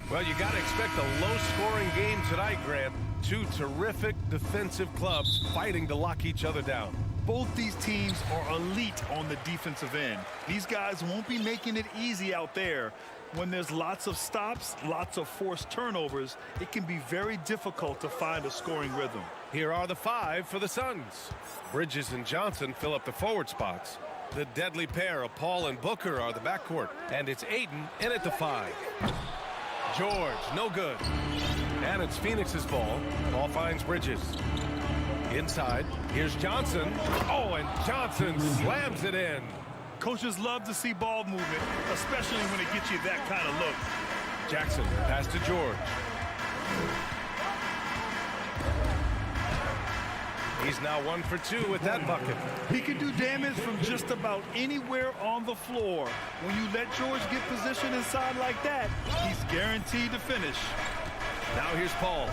Well, you got to expect a low-scoring game tonight, Grant. Two terrific defensive clubs fighting to lock each other down. Both these teams are elite on the defensive end. These guys won't be making it easy out there. When there's lots of stops, lots of forced turnovers, it can be very difficult to find a scoring rhythm. Here are the five for the Suns. Bridges and Johnson fill up the forward spots. The deadly pair of Paul and Booker are the backcourt. And it's Ayton in at the five. George, no good. And it's Phoenix's ball. Ball finds Bridges. Inside, here's Johnson. Oh, and Johnson slams it in. Coaches love to see ball movement, especially when it gets you that kind of look. Jackson, pass to George. He's now 1 for 2 with that bucket. He can do damage from just about anywhere on the floor. When you let George get position inside like that, he's guaranteed to finish. Now here's Paul.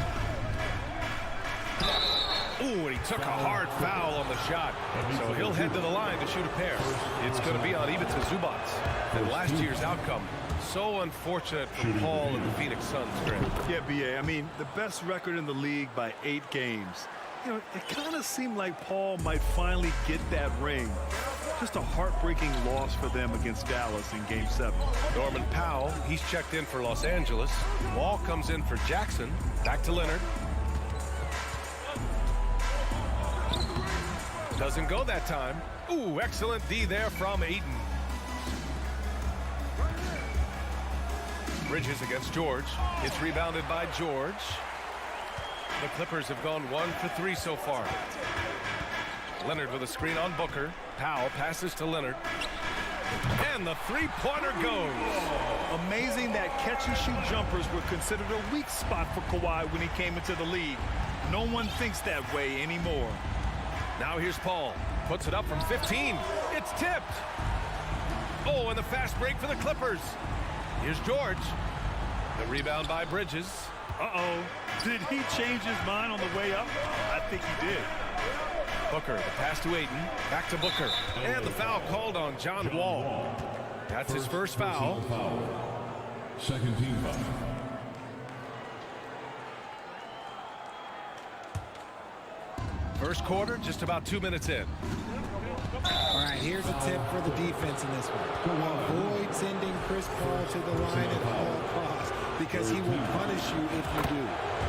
Ooh, and he took a hard foul on the shot. So he'll head to the line to shoot a pair. It's going to be on Ivica Zubac. And last year's outcome, so unfortunate for Paul and the Phoenix Suns, Grant. Yeah, B.A., I mean, the best record in the league by 8 games. You know, it kind of seemed like Paul might finally get that ring. Just a heartbreaking loss for them against Dallas in Game 7. Norman Powell, he's checked in for Los Angeles. Wall comes in for Jackson. Back to Leonard. Doesn't go that time. Ooh, excellent D there from Ayton. Bridges against George. It's rebounded by George. The Clippers have gone 1 for 3 so far. Leonard with a screen on Booker. Powell passes to Leonard. And the three-pointer goes. Amazing that catch-and-shoot jumpers were considered a weak spot for Kawhi when he came into the league. No one thinks that way anymore. Now here's Paul. Puts it up from 15. It's tipped. Oh, and the fast break for the Clippers. Here's George. The rebound by Bridges. Uh-oh. Did he change his mind on the way up? I think he did. Booker, the pass to Ayton. Back to Booker. And the foul called on John Wall. That's his first foul. Second team foul. First quarter, just about 2 minutes in. All right, here's a tip for the defense in this one. Avoid sending Chris Paul to the line at all costs because he will punish you if you do.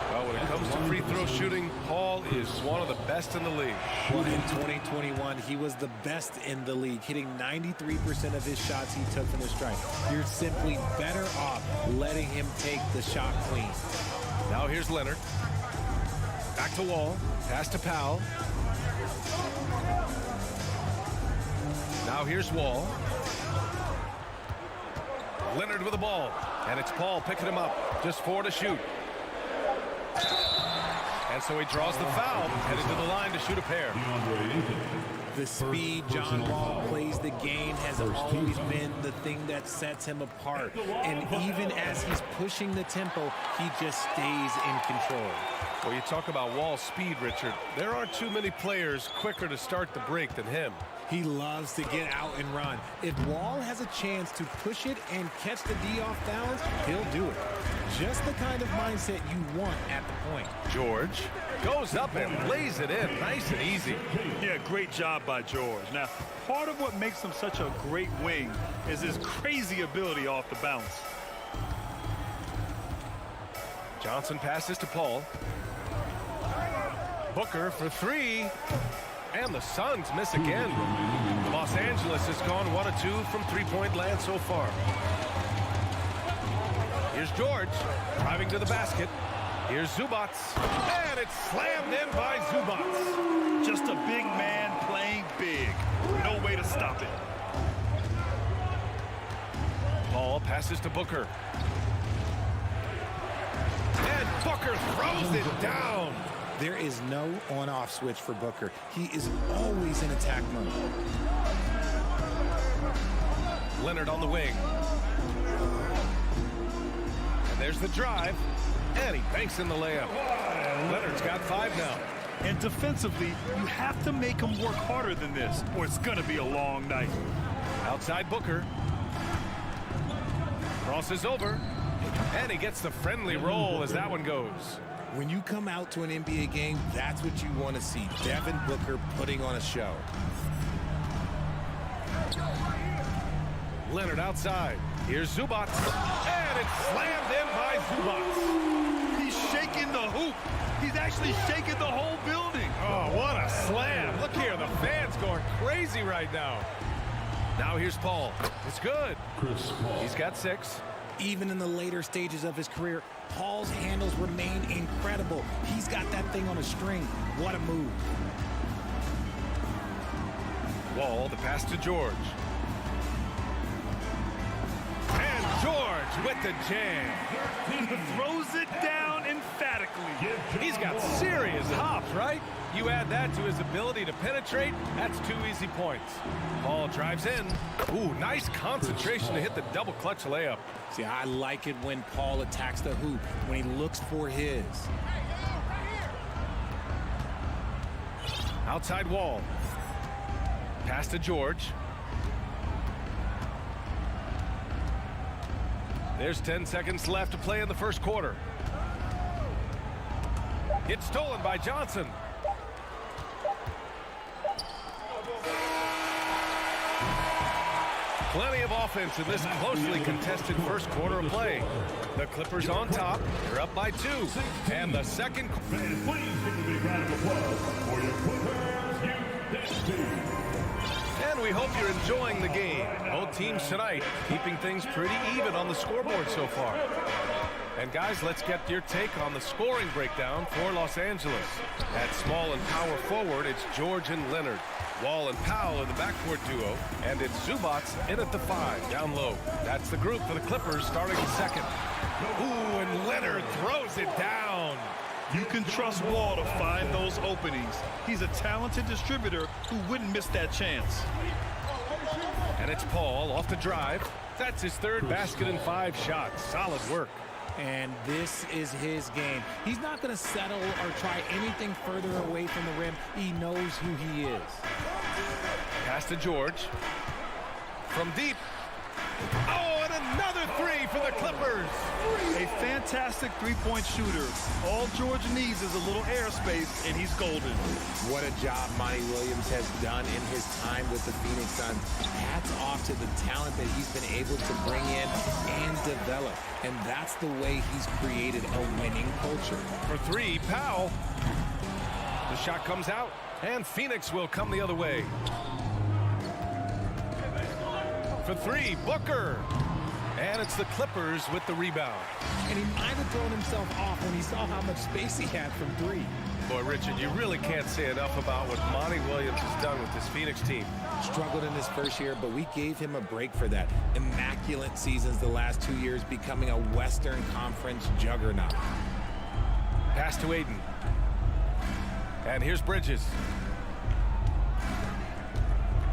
Well, when it comes to free throw shooting, Paul is one of the best in the league. Well, in 2021, he was the best in the league, hitting 93% of his shots he took from the stripe. You're simply better off letting him take the shot clean. Now here's Leonard. Back to Wall. Pass to Powell. Now here's Wall. Leonard with the ball. And it's Paul picking him up. Just 4 to shoot. And so he draws the foul, headed to the line to shoot a pair. The speed John Wall plays the game has always been the thing that sets him apart. And even as he's pushing the tempo, he just stays in control. Well, you talk about Wall's speed, Richard. There aren't too many players quicker to start the break than him. He loves to get out and run. If Wall has a chance to push it and catch the D off balance, he'll do it. Just the kind of mindset you want at the point. George goes up and lays it in nice and easy. Yeah, great job by George. Now, part of what makes him such a great wing is his crazy ability off the bounce. Johnson passes to Paul. Booker for 3. And the Suns miss again. Los Angeles has gone 1 of 2 from three-point land so far. Here's George driving to the basket. Here's Zubac. And it's slammed in by Zubac. Just a big man playing big. No way to stop it. Paul passes to Booker. And Booker throws it down. There is no on-off switch for Booker. He is always in attack mode. Leonard on the wing. And there's the drive. And he banks in the layup. Leonard's got 5 now. And defensively, you have to make him work harder than this, or it's going to be a long night. Outside Booker. Crosses over. And he gets the friendly roll as that one goes. When you come out to an NBA game, that's what you want to see. Devin Booker putting on a show. Leonard outside. Here's Zubac. And it's slammed in by Zubac. He's shaking the hoop. He's actually shaking the whole building. Oh, what a slam. Look here, the fans going crazy right now. Now here's Paul. It's good. Chris Paul. He's got 6. Even in the later stages of his career, Paul's handles remain incredible. He's got that thing on a string. What a move. Wall, the pass to George. And George with the jam. Throws it down emphatically. He's got serious hops, right? You add that to his ability to penetrate, that's 2 easy points. Paul drives in. Ooh, nice concentration to hit the double clutch layup. See, I like it when Paul attacks the hoop, when he looks for his. Outside Wall. Pass to George. There's 10 seconds left to play in the first quarter. It's stolen by Johnson. Plenty of offense in this closely contested first quarter of play. The Clippers on top. They're up by 2. And the second. Please give a big round of applause for your Clippers youth team. And we hope you're enjoying the game. Both teams tonight keeping things pretty even on the scoreboard so far. And guys, let's get your take on the scoring breakdown for Los Angeles. At small and power forward, it's George and Leonard. Wall and Powell are the backcourt duo, and it's Zubac in at the 5, down low. That's the group for the Clippers starting second. Ooh, and Leonard throws it down. You can trust Wall to find those openings. He's a talented distributor who wouldn't miss that chance. And it's Paul off the drive. That's his 3rd basket in 5 shots. Solid work. And this is his game. He's not going to settle or try anything further away from the rim. He knows who he is. Pass to George. From deep. Oh, and another 3 for the Clippers. A fantastic three-point shooter. All George needs is a little airspace, and he's golden. What a job Monty Williams has done in his time with the Phoenix Suns. Hats off to the talent that he's been able to bring in and develop. And that's the way he's created a winning culture. For 3, Powell. The shot comes out, and Phoenix will come the other way. For 3, Booker. And it's the Clippers with the rebound. And he might have thrown himself off when he saw how much space he had from 3. Boy, Richard, you really can't say enough about what Monty Williams has done with this Phoenix team. Struggled in his first year, but we gave him a break for that. Immaculate seasons the last 2 years, becoming a Western Conference juggernaut. Pass to Aiden. And here's Bridges.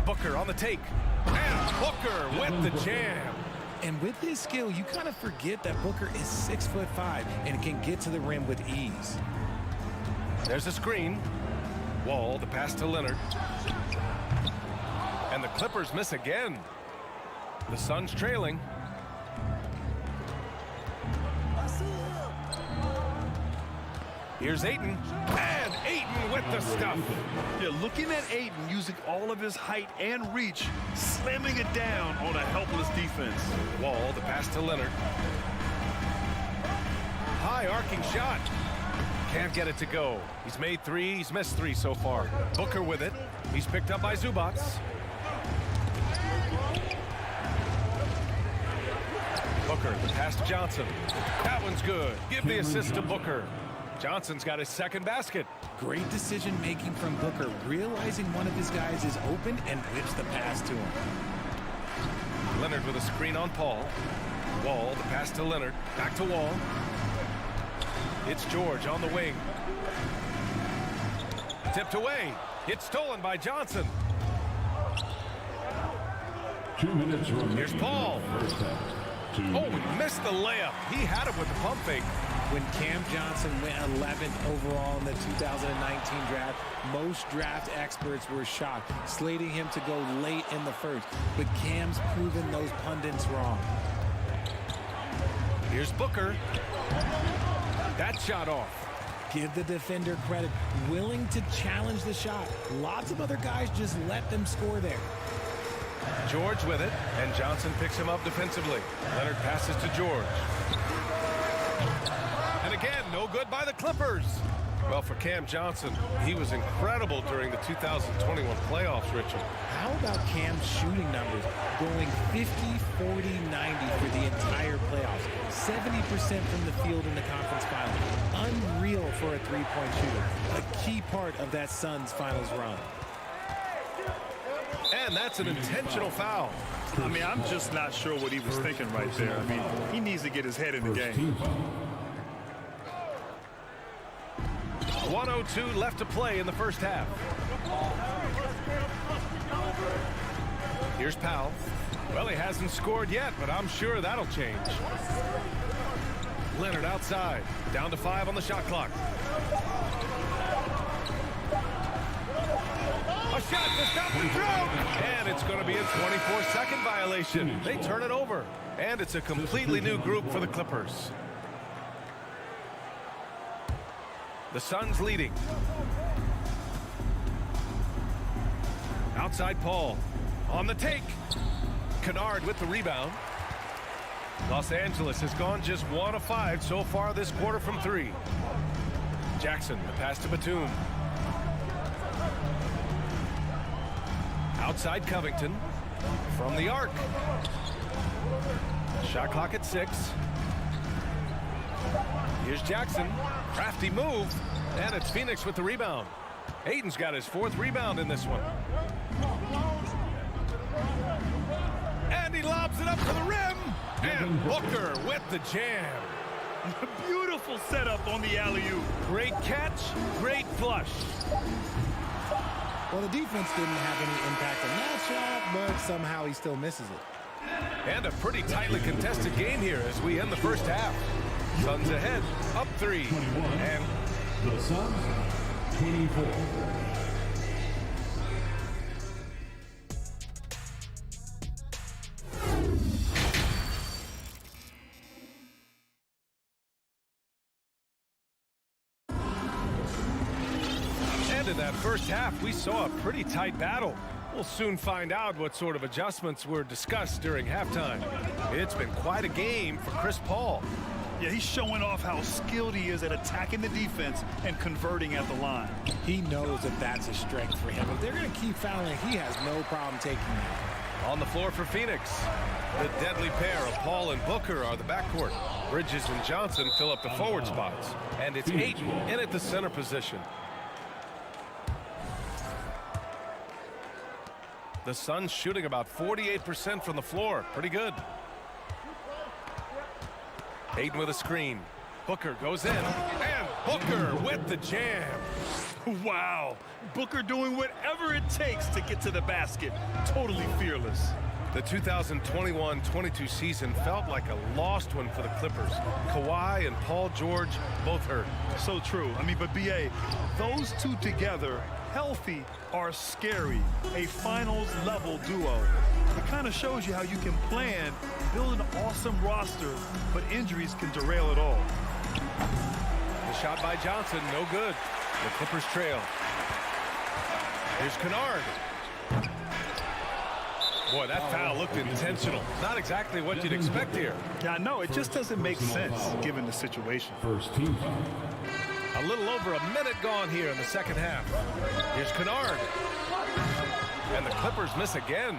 Booker on the take. And Booker with the jam. And with his skill, you kind of forget that Booker is 6'5" and can get to the rim with ease. There's a screen. Wall, the pass to Leonard. And the Clippers miss again. The Suns trailing. Here's Ayton. And Ayton with the stuff. Yeah, looking at Ayton using all of his height and reach, slamming it down on a helpless defense. Wall, the pass to Leonard. High arcing shot. Can't get it to go. He's made 3. He's missed 3 so far. Booker with it. He's picked up by Zubac. Booker, the pass to Johnson. That one's good. Give the assist to Booker. Johnson's got his 2nd basket. Great decision making from Booker, realizing one of his guys is open and whips the pass to him. Leonard with a screen on Paul. Wall, the pass to Leonard. Back to Wall. It's George on the wing. Tipped away. It's stolen by Johnson. 2 minutes remaining. Here's Paul. First half. Oh, he missed the layup. He had it with the pump fake. When Cam Johnson went 11th overall in the 2019 draft, most draft experts were shocked, slating him to go late in the first. But Cam's proven those pundits wrong. Here's Booker. That shot off. Give the defender credit, willing to challenge the shot. Lots of other guys just let them score there. George with it, and Johnson picks him up defensively. Leonard passes to George. And again, no good by the Clippers. Well, for Cam Johnson, he was incredible during the 2021 playoffs, Richard. How about Cam's shooting numbers? Going 50, 40, 90 for the entire playoffs. 70% from the field in the conference final. Unreal for a three-point shooter. A key part of that Suns finals run. And that's an intentional foul. I mean, I'm just not sure what he was thinking right there. I mean, he needs to get his head in the game. 1:02 left to play in the first half. Here's Powell. Well, he hasn't scored yet, but I'm sure that'll change. Leonard outside. Down to 5 on the shot clock. A shot to stop the throw. And it's going to be a 24-second violation. They turn it over. And it's a completely new group for the Clippers. The Suns leading. Outside Paul. On the take. Kennard with the rebound. Los Angeles has gone just 1 of 5 so far this quarter from 3. Jackson, the pass to Batum. Outside Covington. From the arc. Shot clock at 6. Here's Jackson. Crafty move. And it's Phoenix with the rebound. Ayton's got his 4th rebound in this one. And he lobs it up to the rim. And Booker with the jam. Beautiful setup on the alley-oop. Great catch, great flush. Well, the defense didn't have any impact on that shot, but somehow he still misses it. And a pretty tightly contested game here as we end the first half. Suns ahead, up 3. 21. And The Suns, 24. And in that first half, we saw a pretty tight battle. We'll soon find out what sort of adjustments were discussed during halftime. It's been quite a game for Chris Paul. Yeah, he's showing off how skilled he is at attacking the defense and converting at the line. He knows that that's a strength for him. If they're going to keep fouling, he has no problem taking it. On the floor for Phoenix, the deadly pair of Paul and Booker are the backcourt. Bridges and Johnson fill up the forward spots. And it's Ayton in at the center position. The Suns shooting about 48% from the floor. Pretty good. Ayton with a screen. Booker goes in. And Booker with the jam. Wow. Booker doing whatever it takes to get to the basket. Totally fearless. The 2021-22 season felt like a lost one for the Clippers. Kawhi and Paul George both hurt. So true. I mean, but B.A., those two together, healthy, are scary. A finals-level duo. It kind of shows you how you can plan, build an awesome roster, but injuries can derail it all. The shot by Johnson, no good. The Clippers trail. Here's Kennard. Boy, that foul looked intentional. Not exactly what you'd expect here. Yeah, I know. It just doesn't make sense given the situation. First team foul. A little over a minute gone here in the second half. Here's Kennard. And the Clippers miss again.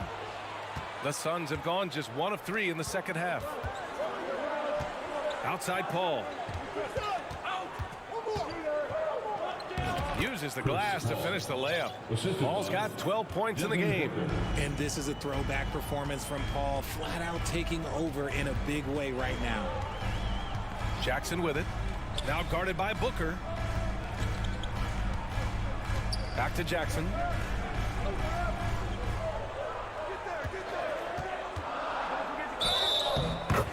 The Suns have gone just 1 of 3 in the second half. Outside Paul. Uses the glass to finish the layup. Paul's got 12 points in the game. And this is a throwback performance from Paul, flat out taking over in a big way right now. Jackson with it. Now guarded by Booker. Back to Jackson.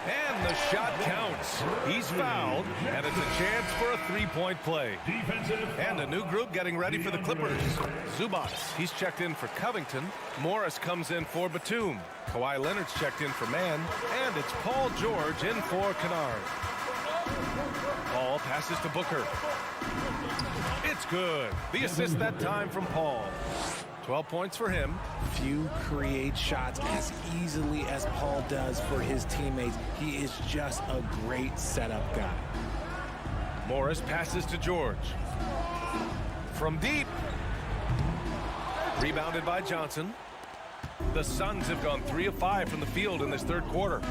And the shot counts. He's fouled, and it's a chance for a three-point play. And a new group getting ready for the Clippers. Zubac, he's checked in for Covington. Morris comes in for Batum. Kawhi Leonard's checked in for Mann. And it's Paul George in for Kennard. Paul passes to Booker. It's good. The assist that time from Paul. 12 points for him. Few create shots as easily as Paul does for his teammates. He is just a great setup guy. Morris passes to George. From deep. Rebounded by Johnson. The Suns have gone 3 of 5 from the field in this third quarter.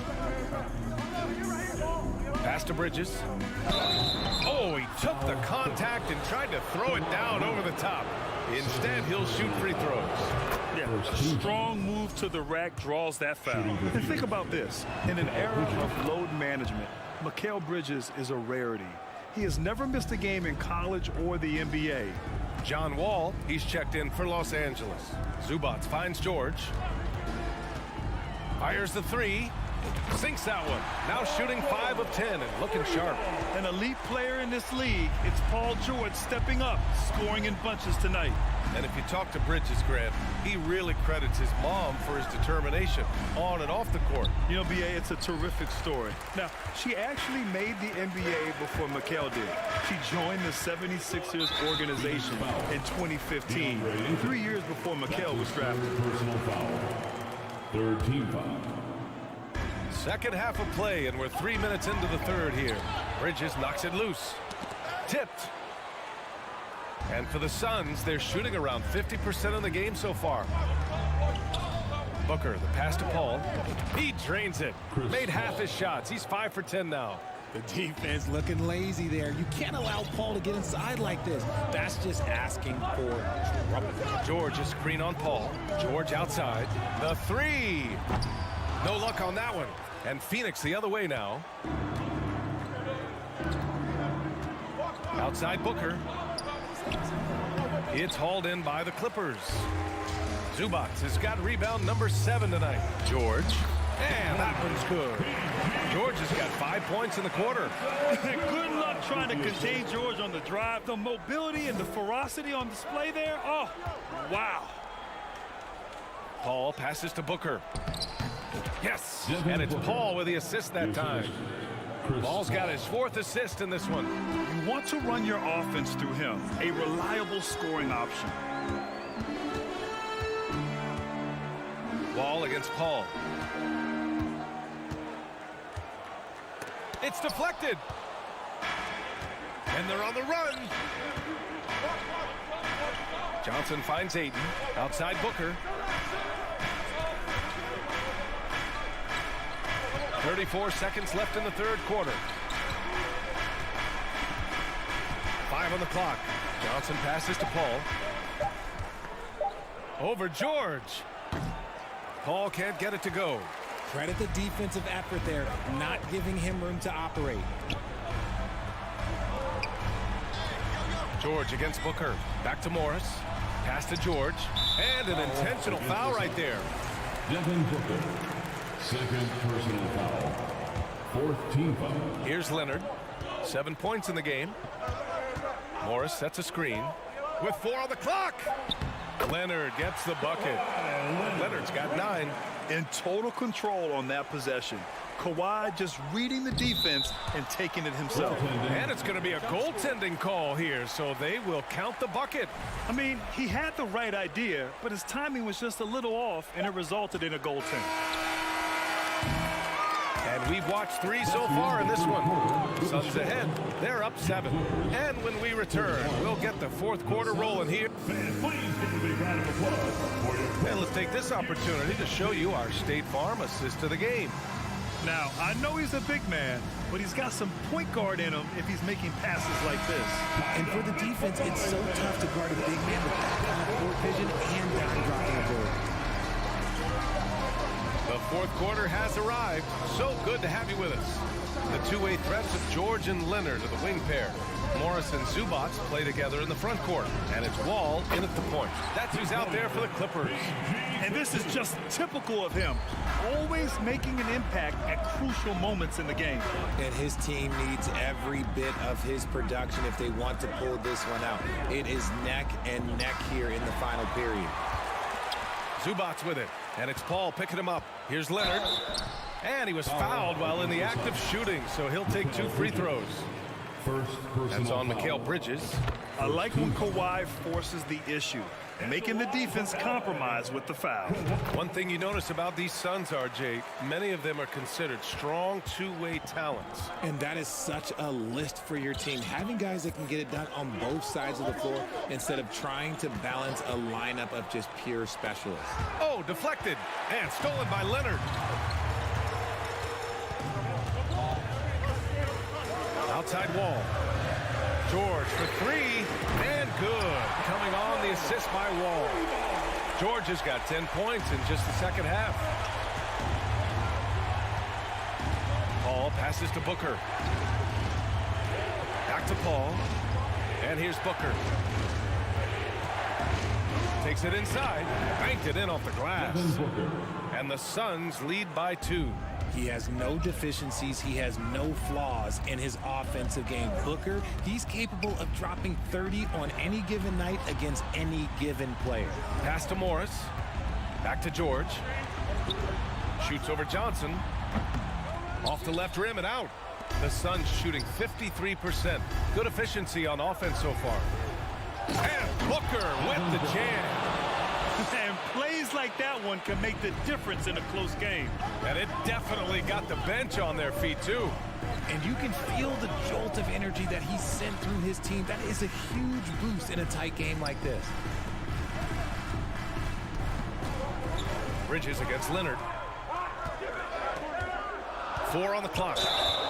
Pass to Bridges. Oh, he took the contact and tried to throw it down over the top. Instead, he'll shoot free throws. Yeah, a strong move to the rack draws that foul. And think about this. In an era of load management, Mikal Bridges is a rarity. He has never missed a game in college or the NBA. John Wall, he's checked in for Los Angeles. Zubac finds George. Fires the three. Sinks that one. Now shooting 5 of 10 and looking sharp. An elite player in this league, it's Paul George stepping up, scoring in bunches tonight. And if you talk to Bridges, Grant, he really credits his mom for his determination on and off the court. You know, B.A., it's a terrific story. Now, she actually made the NBA before Mikal did. She joined the 76ers organization in 2015, 3 years before Mikal was drafted. Personal foul. Third team foul. Second half of play, and we're 3 minutes into the third here. Bridges knocks it loose. Tipped. And for the Suns, they're shooting around 50% of the game so far. Booker, the pass to Paul. He drains it. Made half his shots. He's 5 for 10 now. The defense looking lazy there. You can't allow Paul to get inside like this. That's just asking for trouble. George, a screen on Paul. George outside. The three. No luck on that one. And Phoenix the other way now. Outside Booker. It's hauled in by the Clippers. Zubac has got rebound number 7 tonight. George. And that one's good. George has got 5 points in the quarter. Good luck trying to contain George on the drive. The mobility and the ferocity on display there. Oh, wow. Paul passes to Booker. Yes, and it's Paul with the assist that time. Paul's got his 4th assist in this one. You want to run your offense through him, a reliable scoring option. Wall against Paul. It's deflected. And they're on the run. Johnson finds Ayton. Outside Booker. 34 seconds left in the third quarter. 5 on the clock. Johnson passes to Paul. Over George. Paul can't get it to go. Credit the defensive effort there, not giving him room to operate. George against Booker. Back to Morris. Pass to George. And an intentional foul right there. Devin Booker. Second personal foul. 4th team foul. Here's Leonard. 7 points in the game. Morris sets a screen. With 4 on the clock. Leonard gets the bucket. Leonard's got 9. In total control on that possession. Kawhi just reading the defense and taking it himself. And it's going to be a goaltending call here, so they will count the bucket. I mean, he had the right idea, but his timing was just a little off, and it resulted in a goaltend. And we've watched 3 so far in this one. Suns ahead. They're up 7. And when we return, we'll get the fourth quarter rolling here. And let's take this opportunity to show you our State Farm assist to the game. Now, I know he's a big man, but he's got some point guard in him if he's making passes like this. And for the defense, it's so tough to guard a big man with that kind of court vision and down dropping the ball. The fourth quarter has arrived. So good to have you with us. The two-way threats of George and Leonard are the wing pair. Morris and Zubac play together in the front court. And it's Wall in at the point. That's who's out there for the Clippers. And this is just typical of him. Always making an impact at crucial moments in the game. And his team needs every bit of his production if they want to pull this one out. It is neck and neck here in the final period. Zubac with it. And it's Paul picking him up. Here's Leonard. And he was fouled while in the act of shooting, so he'll take 2 free throws. That's on Mikal Bridges. I like when Kawhi forces the issue, making the defense compromise with the foul. One thing you notice about these Suns, RJ, many of them are considered strong two-way talents. And that is such a list for your team. Having guys that can get it done on both sides of the floor instead of trying to balance a lineup of just pure specialists. Oh, deflected and stolen by Leonard. Outside Wall. George for 3, and good. Coming on the assist by Wall. George has got 10 points in just the second half. Paul passes to Booker. Back to Paul. And here's Booker. Takes it inside. Banked it in off the glass. And the Suns lead by 2. He has no deficiencies. He has no flaws in his offensive game. Booker, he's capable of dropping 30 on any given night against any given player. Pass to Morris. Back to George. Shoots over Johnson. Off the left rim and out. The Suns shooting 53%. Good efficiency on offense so far. And Booker with the jam. And plays like that one can make the difference in a close game. And it definitely got the bench on their feet, too. And you can feel the jolt of energy that he sent through his team. That is a huge boost in a tight game like this. Bridges against Leonard. 4 on the clock.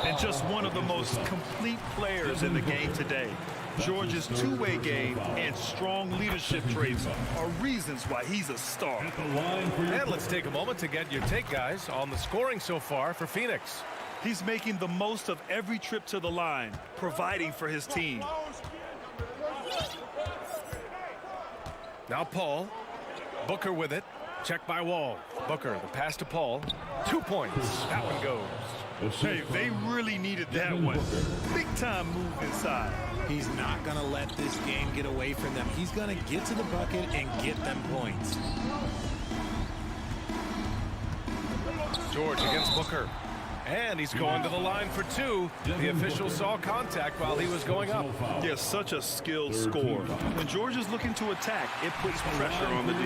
And just one of the most complete players in the game today. George's two-way game and strong leadership traits are reasons why he's a star. And let's take a moment to get your take, guys, on the scoring so far for Phoenix. He's making the most of every trip to the line, providing for his team. Now Paul. Booker with it. Check by Wall. Booker, the pass to Paul. 2 points. That one goes. Hey, they really needed that one. Big-time move inside. He's not going to let this game get away from them. He's going to get to the bucket and get them points. George against Booker. And he's going to the line for 2. The official saw contact while he was going up. Yeah, such a skilled score. When George is looking to attack, it puts pressure on the D.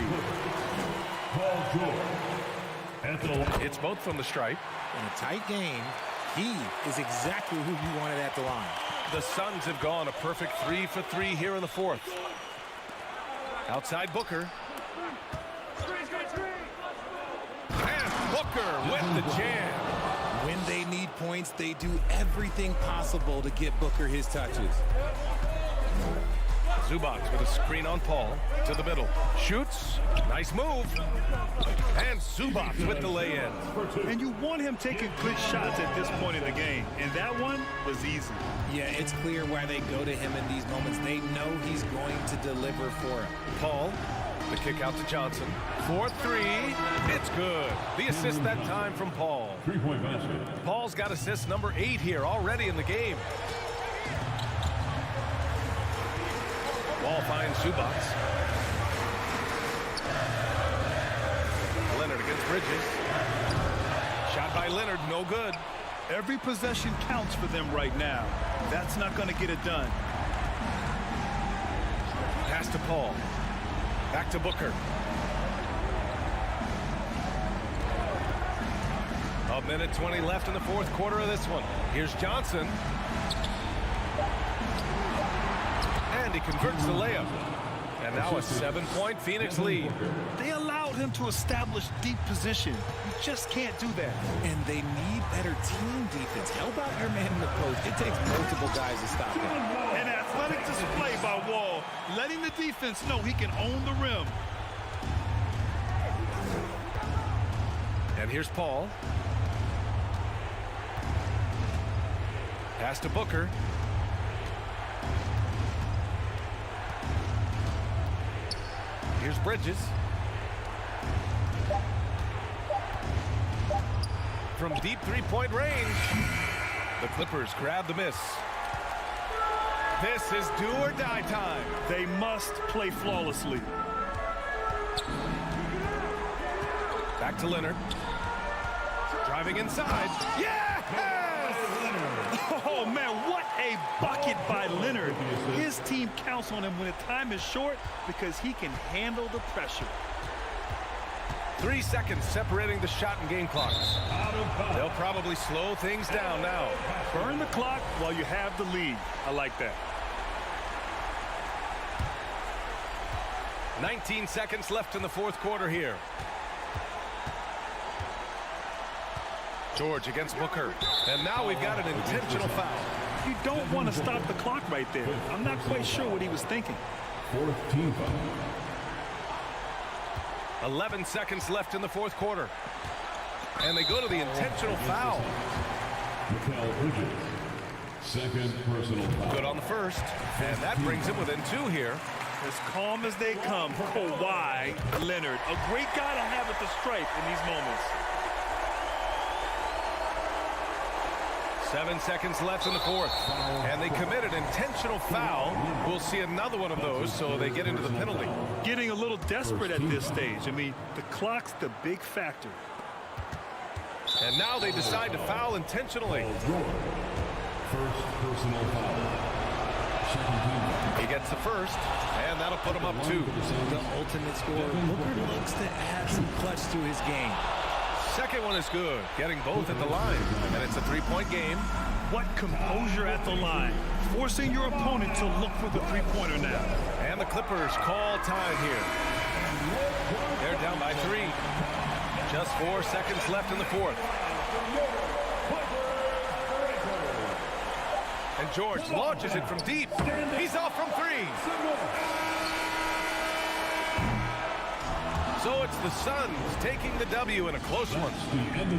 It's both from the stripe. In a tight game, he is exactly who you wanted at the line. The Suns have gone a perfect 3 for 3 here in the 4th. Outside Booker. And Booker with the jam. When they need points, they do everything possible to get Booker his touches. Zubac with a screen on Paul to the middle. Shoots. Nice move. And Zubac with the lay-in. And you want him taking good shots at this point in the game. And that one was easy. Yeah, it's clear why they go to him in these moments. They know he's going to deliver for him. Paul, the kick out to Johnson. 4-3. It's good. The assist that time from Paul. 3-point basket. Paul's got assist number 8 here already in the game. Wall finds Zubac. Leonard against Bridges. Shot by Leonard, no good. Every possession counts for them right now. That's not going to get it done. Pass to Paul. Back to Booker. A minute 20 left in the 4th quarter of this one. Here's Johnson. And he converts the layup. And now a 7-point Phoenix lead. They allowed him to establish deep position. You just can't do that. And they need better team defense. Help out your man in the post. It takes multiple guys to stop him. An athletic display by Wall, letting the defense know he can own the rim. And here's Paul. Pass to Booker. Here's Bridges. From deep three-point range. The Clippers grab the miss. This is do or die time. They must play flawlessly. Back to Leonard. Driving inside. Yes! Oh, man, what a bucket by Leonard. His team counts on him when the time is short because he can handle the pressure. 3 seconds separating the shot and game clocks. They'll probably slow things down now. Burn the clock while you have the lead. I like that. 19 seconds left in the fourth quarter here. George against Booker. And now we've got an intentional foul. You don't want to stop the clock right there. I'm not quite sure what he was thinking. 4th team foul. 11 seconds left in the fourth quarter. And they go to the intentional foul. Bridges. 2nd personal foul. Good on the first. And that brings him within 2 here. As calm as they come, Kawhi Leonard. A great guy to have at the stripe in these moments. 7 seconds left in the fourth. And they committed an intentional foul. We'll see another one of those, so they get into the penalty. Getting a little desperate at this stage. I mean, the clock's the big factor. And now they decide to foul intentionally. 1st personal foul. 2nd team foul. He gets the first, and that'll put him up 2. The ultimate scorer. Booker looks to add some clutch to his game. Second one is good, getting both at the line. And it's a 3-point game. What composure at the line. Forcing your opponent to look for the three-pointer now. And the Clippers call time here. They're down by 3. Just 4 seconds left in the fourth. And George launches it from deep. He's off from 3. So it's the Suns taking the W in a close one.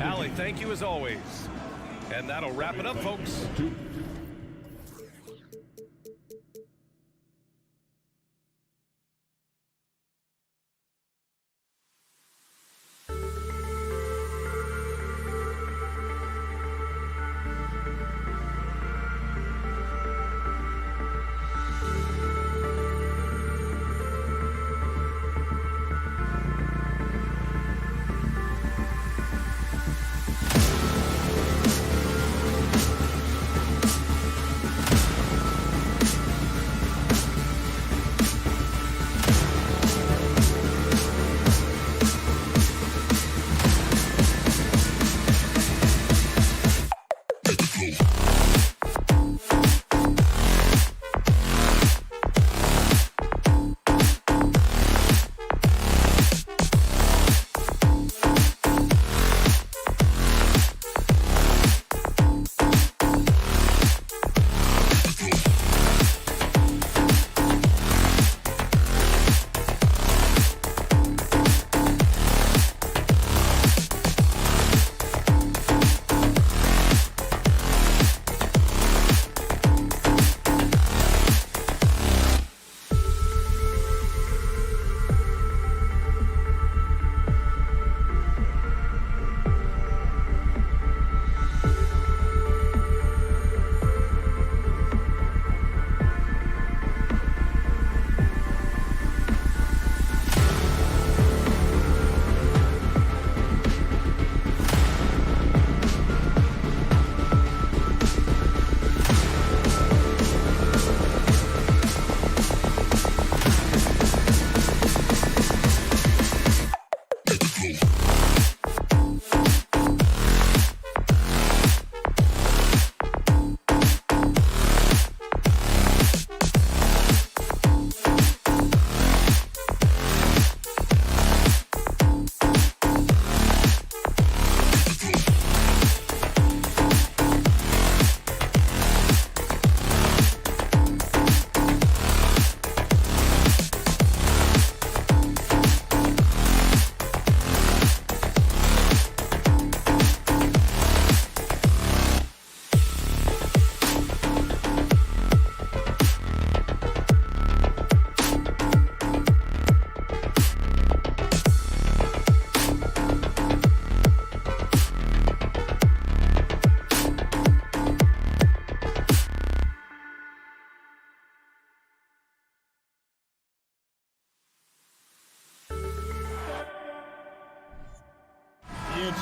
Allie, thank you as always. And that'll wrap it up, folks.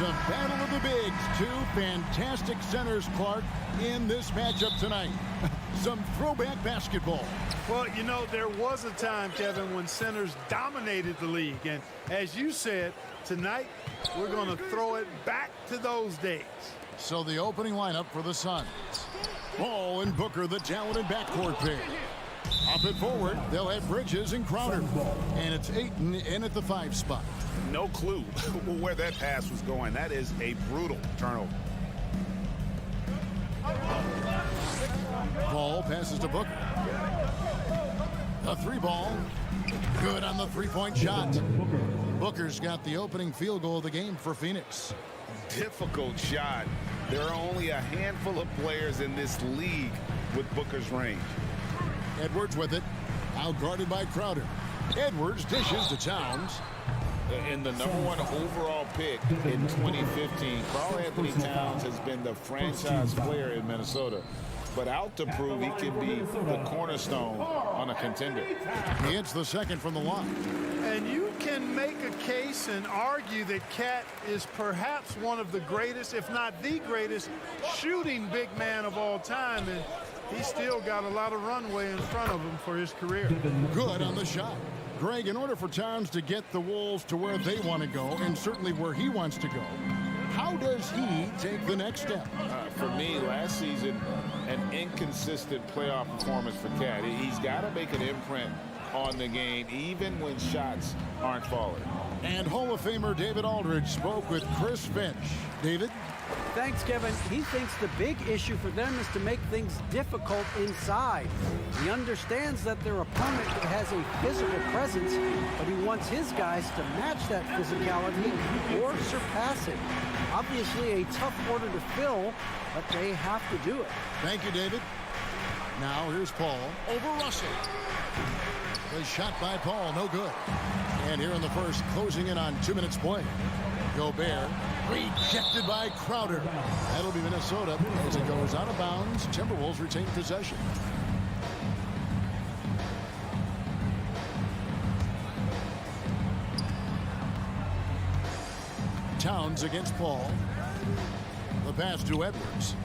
a battle of the bigs. Two fantastic centers, Clark, in this matchup tonight. Some throwback basketball. Well, you know, there was a time, Kevin, when centers dominated the league. And as you said, tonight we're going to throw it back to those days. So the opening lineup for the Suns. Ball and Booker, the talented backcourt pair. Up and forward, they'll have Bridges and Crowder. And it's Ayton in at the 5 spot. No clue where that pass was going. That is a brutal turnover. Ball passes to Booker. A 3 ball. Good on the 3-point shot. Booker's got the opening field goal of the game for Phoenix. Difficult shot. There are only a handful of players in this league with Booker's range. Edwards with it. Out guarded by Crowder. Edwards dishes to Towns. And the #1 overall pick in 2015, Karl-Anthony Towns has been the franchise player in Minnesota. But out to prove he can be the cornerstone on a contender. He hits the second from the line. And you can make a case and argue that Cat is perhaps one of the greatest, if not the greatest, shooting big man of all time. And he's still got a lot of runway in front of him for his career. Good on the shot. Greg, in order for Towns to get the Wolves to where they want to go, and certainly where he wants to go, how does he take the next step? For me, last season, an inconsistent playoff performance for Cat. He's got to make an imprint on the game, even when shots aren't falling. And Hall of Famer David Aldridge spoke with Chris Finch. David? Thanks, Kevin. He thinks the big issue for them is to make things difficult inside. He understands that their opponent has a physical presence, but he wants his guys to match that physicality or surpass it. Obviously a tough order to fill, but they have to do it. Thank you, David. Now here's Paul over Russell. The shot by Paul, no good. And here in the first, closing in on 2 minutes play. Gobert rejected by Crowder. That'll be Minnesota as it goes out of bounds. Timberwolves retain possession. Towns against Paul. The pass to Edwards.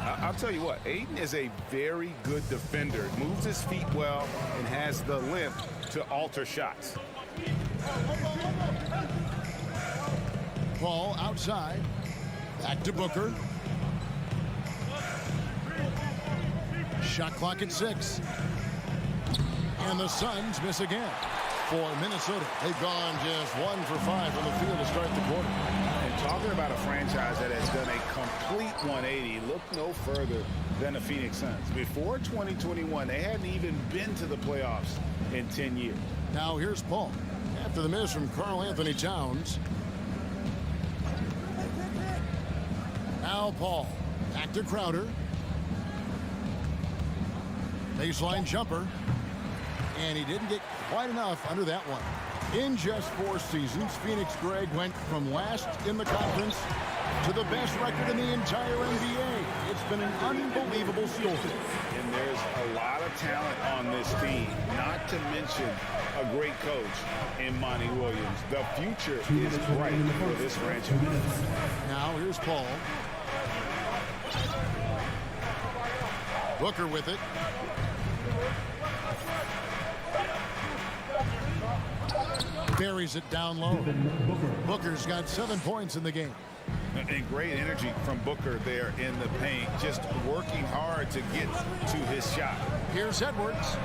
I'll tell you what, Ayton is a very good defender. Moves his feet well and has the length to alter shots. Paul outside. Back to Booker. Shot clock at 6. And the Suns miss again. For Minnesota, they've gone just 1 for 5 from the field to start the quarter. And talking about a franchise that has done a complete 180, look no further than the Phoenix Suns. Before 2021, they hadn't even been to the playoffs in 10 years. Now here's Paul. After the miss from Karl-Anthony Towns. Now Paul. Back to Crowder. Baseline jumper. And he didn't get quite enough under that one. In just 4 seasons, Phoenix, Greg, went from last in the conference to the best record in the entire NBA. It's been an unbelievable story. And there's a lot of talent on this team, not to mention a great coach in Monty Williams. The future is bright for this franchise. Now here's Paul. Booker with it. Buries it down low. Booker's got 7 points in the game. And great energy from Booker there in the paint, just working hard to get to his shot. Here's Edwards.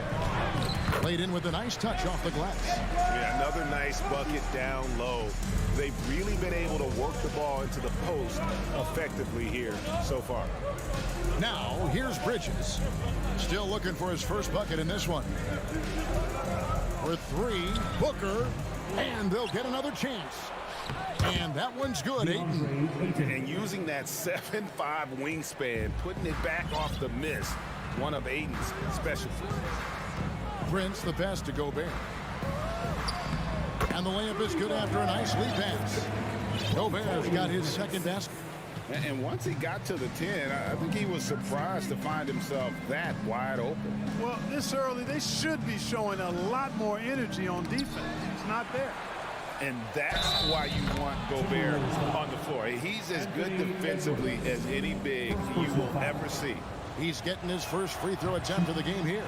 Played in with a nice touch off the glass. Yeah, another nice bucket down low. They've really been able to work the ball into the post effectively here so far. Now, here's Bridges. Still looking for his first bucket in this one. For 3, Booker, and they'll get another chance. And that one's good, Ayton. And using that 7'5" wingspan, putting it back off the miss, one of Ayton's specialties. Prince, the pass to Gobert. And the layup is good after a nice lead pass. Gobert's got his second basket. And once he got to the 10, I think he was surprised to find himself that wide open. Well, this early, they should be showing a lot more energy on defense. It's not there. And that's why you want Gobert on the floor. He's as good defensively as any big you will ever see. He's getting his first free throw attempt of the game here.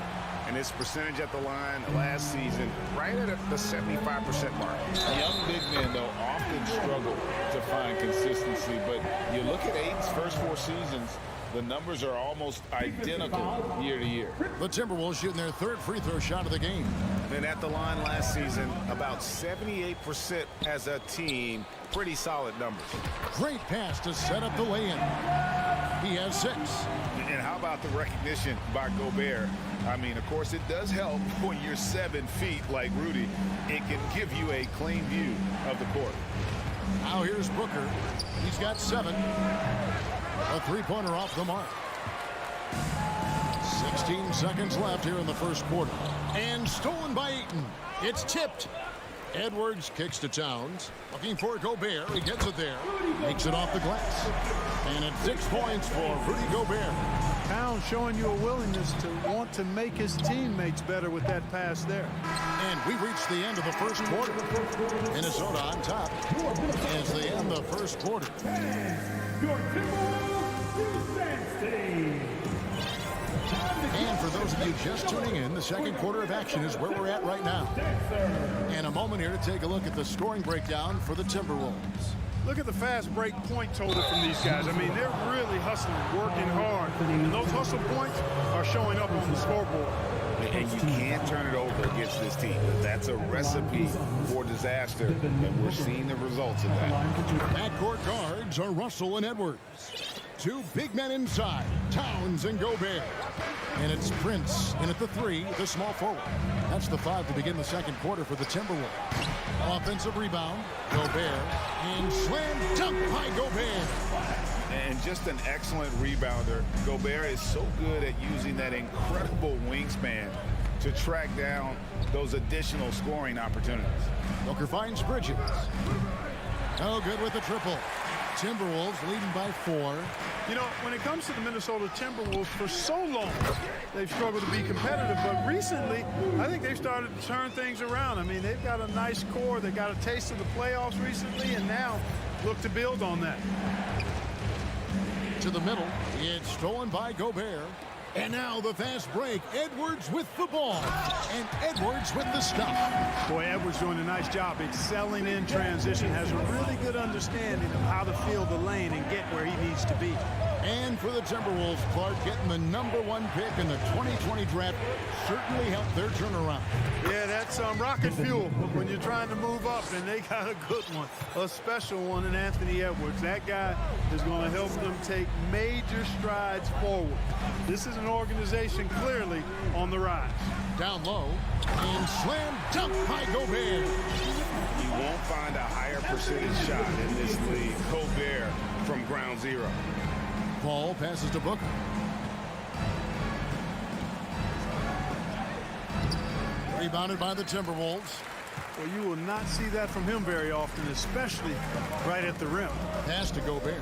And his percentage at the line last season, right at the 75% mark. Young big men, though, often struggle to find consistency. But you look at Aiden's first 4 seasons, the numbers are almost identical year to year. The Timberwolves shooting their 3rd free throw shot of the game. And at the line last season, about 78% as a team. Pretty solid numbers. Great pass to set up the lay-in. He has 6. And how about the recognition by Gobert? I mean, of course, it does help when you're 7 feet like Rudy. It can give you a clean view of the court. Now here's Booker. He's got 7. A 3-pointer off the mark. 16 seconds left here in the first quarter. And stolen by Ayton. It's tipped. Edwards kicks to Towns. Looking for Gobert. He gets it there. Makes it off the glass. And it's 6 points for Rudy Gobert. Towns showing you a willingness to want to make his teammates better with that pass there. And we reach the end of the first quarter. Minnesota on top as they end the first quarter. Your Timberwolves team. And for those of you just tuning in, the second quarter of action is where we're at right now. And a moment here to take a look at the scoring breakdown for the Timberwolves. Look at the fast break point total from these guys. I mean, they're really hustling, working hard. And those hustle points are showing up on the scoreboard. And you can't turn it over against this team. That's a recipe for disaster, and we're seeing the results of that. Backcourt guards are Russell and Edwards. 2 big men inside, Towns and Gobert. And it's Prince in at the 3, the small forward. That's the 5 to begin the second quarter for the Timberwolves. Offensive rebound, Gobert, and slam dunk by Gobert. And just an excellent rebounder. Gobert is so good at using that incredible wingspan to track down those additional scoring opportunities. Booker finds Bridges. No good with the triple. Timberwolves leading by 4. You know, when it comes to the Minnesota Timberwolves, for so long, they've struggled to be competitive. But recently, I think they've started to turn things around. I mean, they've got a nice core. They got a taste of the playoffs recently, and now look to build on that. To the middle, it's stolen by Gobert. And now the fast break. Edwards with the ball. And Edwards with the stop. Boy, Edwards doing a nice job excelling in transition. Has a really good understanding of how to field the lane and get where he needs to be. And for the Timberwolves, Clark getting the #1 pick in the 2020 draft certainly helped their turnaround. Yeah, that's rocket fuel when you're trying to move up, and they got a good one, a special one in Anthony Edwards. That guy is going to help them take major strides forward. This is an organization clearly on the rise. Down low, and slam dunk by Gobert. You won't find a higher percentage shot in this league. Gobert from ground zero. Paul passes to Booker. Rebounded by the Timberwolves. Well, you will not see that from him very often, especially right at the rim. Pass to Gobert.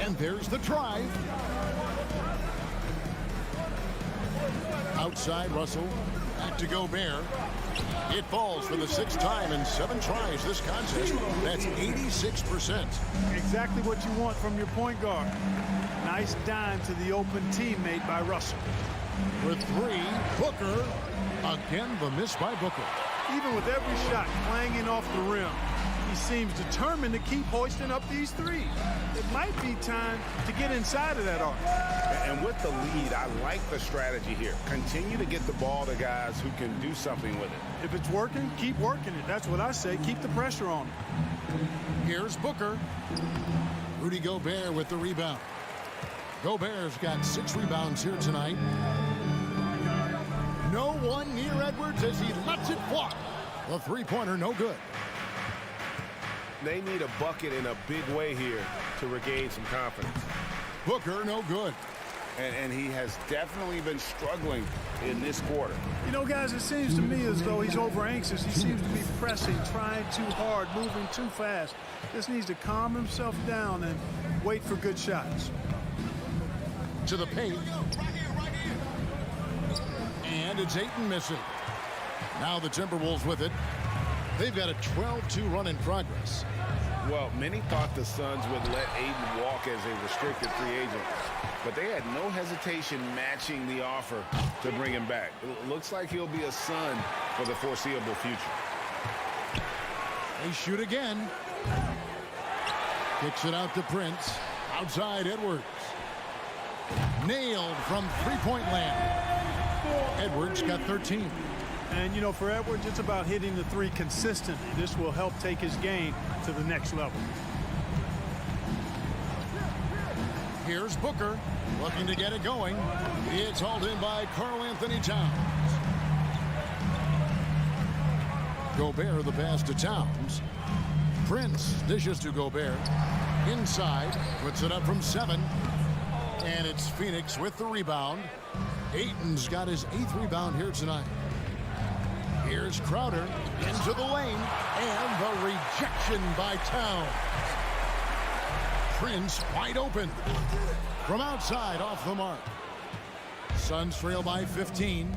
And there's the drive. Outside Russell. Back to Gobert. It falls for the 6th time in 7 tries this contest. That's 86%. Exactly what you want from your point guard. Nice dime to the open teammate by Russell. For 3, Booker. Again, the miss by Booker. Even with every shot clanging off the rim, he seems determined to keep hoisting up these threes. It might be time to get inside of that arc. And with the lead, I like the strategy here. Continue to get the ball to guys who can do something with it. If it's working, keep working it. That's what I say. Keep the pressure on him. Here's Booker. Rudy Gobert with the rebound. Gobert's got 6 rebounds here tonight. No one near Edwards as he lets it fly. The 3-pointer no good. They need a bucket in a big way here to regain some confidence. Booker no good. And he has definitely been struggling in this quarter. You know, guys, it seems to me as though he's over anxious. He seems to be pressing, trying too hard, moving too fast. Just needs to calm himself down and wait for good shots. To the paint. And it's Ayton missing. Now the Timberwolves with it. They've got a 12-2 run in progress. Well, many thought the Suns would let Ayton walk as a restricted free agent, but they had no hesitation matching the offer to bring him back. It looks like he'll be a Sun for the foreseeable future. They shoot again. Kicks it out to Prince. Outside Edwards. Nailed from three-point land. Edwards got 13. And, you know, for Edwards, it's about hitting the three consistently. This will help take his game to the next level. Here's Booker looking to get it going. It's hauled in by Karl-Anthony Towns. Gobert the pass to Towns. Prince dishes to Gobert. Inside, puts it up from 7. And it's Phoenix with the rebound. Ayton's got his 8th rebound here tonight. Here's Crowder into the lane, and the rejection by Towns. Prince wide open from outside off the mark. Suns trail by 15.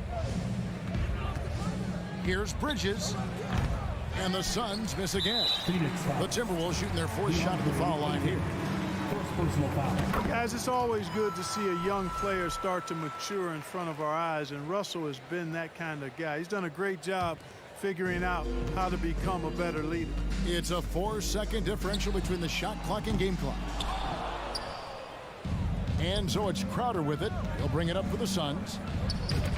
Here's Bridges, and the Suns miss again. The Timberwolves shooting their 4th shot at the foul line here. Guys, it's always good to see a young player start to mature in front of our eyes, and Russell has been that kind of guy. He's done a great job figuring out how to become a better leader. It's a 4-second differential between the shot clock and game clock. And so it's Crowder with it. He'll bring it up for the Suns.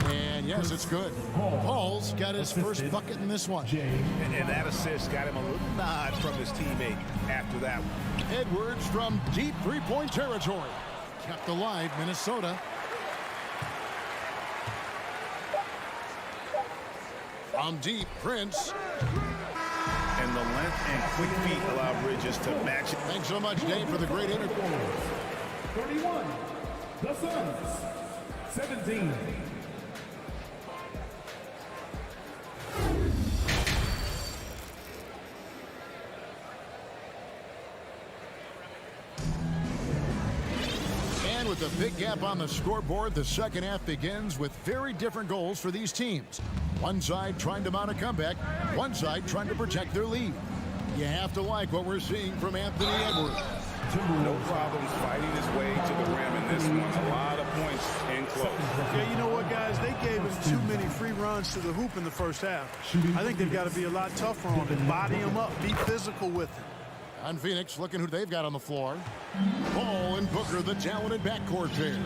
And yes, it's good. Paul's got his first bucket in this one. And that assist got him a little nod from his teammate after that one. Edwards from deep three-point territory. Kept alive, Minnesota. From deep, Prince. And the length and quick feet allow Bridges to match it. Thanks so much, Dave, for the great interview. 31, the Suns, 17. And with a big gap on the scoreboard, the second half begins with very different goals for these teams. One side trying to mount a comeback, one side trying to protect their lead. You have to like what we're seeing from Anthony Edwards. No problems fighting his way to the rim in this one. A lot of points in close. Yeah, you know what, guys? They gave him too many free runs to the hoop in the first half. I think they've got to be a lot tougher on him. Body him up. Be physical with him. On Phoenix, looking who they've got on the floor. Paul and Booker, the talented backcourt pair.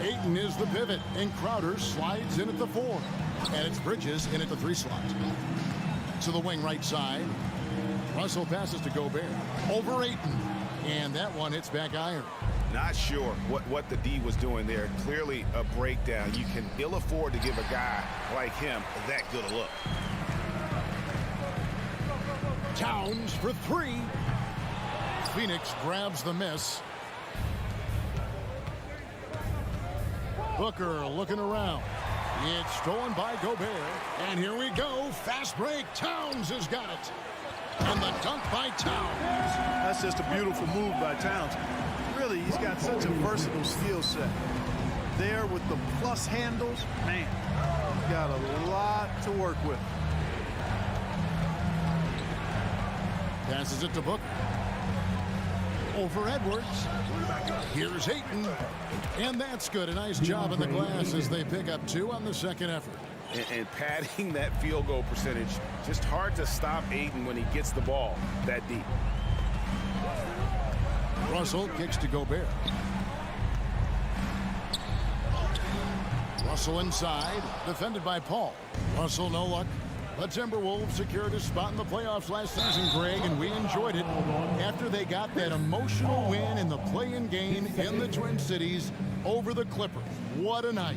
Ayton is the pivot, and Crowder slides in at the 4. And it's Bridges in at the 3 slot. To the wing right side. Russell passes to Gobert. Over Ayton. And that one hits back iron. Not sure what the D was doing there. Clearly a breakdown. You can ill afford to give a guy like him that good a look. Towns for 3. Phoenix grabs the miss. Booker looking around. It's stolen by Gobert. And here we go. Fast break. Towns has got it. And the dunk by Towns. That's just a beautiful move by Towns. Really, he's got such a versatile skill set. There with the plus handles, man, he's got a lot to work with. Passes it to Booker. Over Edwards. Here's Ayton. And that's good. A nice job in the glass as they pick up 2 on the second effort. And padding that field goal percentage, just hard to stop Ayton when he gets the ball that deep. Russell kicks to Gobert. Russell inside, defended by Paul. Russell no luck. The Timberwolves secured a spot in the playoffs last season, Greg, and we enjoyed it after they got that emotional win in the play-in game in the Twin Cities over the Clippers. What a night.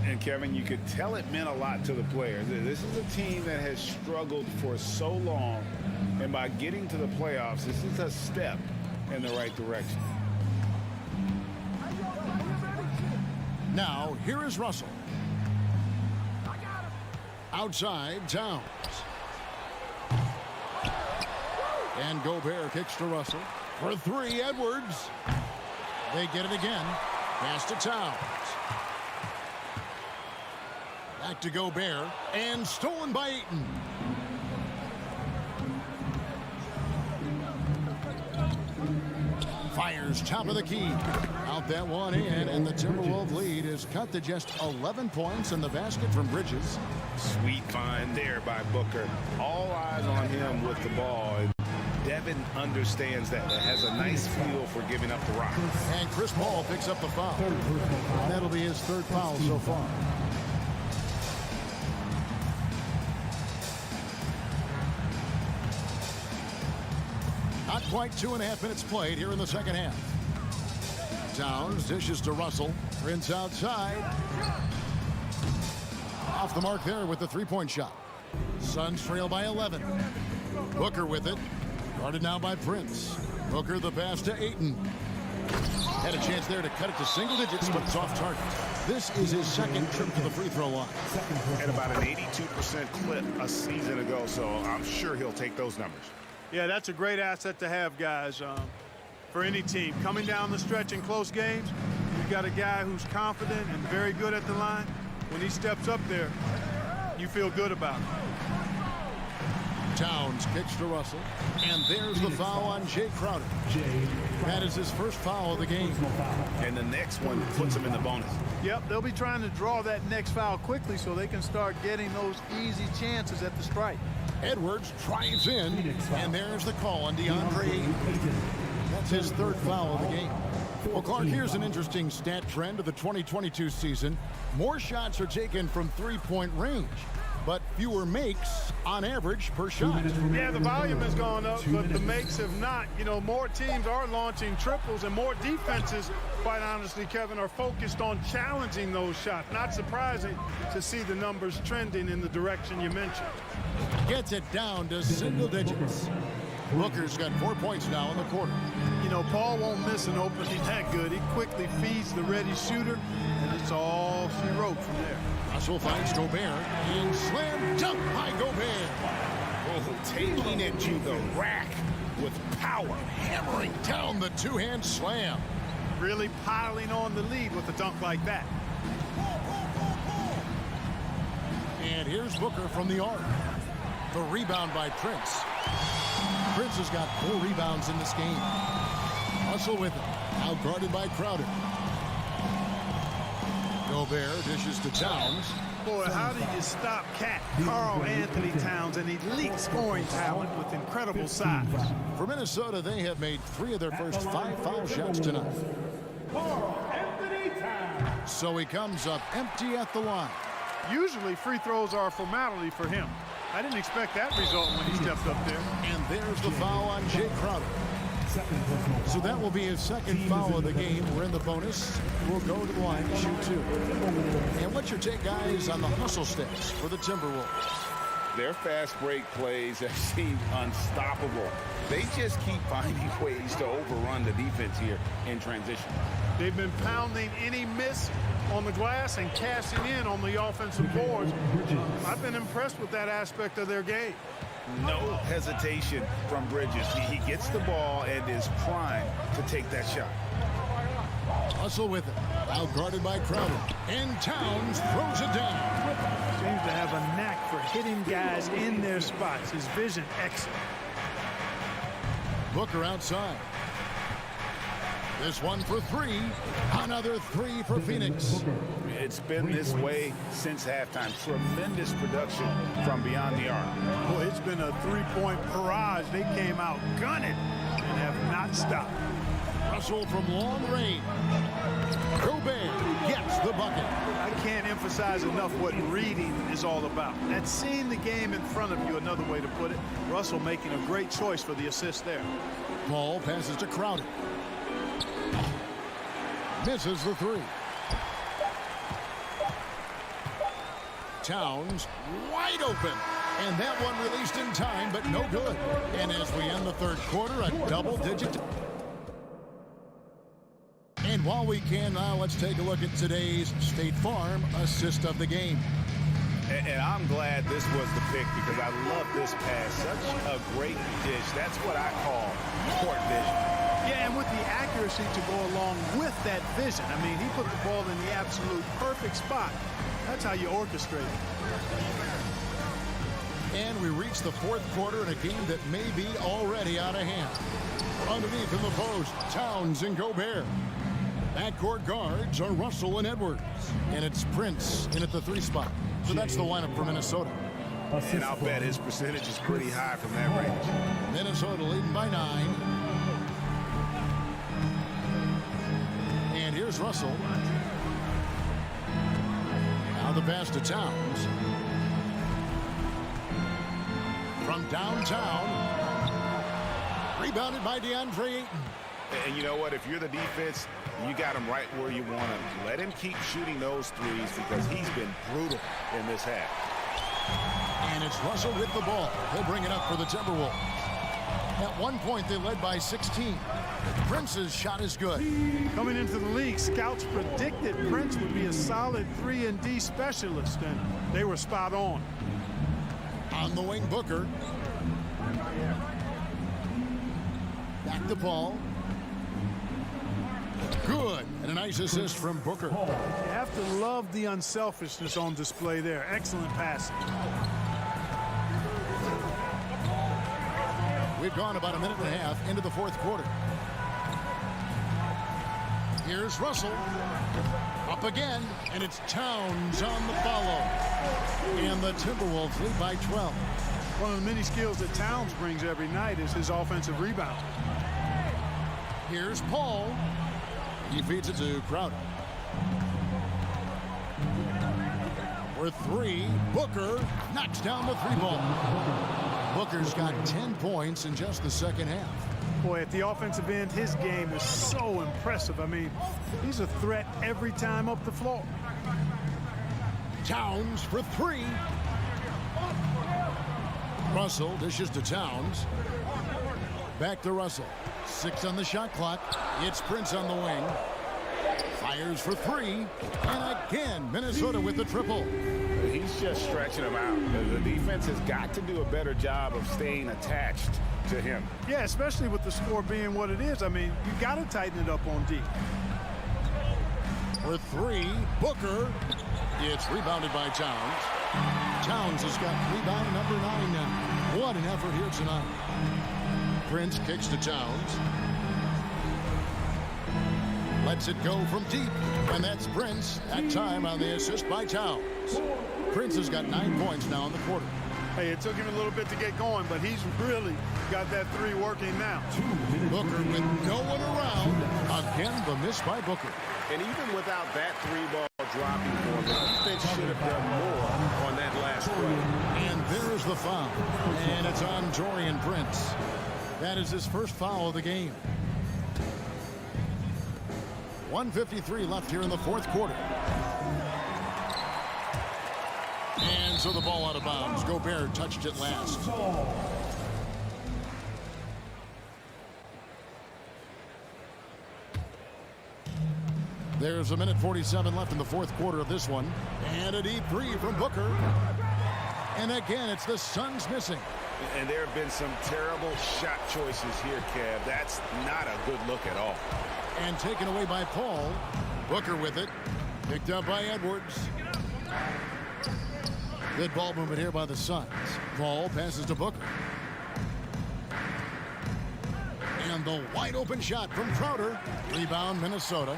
And Kevin, you could tell it meant a lot to the players. This is a team that has struggled for so long, and by getting to the playoffs, this is a step in the right direction. Now, here is Russell. Outside, Towns. And Gobert kicks to Russell. For 3, Edwards. They get it again. Pass to Towns. Back to Gobert. And stolen by Ayton. Here's top of the key. Out that one in, and the Timberwolves lead is cut to just 11 points in the basket from Bridges. Sweet find there by Booker. All eyes on him with the ball. And Devin understands that. Has a nice feel for giving up the rock. And Chris Paul picks up the foul. That'll be his third foul so far. Not quite 2.5 minutes played here in the second half. Towns dishes to Russell. Prince outside. Off the mark there with the three-point shot. Suns trail by 11. Booker with it. Guarded now by Prince. Booker the pass to Ayton. Had a chance there to cut it to single digits, but it's off target. This is his second trip to the free throw line. At about an 82% clip a season ago, so I'm sure he'll take those numbers. Yeah, that's a great asset to have, guys, for any team. Coming down the stretch in close games, you've got a guy who's confident and very good at the line. When he steps up there, you feel good about him. Towns kicks to Russell, and there's the foul on Jay Crowder. That is his first foul of the game. And the next one puts him in the bonus. Yep, they'll be trying to draw that next foul quickly so they can start getting those easy chances at the strike. Edwards drives in, and there's the call on DeAndre Ayton. That's his third foul of the game. Well, Clark, here's an interesting stat trend of the 2022 season. More shots are taken from three-point range, but fewer makes on average per shot. Yeah, the volume has gone up, but the makes have not. You know, more teams are launching triples, and more defenses, quite honestly, Kevin, are focused on challenging those shots. Not surprising to see the numbers trending in the direction you mentioned. Gets it down to single digits. Booker's got 4 points now in the quarter. You know, Paul won't miss an open. He's that good. He quickly feeds the ready shooter, and it's all she wrote from there. Russell finds Gobert, and slam dunk by Gobert. Oh, taking it to the rack with power. Hammering down the two-hand slam. Really piling on the lead with a dunk like that. And here's Booker from the arc. The rebound by Prince. Prince has got 4 rebounds in this game. Russell with it. Out guarded by Crowder. Gobert dishes to Towns. Boy, how do you stop Karl Anthony Towns, an elite scoring talent with incredible size? For Minnesota, they have made 3 of their first 5 foul shots tonight. So he comes up empty at the line. Usually free throws are a formality for him. I didn't expect that result when he stepped up there. And there's the foul on Jay Crowder. So that will be his second foul of the game. We're in the bonus. We'll go to the line to shoot 2. And what's your take, guys, on the hustle steps for the Timberwolves? Their fast break plays have seemed unstoppable. They just keep finding ways to overrun the defense here in transition. They've been pounding any miss on the glass and cashing in on the offensive boards. I've been impressed with that aspect of their game. No hesitation from Bridges. He gets the ball and is primed to take that shot. Russell with it. Out guarded by Crowder. And Towns throws it down. Seems to have a knack for hitting guys in their spots. His vision excellent. Booker outside. This one for 3. Another 3 for Phoenix. It's been this way since halftime. Tremendous production from beyond the arc. Boy, it's been a three-point barrage. They came out gunning and have not stopped. Russell from long range. Gobert gets the bucket. I can't emphasize enough what reading is all about. That's seeing the game in front of you, another way to put it. Russell making a great choice for the assist there. Paul passes to Crowder. Misses the 3. Towns wide open. And that one released in time, but no good. And as we end the third quarter, a double-digit. And while we can now, let's take a look at today's State Farm assist of the game. And I'm glad this was the pick because I love this pass. Such a great dish. That's what I call court vision. Yeah, and with the accuracy to go along with that vision. I mean, he put the ball in the absolute perfect spot. That's how you orchestrate it. And we reach the fourth quarter in a game that may be already out of hand. Underneath in the post, Towns and Gobert. Backcourt guards are Russell and Edwards. And it's Prince in at the 3 spot. So that's the lineup for Minnesota. And I'll bet his percentage is pretty high from that range. Minnesota leading by 9. And here's Russell. Now the pass to Towns. From downtown. Rebounded by DeAndre Ayton. And you know what? If you're the defense, you got him right where you want him. Let him keep shooting those threes because he's been brutal in this half. And it's Russell with the ball. He'll bring it up for the Timberwolves. At one point, they led by 16. Prince's shot is good. Coming into the league, scouts predicted Prince would be a solid 3-and-D specialist, and they were spot on. On the wing, Booker. Back to Paul. Good. And a nice assist from Booker. You have to love the unselfishness on display there. Excellent passing. We've gone about a minute and a half into the fourth quarter. Here's Russell. Up again, and it's Towns on the follow. And the Timberwolves lead by 12. One of the many skills that Towns brings every night is his offensive rebound. Here's Paul. He feeds it to Crowder. For 3, Booker knocks down the 3 ball. Booker's got 10 points in just the second half. Boy, at the offensive end, his game is so impressive. I mean, he's a threat every time up the floor. Towns for 3. Russell dishes to Towns. Back to Russell. 6 on the shot clock. It's Prince on the wing. Fires for 3. And again, Minnesota with the triple. He's just stretching him out. The defense has got to do a better job of staying attached to him. Yeah, especially with the score being what it is. I mean, you got to tighten it up on D. For 3, Booker. It's rebounded by Towns. Towns has got rebound number 9 now. What an effort here tonight. Prince kicks to Towns. Lets it go from deep. And that's Prince. That time on the assist by Towns. Prince has got 9 points now in the quarter. Hey, it took him a little bit to get going, but he's really got that 3 working now. Booker with no one around. Again, the miss by Booker. And even without that 3-ball dropping for him, the defense should have done more on that last play. And there's the foul. And it's on Taurean Prince. That is his first foul of the game. 1:53 left here in the fourth quarter. And so the ball out of bounds. Gobert touched it last. There's a minute 47 left in the fourth quarter of this one. And a deep 3 from Booker. And again, it's the Suns missing. And there have been some terrible shot choices here, Kev. That's not a good look at all. And taken away by Paul. Booker with it. Picked up by Edwards. Good ball movement here by the Suns. Paul passes to Booker. And the wide open shot from Crowder. Rebound Minnesota.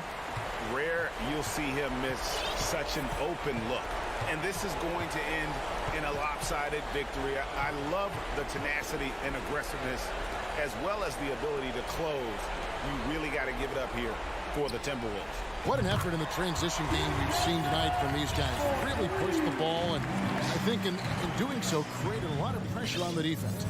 Rare you'll see him miss such an open look. And this is going to end in a lopsided victory. I love the tenacity and aggressiveness as well as the ability to close. You really got to give it up here for the Timberwolves. What an effort in the transition game we've seen tonight from these guys. Really pushed the ball, and I think in doing so created a lot of pressure on the defense.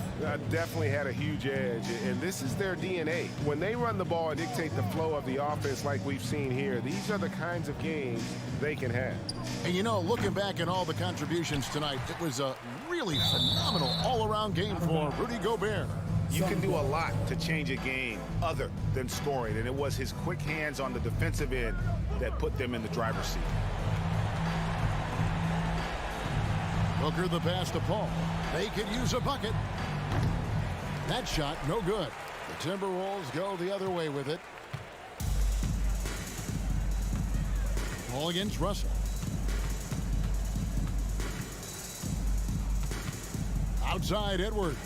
Definitely had a huge edge, and this is their DNA. When they run the ball and dictate the flow of the offense like we've seen here, these are the kinds of games they can have. And you know, looking back at all the contributions tonight, it was a really phenomenal all-around game for Rudy Gobert. You can do a lot to change a game other than scoring, and it was his quick hands on the defensive end that put them in the driver's seat. Booker the pass to Paul. They could use a bucket. That shot, no good. The Timberwolves go the other way with it. Ball against Russell. outside Edwards.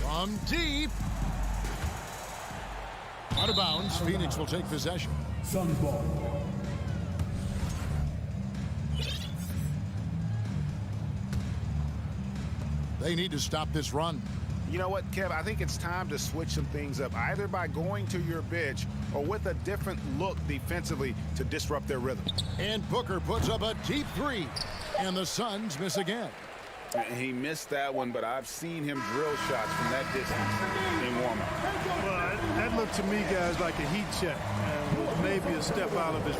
From deep. Out of bounds. Phoenix will take possession. Suns ball. They need to stop this run. You know what, Kev? I think it's time to switch some things up, either by going to your bench or with a different look defensively to disrupt their rhythm. And Booker puts up a deep three. And the Suns miss again. He missed that one, but I've seen him drill shots from that distance in warm-up. Well, that looked to me, guys, like a heat check. And was maybe a step out of his...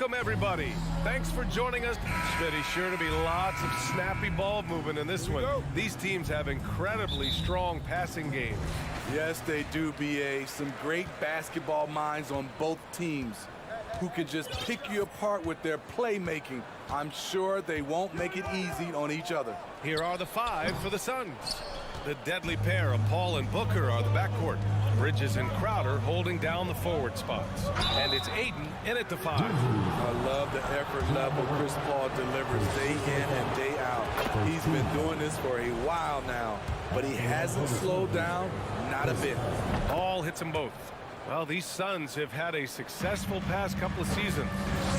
Welcome, everybody. Thanks for joining us. Smitty, sure to be lots of snappy ball movement in this one. These teams have incredibly strong passing games. Yes, they do, BA. Some great basketball minds on both teams who can just pick you apart with their playmaking. I'm sure they won't make it easy on each other. Here are the 5 for the Suns. The deadly pair of Paul and Booker are the backcourt. Bridges and Crowder holding down the forward spots. And it's Ayton in at the 5. I love the effort level Chris Paul delivers day in and day out. He's been doing this for a while now, but he hasn't slowed down, not a bit. Paul hits them both. Well, these Suns have had a successful past couple of seasons.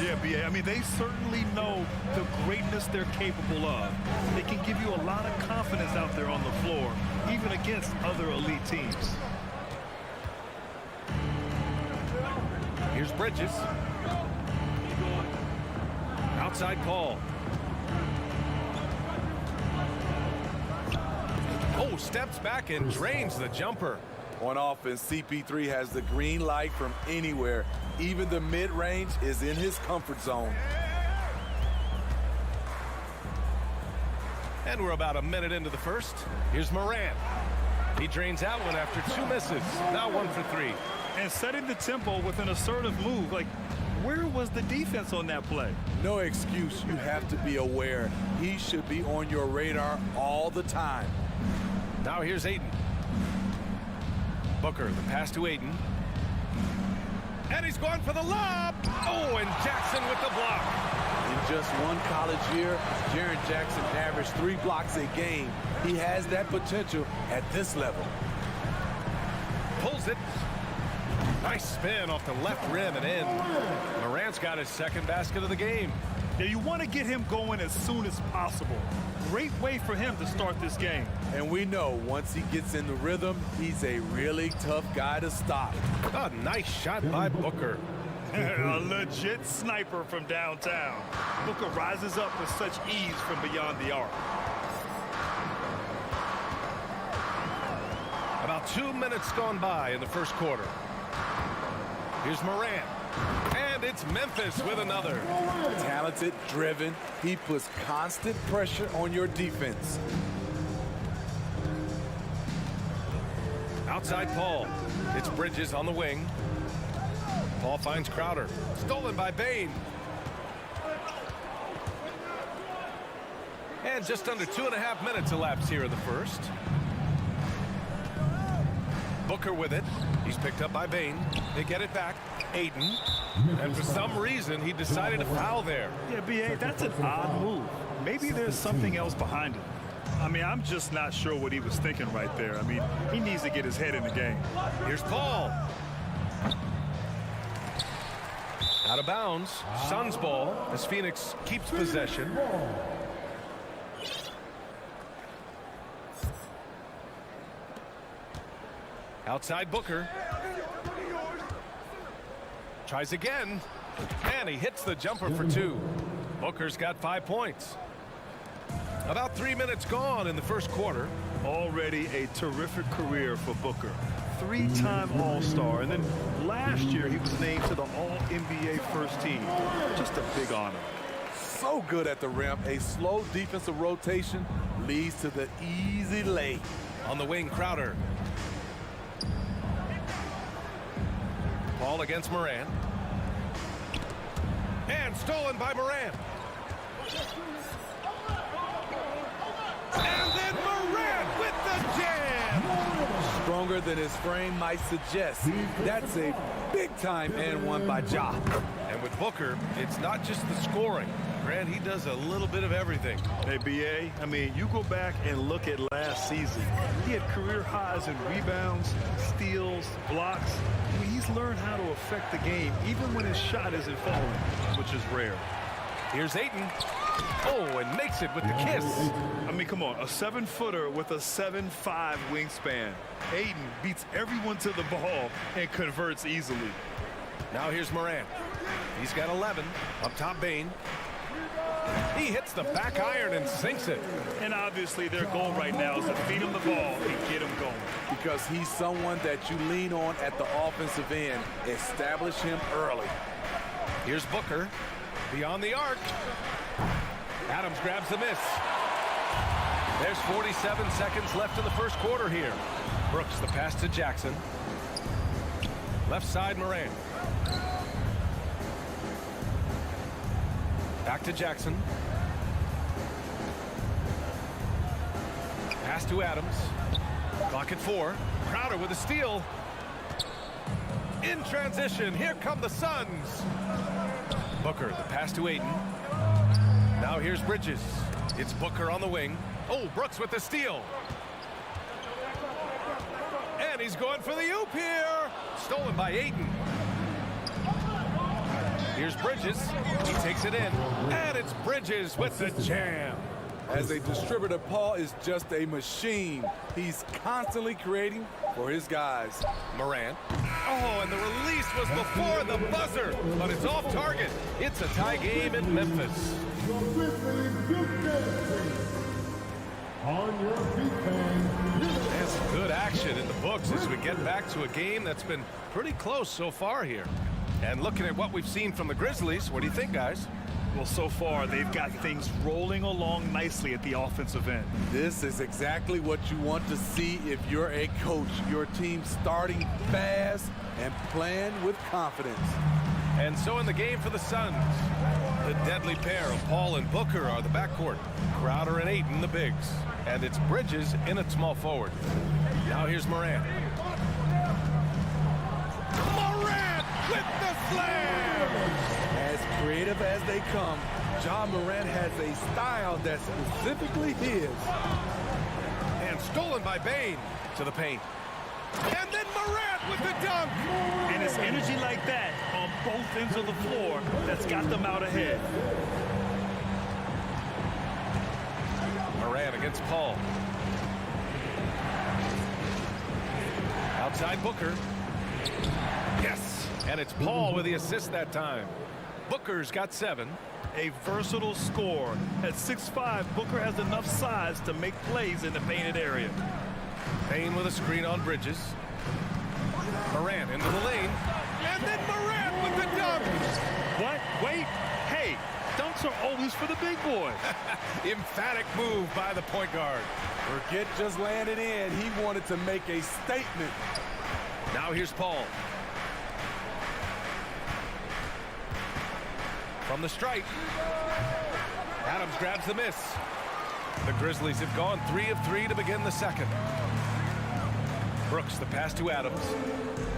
Yeah, BA. I mean, they certainly know the greatness they're capable of. They can give you a lot of confidence out there on the floor, even against other elite teams. Here's Bridges. Outside Paul. Oh, steps back and drains the jumper. On offense, CP3 has the green light from anywhere. Even the mid-range is in his comfort zone. And we're about a minute into the first. Here's Morant. He drains that one after 2 misses. Now 1 for 3. And setting the tempo with an assertive move. Like, where was the defense on that play? No excuse. You have to be aware. He should be on your radar all the time. Now here's Ayton. Booker, the pass to Ayton. And he's going for the lob. Oh, and Jackson with the block. In just one college year, Jaren Jackson averaged 3 blocks a game. He has that potential at this level. Pulls it. Nice spin off the left rim and in. Morant's got his second basket of the game. Yeah, you want to get him going as soon as possible. Great way for him to start this game. And we know once he gets in the rhythm, he's a really tough guy to stop. A nice shot by Booker. A legit sniper from downtown. Booker rises up with such ease from beyond the arc. About 2 minutes gone by in the first quarter. Here's Morant. And it's Memphis with another. Talented, driven. He puts constant pressure on your defense. Outside Paul. It's Bridges on the wing. Paul finds Crowder. Stolen by Bane. And just under 2.5 minutes elapsed here in the first. Booker with it. He's picked up by Bane. They get it back. Ayton. And for some reason, he decided to foul there. Yeah, BA, that's an odd move. Maybe there's something else behind it. I mean, I'm just not sure what he was thinking right there. I mean, he needs to get his head in the game. Here's Paul. Out of bounds. Suns ball as Phoenix keeps possession. Outside Booker. Tries again. And he hits the jumper for 2. Booker's got 5 points. About 3 minutes gone in the first quarter. Already a terrific career for Booker. 3-time All-Star. And then last year he was named to the All-NBA first team. Just a big honor. So good at the rim. A slow defensive rotation leads to the easy lay. On the wing, Crowder. Ball against Morant. And stolen by Morant. And then Morant with the jam. Stronger than his frame might suggest. That's a big-time and one by Ja. And with Booker, it's not just the scoring. Grant, he does a little bit of everything. Hey, BA, I mean, you go back and look at last season. He had career highs in rebounds, steals, blocks. I mean, he's learned how to affect the game, even when his shot isn't falling, which is rare. Here's Ayton. Oh, and makes it with the kiss. I mean, come on, a 7-footer with a 7'5" wingspan. Ayton beats everyone to the ball and converts easily. Now here's Morant. He's got 11. Up top, Bane. He hits the back iron and sinks it. And obviously their goal right now is to feed him the ball and get him going. Because he's someone that you lean on at the offensive end. Establish him early. Here's Booker. Beyond the arc. Adams grabs the miss. There's 47 seconds left in the first quarter here. Brooks, the pass to Jackson. Left side, Morant. Back to Jackson. Pass to Adams. Clock at 4. Crowder with a steal. In transition, here come the Suns. Booker, the pass to Ayton. Now here's Bridges. It's Booker on the wing. Oh, Brooks with the steal. And he's going for the oop here. Stolen by Ayton. Here's Bridges. He takes it in. And it's Bridges with the jam. As a distributor, Paul is just a machine. He's constantly creating for his guys. Morant. Oh, and the release was before the buzzer, but it's off target. It's a tie game in Memphis. On your feet, fans. There's good action in the books as we get back to a game that's been pretty close so far here. And looking at what we've seen from the Grizzlies, what do you think, guys? Well, so far, they've got things rolling along nicely at the offensive end. This is exactly what you want to see if you're a coach. Your team starting fast and playing with confidence. And so in the game for the Suns, the deadly pair of Paul and Booker are the backcourt. Crowder and Ayton, the bigs. And it's Bridges in at small forward. Now here's Morant. Morant with the slam! As creative as they come, Ja Morant has a style that's specifically his. And stolen by Bane to the paint. And then Morant with the dunk! And it's energy like that on both ends of the floor that's got them out ahead. Morant against Paul. Outside Booker. Yes! And it's Paul with the assist that time. Booker's got 7. A versatile scorer. At 6'5", Booker has enough size to make plays in the painted area. Payne with a screen on Bridges. Morant into the lane. And then Morant with the dunk! What? Wait. Hey, dunks are always for the big boys. Emphatic move by the point guard. Forget just laying it in. He wanted to make a statement. Now here's Paul. From the stripe. Adams grabs the miss. The Grizzlies have gone 3 of 3 to begin the second. Brooks, the pass to Adams.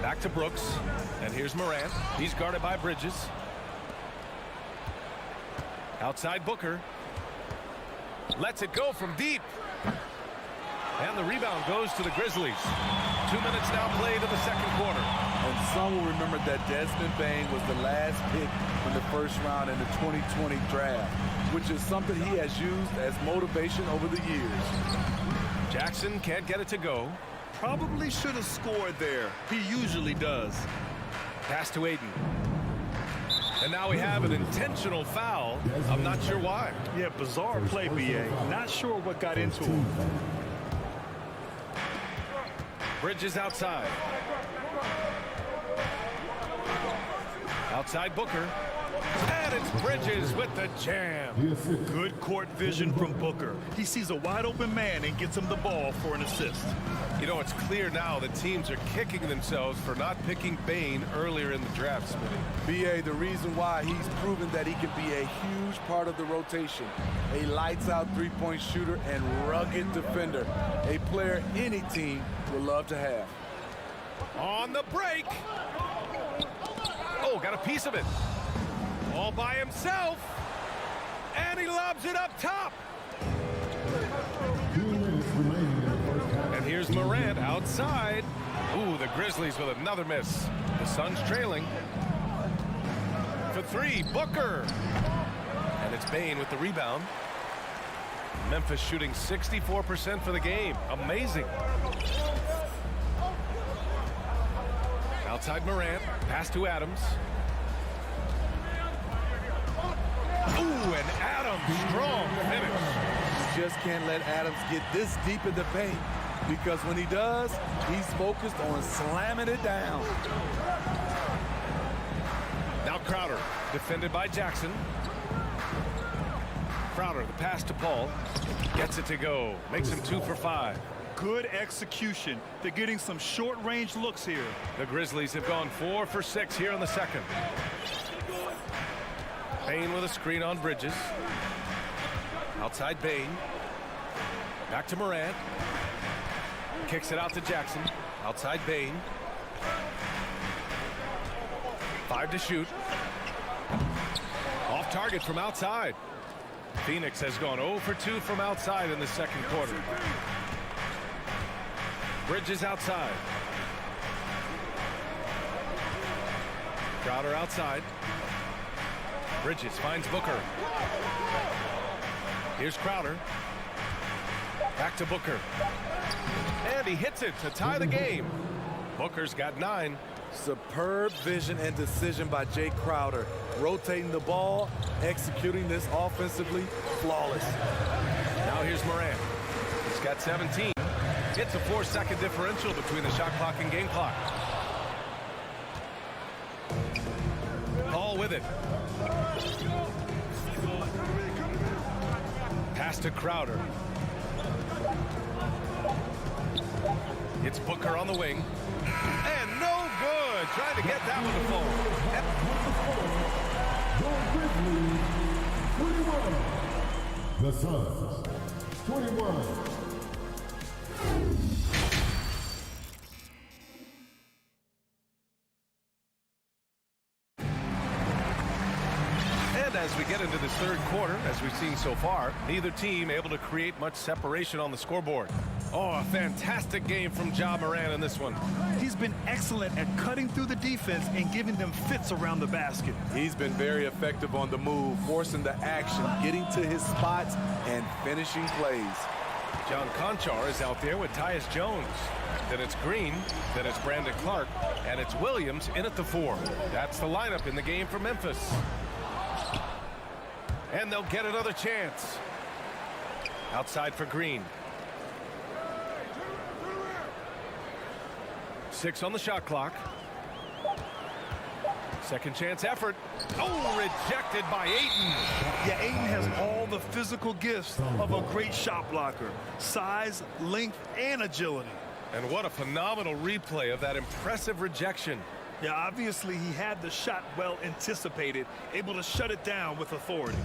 Back to Brooks. And here's Morant. He's guarded by Bridges. Outside Booker. Lets it go from deep. And the rebound goes to the Grizzlies. 2 minutes now played in the second quarter. And some will remember that Desmond Bane was the last pick in the first round in the 2020 draft, which is something he has used as motivation over the years. Jackson can't get it to go. Probably should have scored there. He usually does. Pass to Ayton. And now we have an intentional foul. I'm not sure why. Yeah, bizarre play, B.A. Not sure what got into him. Bridges outside. Outside Booker. And it's Bridges with the jam. Good court vision from Booker. He sees a wide open man and gets him the ball for an assist. You know, it's clear now that teams are kicking themselves for not picking Bane earlier in the draft, Smitty. B.A., the reason why he's proven that he can be a huge part of the rotation. A lights-out three-point shooter and rugged defender. A player any team would love to have. On the break. Oh, got a piece of it. All by himself. And he lobs it up top. 2 minutes remaining in the first half. And here's Morant outside. Ooh, the Grizzlies with another miss. The Suns trailing. For 3, Booker. And it's Bane with the rebound. Memphis shooting 64% for the game. Amazing. Outside Morant. Pass to Adams. Ooh, and Adams, strong finish. You just can't let Adams get this deep in the paint, because when he does, he's focused on slamming it down. Now Crowder. Defended by Jackson. Crowder, the pass to Paul. Gets it to go. Makes him 2 for 5. Good execution. They're getting some short-range looks here. The Grizzlies have gone 4 for 6 here in the second. Bain with a screen on Bridges. Outside Bain. Back to Morant. Kicks it out to Jackson. Outside Bain. 5 to shoot. Off target from outside. Phoenix has gone 0 for 2 from outside in the second quarter. Bridges outside. Crowder outside. Bridges finds Booker. Here's Crowder. Back to Booker. And he hits it to tie the game. Booker's got 9. Superb vision and decision by Jay Crowder. Rotating the ball, executing this offensively, flawless. Now here's Morant. He's got 17. It's a 4-second differential between the shot clock and game clock. Paul with it. Pass to Crowder. It's Booker on the wing. And no good. Trying to get that one to fall. The Suns, 21. And as we get into this third quarter, as we've seen so far, neither team able to create much separation on the scoreboard. Oh, a fantastic game from Ja Morant in this one. He's been excellent at cutting through the defense and giving them fits around the basket. He's been very effective on the move, forcing the action, getting to his spots, and finishing plays. John Conchar is out there with Tyus Jones. Then it's Green, then it's Brandon Clark, and it's Williams in at the 4. That's the lineup in the game for Memphis. And they'll get another chance. Outside for Green. 6 on the shot clock. Second chance effort. Oh, rejected by Ayton. Yeah, Ayton has all the physical gifts of a great shot blocker. Size, length, and agility. And what a phenomenal replay of that impressive rejection. Yeah, obviously he had the shot well anticipated, able to shut it down with authority.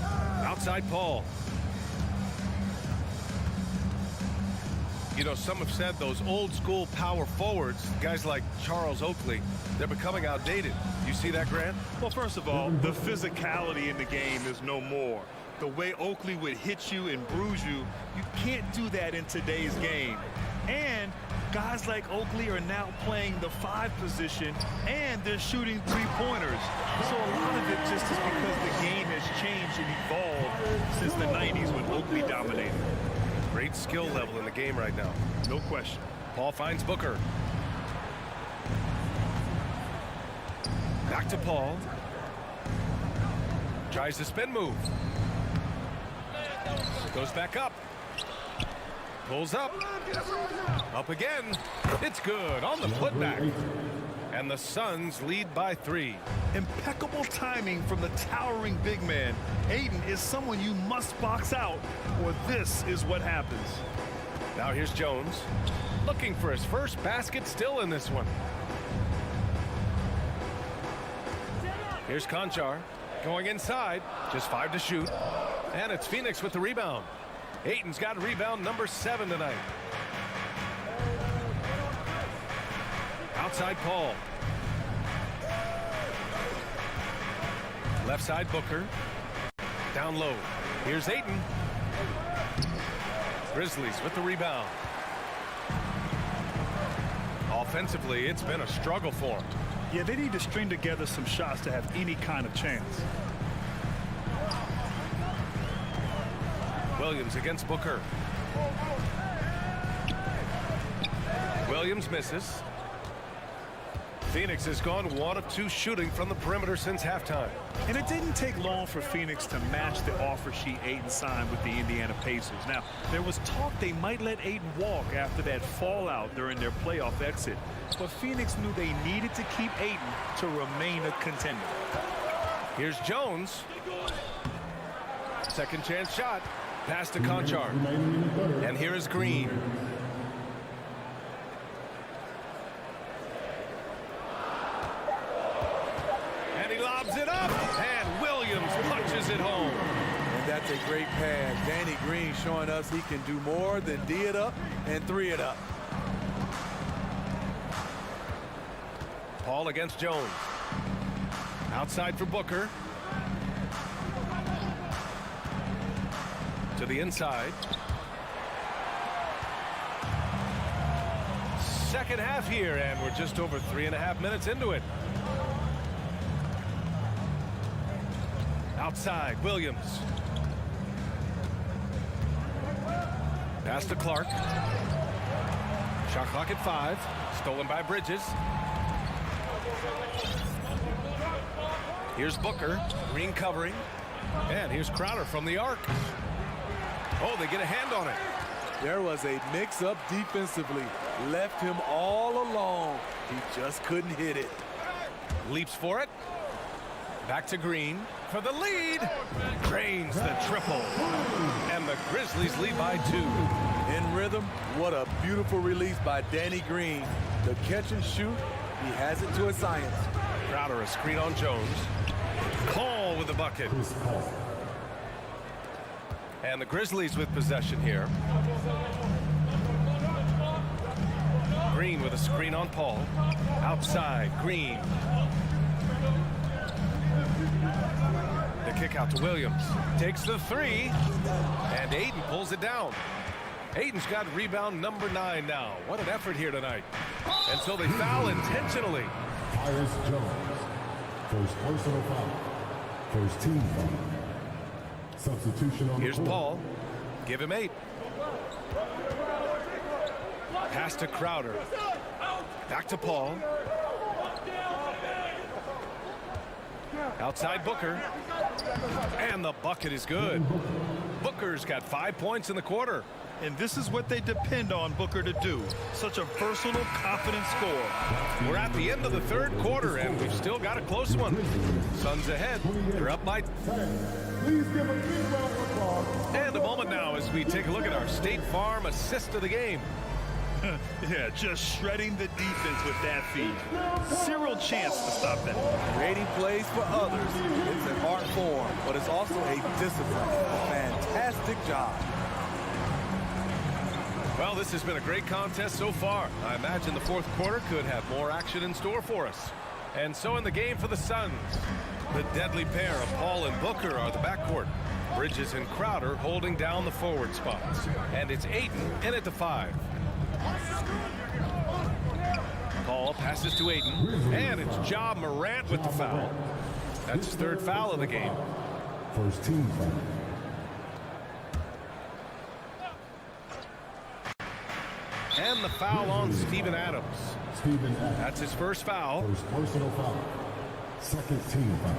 Outside Paul. You know, some have said those old school power forwards, guys like Charles Oakley, they're becoming outdated. You see that, Grant? Well, first of all, the physicality in the game is no more. The way Oakley would hit you and bruise you, you can't do that in today's game. And guys like Oakley are now playing the 5 position, and they're shooting 3-pointers. So a lot of it just is because the game has changed and evolved since the 90s when Oakley dominated. Great skill level in the game right now. No question. Paul finds Booker. Back to Paul. Tries the spin move. Goes back up. Pulls up. Up again. It's good on the putback. And the Suns lead by 3. Impeccable timing from the towering big man. Ayton is someone you must box out, or this is what happens. Now here's Jones. Looking for his first basket still in this one. Here's Conchar. Going inside. Just 5 to shoot. And it's Phoenix with the rebound. Ayton's got rebound number 7 tonight. Outside Paul. Left side Booker. Down low. Here's Ayton. Grizzlies with the rebound. Offensively, it's been a struggle for them. Yeah, they need to string together some shots to have any kind of chance. Williams against Booker. Williams misses. Phoenix has gone 1 of 2 shooting from the perimeter since halftime. And it didn't take long for Phoenix to match the offer sheet Ayton signed with the Indiana Pacers. Now, there was talk they might let Ayton walk after that fallout during their playoff exit. But Phoenix knew they needed to keep Ayton to remain a contender. Here's Jones. Second chance shot. Pass to Conchar. And here is Green. And he lobs it up. And Williams punches it home. And that's a great pass. Danny Green showing us he can do more than D it up and 3 it up. Paul against Jones. Outside for Booker. To the inside. Second half here, and we're just over 3.5 minutes into it. Outside, Williams. Pass to Clark. Shot clock at 5. Stolen by Bridges. Here's Booker. Green covering. And here's Crowder from the arc. Oh, they get a hand on it. There was a mix-up defensively. Left him all alone. He just couldn't hit it. Leaps for it. Back to Green for the lead. Drains the triple. And the Grizzlies lead by 2. In rhythm, what a beautiful release by Danny Green. The catch and shoot, he has it to a science. Crowder a screen on Jones. Paul with the bucket. And the Grizzlies with possession here. Green with a screen on Paul. Outside, Green. The kick out to Williams. Takes the 3. And Ayton pulls it down. Ayton's got rebound number 9 now. What an effort here tonight. And so they foul intentionally. Tyus Jones. First personal foul. First team foul. Substitution on Here's the court. Paul. Give him 8. Pass to Crowder. Back to Paul. Outside Booker. And the bucket is good. Booker's got 5 points in the quarter. And this is what they depend on Booker to do. Such a versatile, confident scorer. We're at the end of the 3rd quarter, and we've still got a close one. Suns ahead. They're up by... Please give a big round of applause. And a moment now as we take a look at our State Farm assist of the game. Yeah, just shredding the defense with that feed. Zero chance to stop that. Creating plays for others. It's an art form, but it's also a discipline. A fantastic job. Well, this has been a great contest so far. I imagine the 4th quarter could have more action in store for us. And so in the game for the Suns, the deadly pair of Paul and Booker are the backcourt. Bridges and Crowder holding down the forward spots. And it's Ayton in at the 5. Paul passes to Ayton. And it's Ja Morant with the foul. That's his 3rd foul of the game. First team foul. And the foul on Steven Adams. Steven Adams. That's his 1st foul. First personal foul. Second team foul.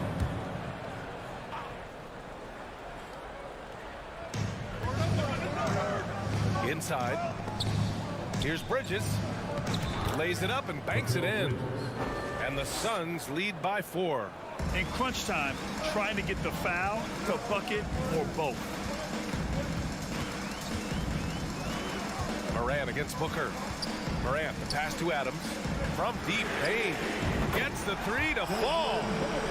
Inside. Here's Bridges. Lays it up and banks it in. And the Suns lead by 4. In crunch time, trying to get the foul, the bucket, or both. Morant against Booker. Morant, the pass to Adams. From deep, Payne gets the 3 to fall.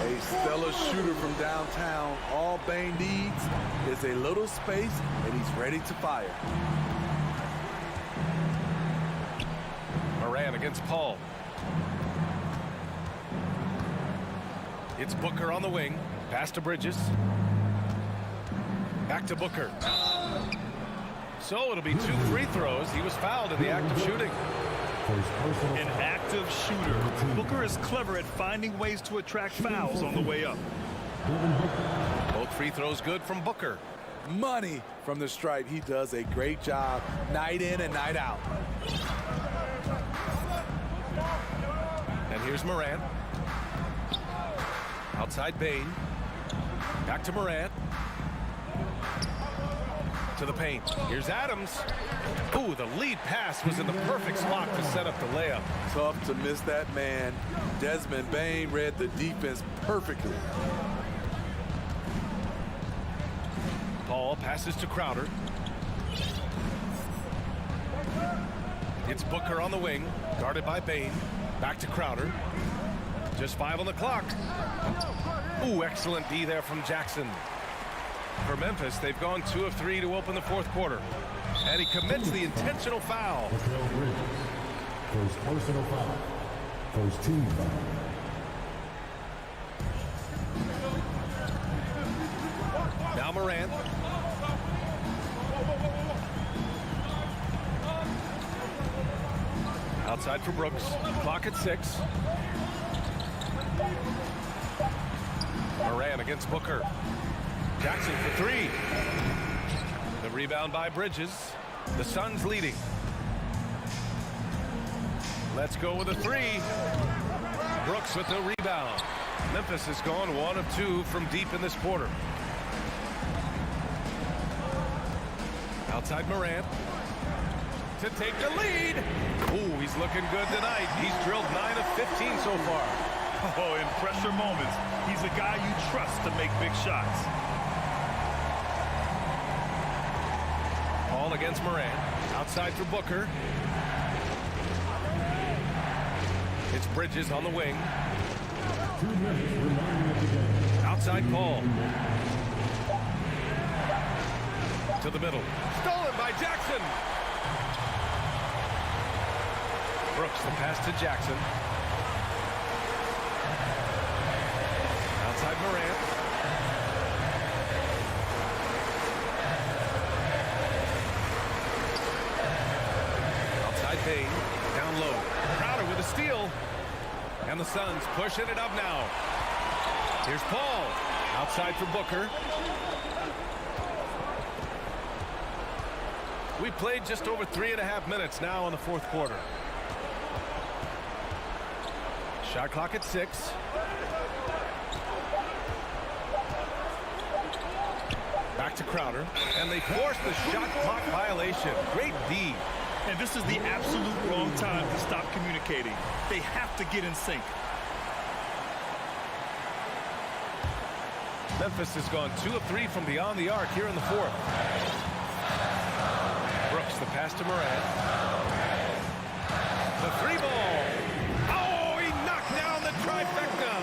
A stellar shooter from downtown. All Bane needs is a little space, and he's ready to fire. Morant against Paul. It's Booker on the wing. Pass to Bridges. Back to Booker. So it'll be 2 free throws. He was fouled in the act of shooting. An active shooter. Booker is clever at finding ways to attract fouls on the way up. Both free throws good from Booker. Money from the stripe. He does a great job night in and night out. And here's Morant. Outside Bain. Back to Morant. To the paint. Here's Adams. Ooh, the lead pass was in the perfect spot to set up the layup. Tough to miss that man. Desmond Bain read the defense perfectly. Paul passes to Crowder. It's Booker on the wing, guarded by Bain. Back to Crowder. Just 5 on the clock. Ooh, excellent D there from Jackson. For Memphis, they've gone 2 of 3 to open the fourth quarter. And he commits the intentional foul. First personal foul. First team foul. Now Morant. Outside for Brooks. Clock at 6. Morant against Booker. Jackson for 3. The rebound by Bridges. The Suns leading. Let's go with a 3. Brooks with the rebound. Memphis has gone 1 of 2 from deep in this quarter. Outside Morant. To take the lead. Ooh, he's looking good tonight. He's drilled 9 of 15 so far. Oh, in pressure moments, he's a guy you trust to make big shots. Paul against Morant. Outside for Booker. It's Bridges on the wing. 2 minutes remaining of the game. Outside Paul. To the middle. Stolen by Jackson. Brooks the pass to Jackson. Outside Morant. Outside Bain. Down low. Crowder with a steal. And the Suns pushing it up now. Here's Paul. Outside for Booker. We played just over 3.5 minutes now in the fourth quarter. Shot clock at 6. Back to Crowder. And they force the shot clock violation. Great D. And this is the absolute wrong time to stop communicating. They have to get in sync. Memphis has gone 2 of 3 from beyond the arc here in the fourth. Brooks the pass to Morant. The 3 ball. Oh, he knocked down the trifecta.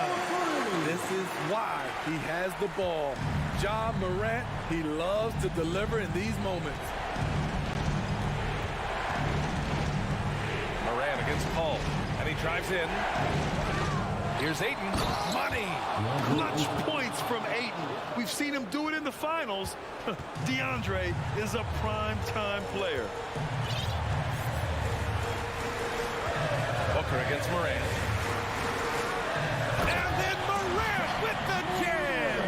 This is why he has the ball. Ja Morant, he loves to deliver in these moments. Morant against Paul. And he drives in. Here's Ayton. Money. Clutch points from Ayton. We've seen him do it in the finals. DeAndre is a prime-time player. Booker against Morant. And then Morant with the jam.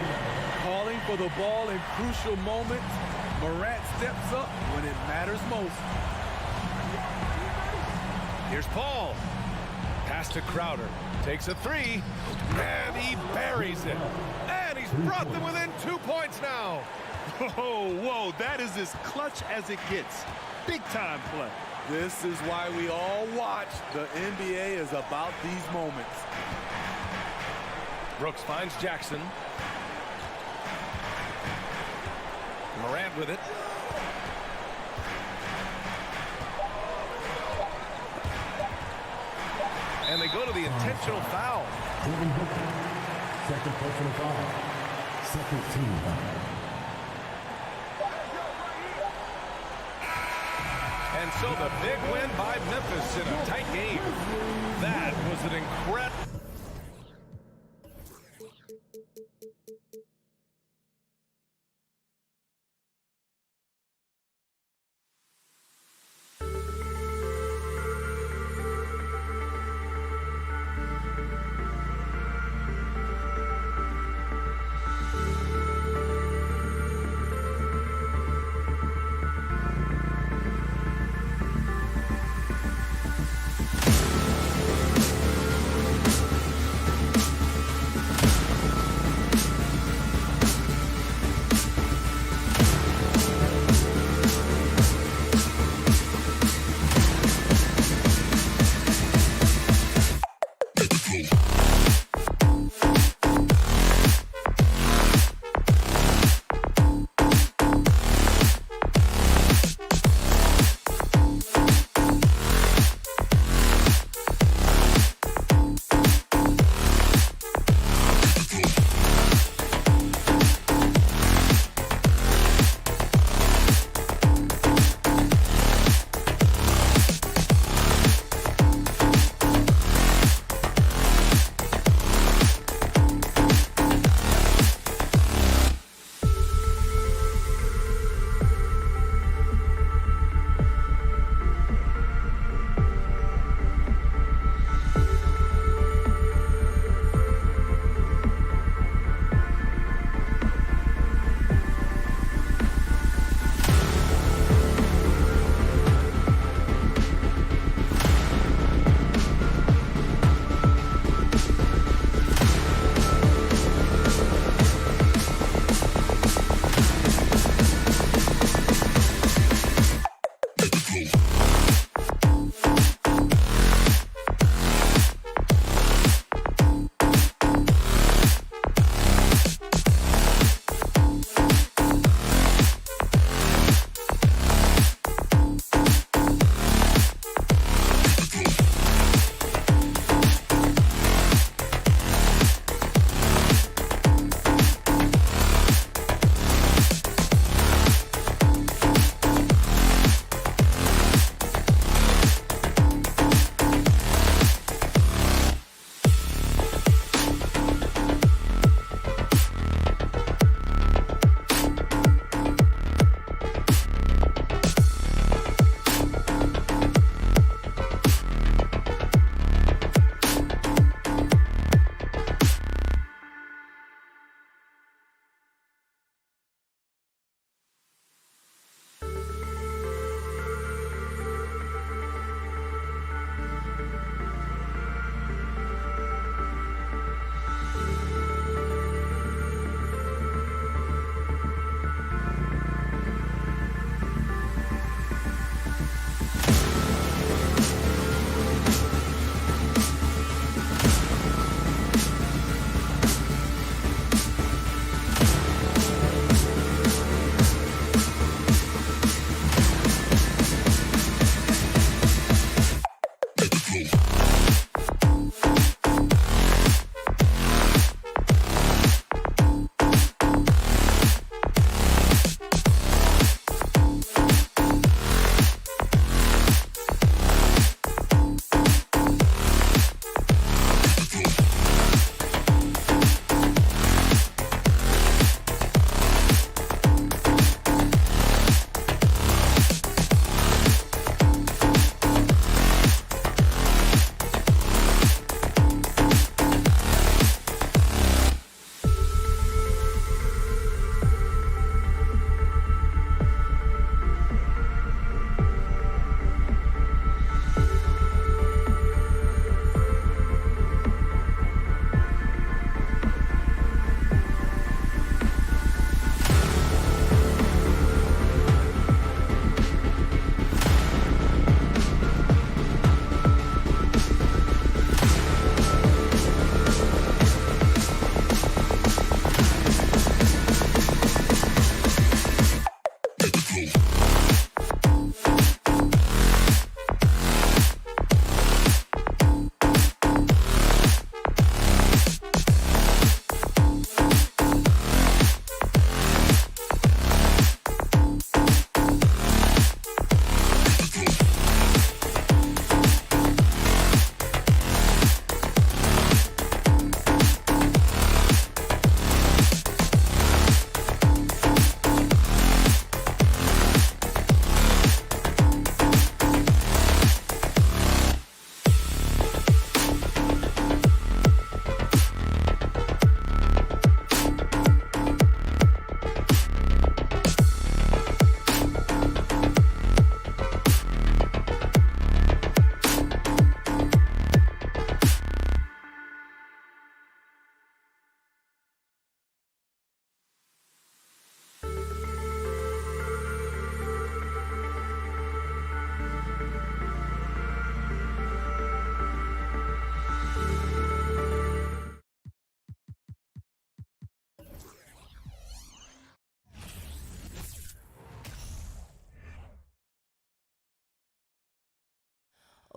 Calling for the ball in crucial moments. Morant steps up when it matters most. Here's Paul. Pass to Crowder. Takes a 3. And he buries it. And he's brought them within 2 points now. Whoa, that is as clutch as it gets. Big-time play. This is why we all watch. The NBA is about these moments. Brooks finds Jackson. Morant with it. And they go to the intentional foul. Devin Booker. Second personal foul. Second team foul. And so the big win by Memphis in a tight game. That was an incredible.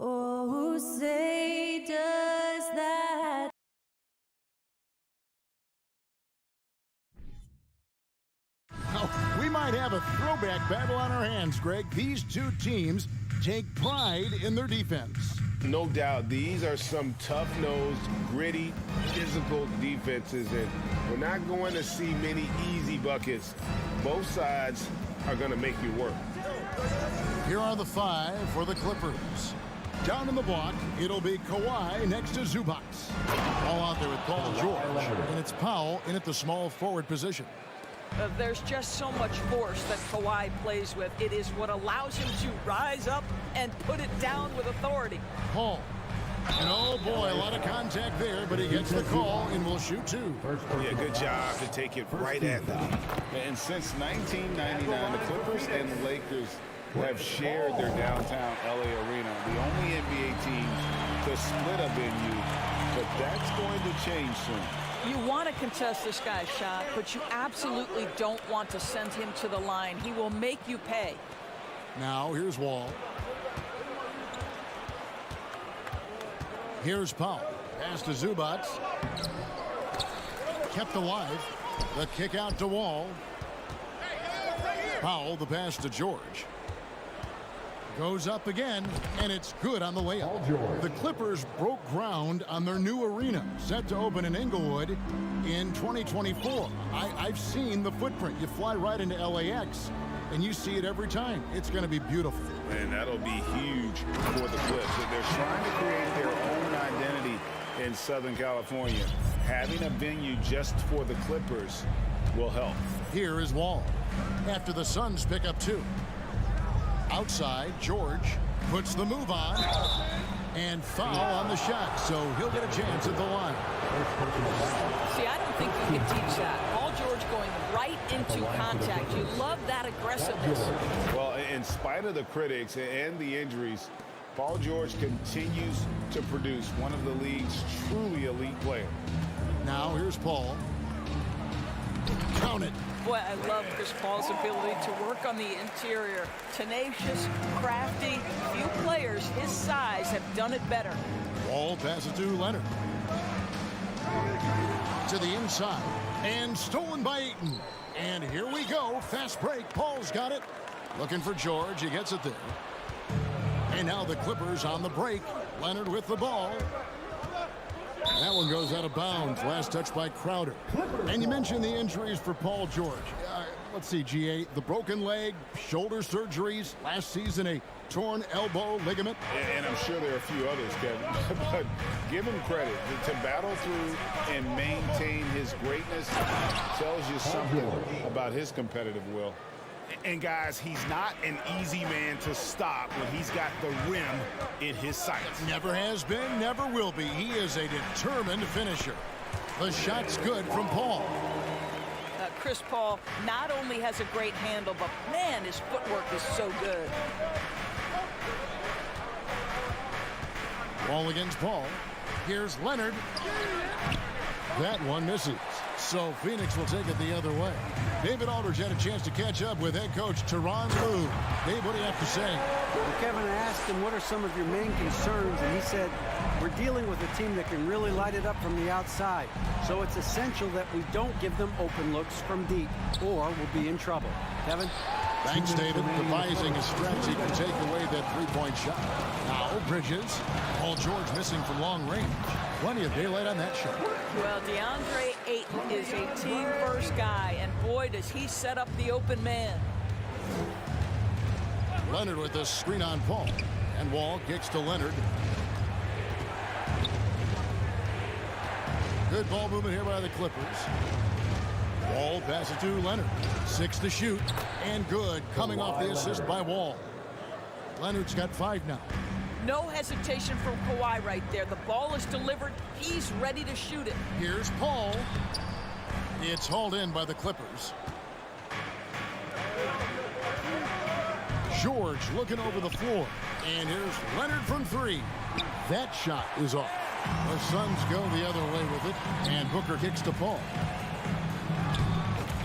Oh, say does that. Oh, we might have a throwback battle on our hands, Greg. These two teams take pride in their defense. No doubt, these are some tough-nosed, gritty, physical defenses, and we're not going to see many easy buckets. Both sides are going to make you work. Here are the 5 for the Clippers. Down in the block, it'll be Kawhi next to Zubac. All out there with Paul George, and it's Powell in at the small forward position. There's just so much force that Kawhi plays with. It is what allows him to rise up and put it down with authority. Paul. And oh boy, a lot of contact there, but he gets the call and will shoot 2. Yeah, good job to take it right at them. And since 1999, the Clippers and the Lakers have shared their downtown LA arena. The only NBA team to split a venue, but that's going to change soon. You want to contest this guy's shot, but you absolutely don't want to send him to the line. He will make you pay. Now here's Wall. Here's Powell. Pass to Zubac. Kept alive. The kick out to Wall. Powell, the pass to George. Goes up again, and it's good on the layup. The Clippers broke ground on their new arena, set to open in Inglewood in 2024. I've seen the footprint. You fly right into LAX, and you see it every time. It's going to be beautiful. And that'll be huge for the Clips. They're trying to create their own identity in Southern California. Having a venue just for the Clippers will help. Here is Wall. After the Suns pick up 2. Outside, George puts the move on and foul on the shot, so he'll get a chance at the line. See, I don't think you can teach that. Paul George going right into contact. You love that aggressiveness. Well, in spite of the critics and the injuries, Paul George continues to produce one of the league's truly elite players. Now here's Paul. Count it. Boy, I love Chris Paul's ability to work on the interior. Tenacious, crafty. Few players his size have done it better. Wall passes to Leonard. To the inside. And stolen by Ayton. And here we go. Fast break. Paul's got it. Looking for George. He gets it there. And now the Clippers on the break. Leonard with the ball. That one goes out of bounds. Last touch by Crowder. And you mentioned the injuries for Paul George. Let's see, GA. The broken leg, shoulder surgeries, last season a torn elbow ligament. And I'm sure there are a few others, Kevin. But give him credit. To battle through and maintain his greatness tells you something about his competitive will. And guys, he's not an easy man to stop when he's got the rim in his sights. Never has been, never will be. He is a determined finisher. The shot's good from Paul. Chris Paul not only has a great handle, but man, his footwork is so good. Ball against Paul. Here's Leonard. That one misses. So Phoenix will take it the other way. David Aldridge had a chance to catch up with head coach Tyronn Lue. Dave, what do you have to say? Well, Kevin, I asked him, what are some of your main concerns? And he said, we're dealing with a team that can really light it up from the outside. So it's essential that we don't give them open looks from deep, or we'll be in trouble. Kevin? Thanks, David. Devising a strategy can take away that three-point shot. Now, Bridges. Paul George missing from long range. Plenty of daylight on that shot. Well, DeAndre Ayton is a team-first guy, and boy, does he set up the open man. Leonard with the screen on Paul. And Wall kicks to Leonard. Good ball movement here by the Clippers. Wall passes to Leonard. 6 to shoot. And good. Coming off the assist by Wall. Leonard's got 5 now. No hesitation from Kawhi right there. The ball is delivered. He's ready to shoot it. Here's Paul. It's hauled in by the Clippers. George looking over the floor. And here's Leonard from 3. That shot is off. The Suns go the other way with it. And Booker kicks to Paul.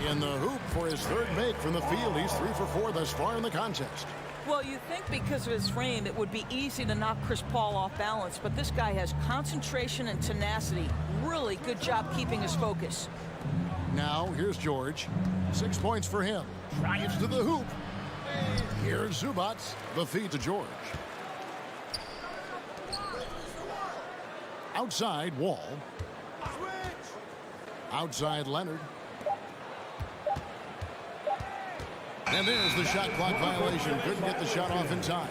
In the hoop for his third make from the field. He's 3 for 4 thus far in the contest. Well, you think because of his frame, it would be easy to knock Chris Paul off balance, but this guy has concentration and tenacity. Really good job keeping his focus. Now, here's George. 6 points for him. Drives to the hoop. Here's Zubac. The feed to George. Outside, Wall. Outside, Leonard. And there's the shot clock violation. Couldn't get the shot off in time.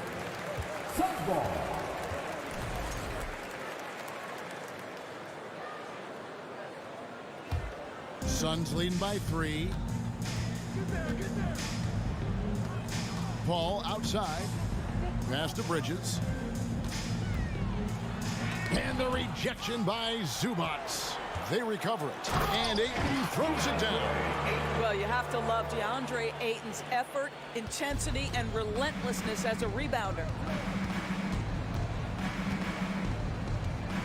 Suns leading by 3. Paul outside. Pass to Bridges. And the rejection by Zubac. They recover it. And Ayton throws it down. Well, you have to love DeAndre Ayton's effort, intensity, and relentlessness as a rebounder.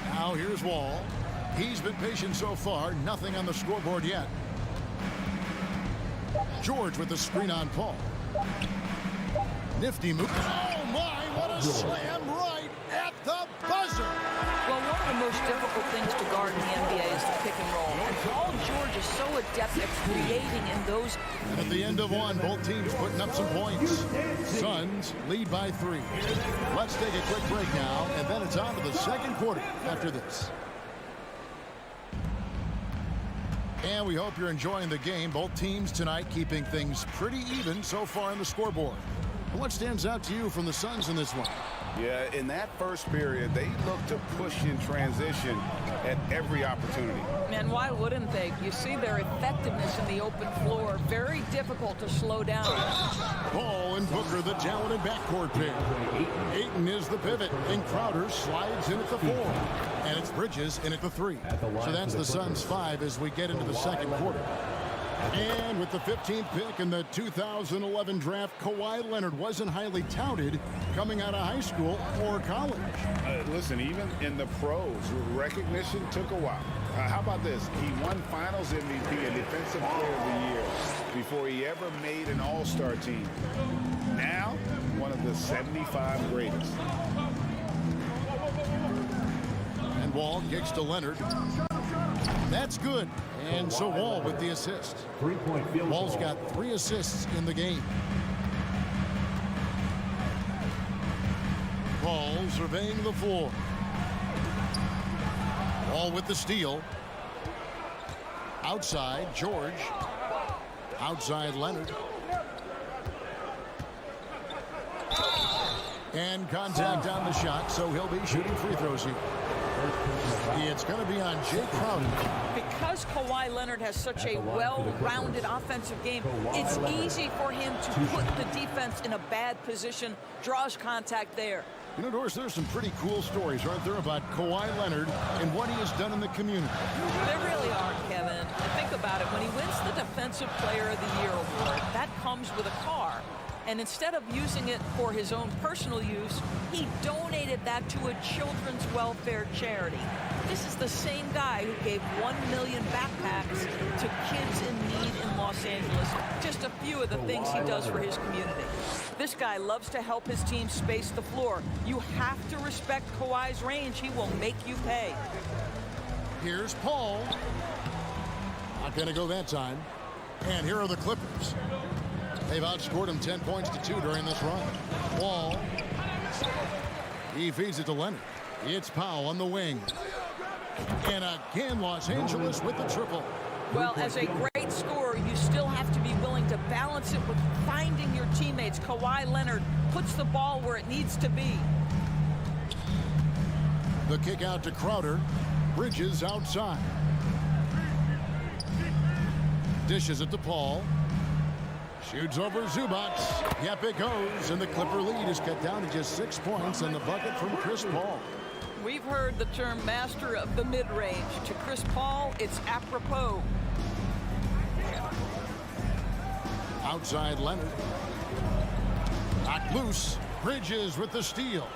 Now here's Wall. He's been patient so far. Nothing on the scoreboard yet. George with the screen on Paul. Nifty move. Oh, my, what a slam right at the buzzer. Well, one of the most difficult things to guard in the NBA is the pick and roll. And Paul George is so adept at creating in those. And at the end of one, both teams putting up some points. Suns lead by 3. Let's take a quick break now, and then it's on to the second quarter after this. And we hope you're enjoying the game. Both teams tonight keeping things pretty even so far on the scoreboard. What stands out to you from the Suns in this one? Yeah, in that first period, they looked to push in transition at every opportunity. And why wouldn't they? You see their effectiveness in the open floor. Very difficult to slow down. Paul and Booker, the talented backcourt pair. Ayton is the pivot, and Crowder slides in at the 4. And it's Bridges in at the 3. So that's the Suns 5 as we get into the second quarter. And with the 15th pick in the 2011 draft, Kawhi Leonard wasn't highly touted coming out of high school or college. Listen, even in the pros, recognition took a while. How about this? He won Finals MVP and Defensive Player of the Year before he ever made an All-Star team. Now, one of the 75 greatest. And Wall kicks to Leonard. That's good. And so Wall with the assist. Wall's got 3 assists in the game. Paul surveying the floor. Wall with the steal. Outside, George. Outside, Leonard. And contact on the shot, so he'll be shooting free throws here. It's going to be on Jay Crowder. Because Kawhi Leonard has such a well-rounded offensive game, it's easy for him to put the defense in a bad position, draws contact there. You know, Doris, there's some pretty cool stories, aren't there, about Kawhi Leonard and what he has done in the community? There really are, Kevin. Think about it. When he wins the Defensive Player of the Year award, that comes with a car. And instead of using it for his own personal use, he donated that to a children's welfare charity. This is the same guy who gave 1 million backpacks to kids in need in Los Angeles. Just a few of the things he does for his community. This guy loves to help his team space the floor. You have to respect Kawhi's range. He will make you pay. Here's Paul. Not going to go that time. And here are the Clippers. They've outscored him 10 points to 2 during this run. Wall. He feeds it to Leonard. It's Powell on the wing. And again, Los Angeles with the triple. Well, as a great scorer, you still have to be willing to balance it with finding your teammates. Kawhi Leonard puts the ball where it needs to be. The kick out to Crowder. Bridges outside. Dishes it to Paul. Shoots over Zubac. Yep, it goes. And the Clipper lead is cut down to just 6 points and the bucket from Chris Paul. We've heard the term master of the mid-range. To Chris Paul, it's apropos. Outside Leonard. Knocked loose. Bridges with the steal.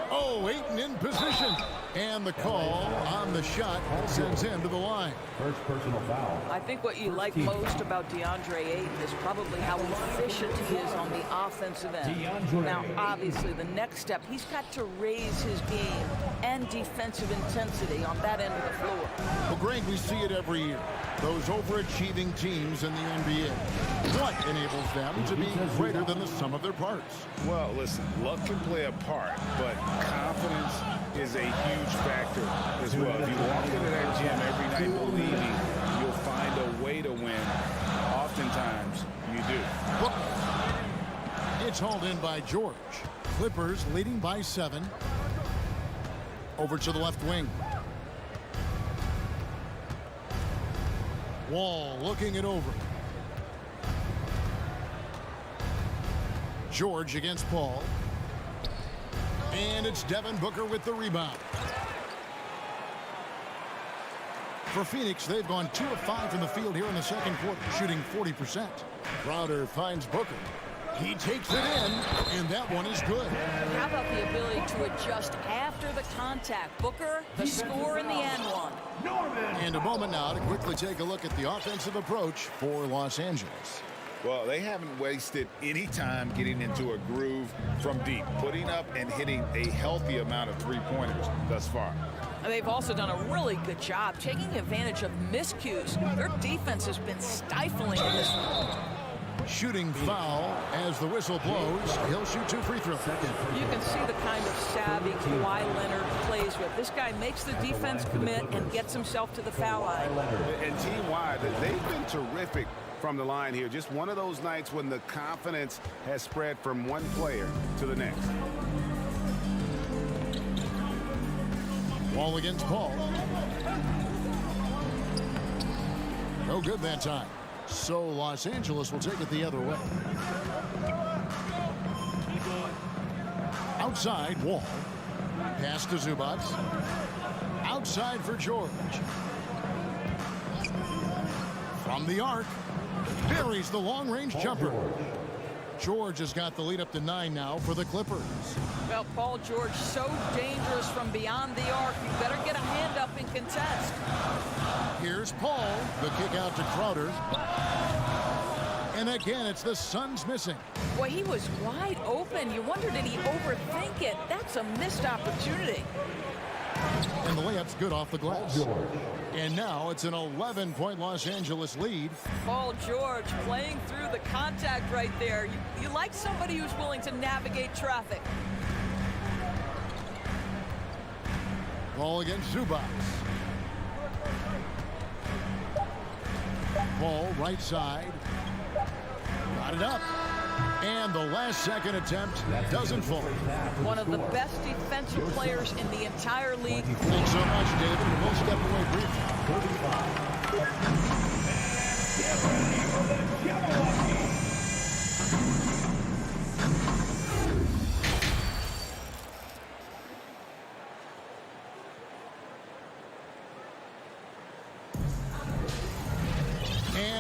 Oh, Ayton in position. And the call on the shot sends him to the line. First personal foul. I think what you like most about DeAndre Ayton is probably how efficient he is on the offensive end. Now, obviously, the next step, he's got to raise his game and defensive intensity on that end of the floor. Well, Greg, we see it every year. Those overachieving teams in the NBA. What enables them to be greater than the sum of their parts? Well, listen, luck can play a part, but confidence is a huge factor as well. If you walk into that gym every night believing you'll find a way to win, oftentimes you do. It's hauled in by George. Clippers leading by 7. Over to the left wing. Wall looking it over. George against Paul. And it's Devin Booker with the rebound. For Phoenix, they've gone 2 of 5 from the field here in the second quarter, shooting 40%. Crowder finds Booker. He takes it in, and that one is good. How about the ability to adjust after the contact? Booker, the score in the end one. And a moment now to quickly take a look at the offensive approach for Los Angeles. Well, they haven't wasted any time getting into a groove from deep, putting up and hitting a healthy amount of three-pointers thus far. They've also done a really good job taking advantage of miscues. Their defense has been stifling in this one. Shooting foul as the whistle blows. He'll shoot 2 free throws. You can see the kind of savvy Kawhi Leonard plays with. This guy makes the defense commit and gets himself to the foul line. And team-wide, they've been terrific from the line here. Just one of those nights when the confidence has spread from one player to the next. Wall against Paul. No good that time. So Los Angeles will take it the other way. Outside, Wall. Pass to Zubac. Outside for George. From the arc. Buries the long-range jumper. George has got the lead up to 9 now for the Clippers. Well, Paul George, so dangerous from beyond the arc. You better get a hand up and contest. Here's Paul. The kick out to Crowder. And again, it's the Suns missing. Boy, he was wide open. You wonder, did he overthink it? That's a missed opportunity. And the layup's good off the glass. And now it's an 11-point Los Angeles lead. Paul George playing through the contact right there. You like somebody who's willing to navigate traffic. Ball against Zubac. Ball right side. Got it up. And the last second attempt doesn't fall. One of the best defensive players in the entire league. Thanks so much, David. We'll step away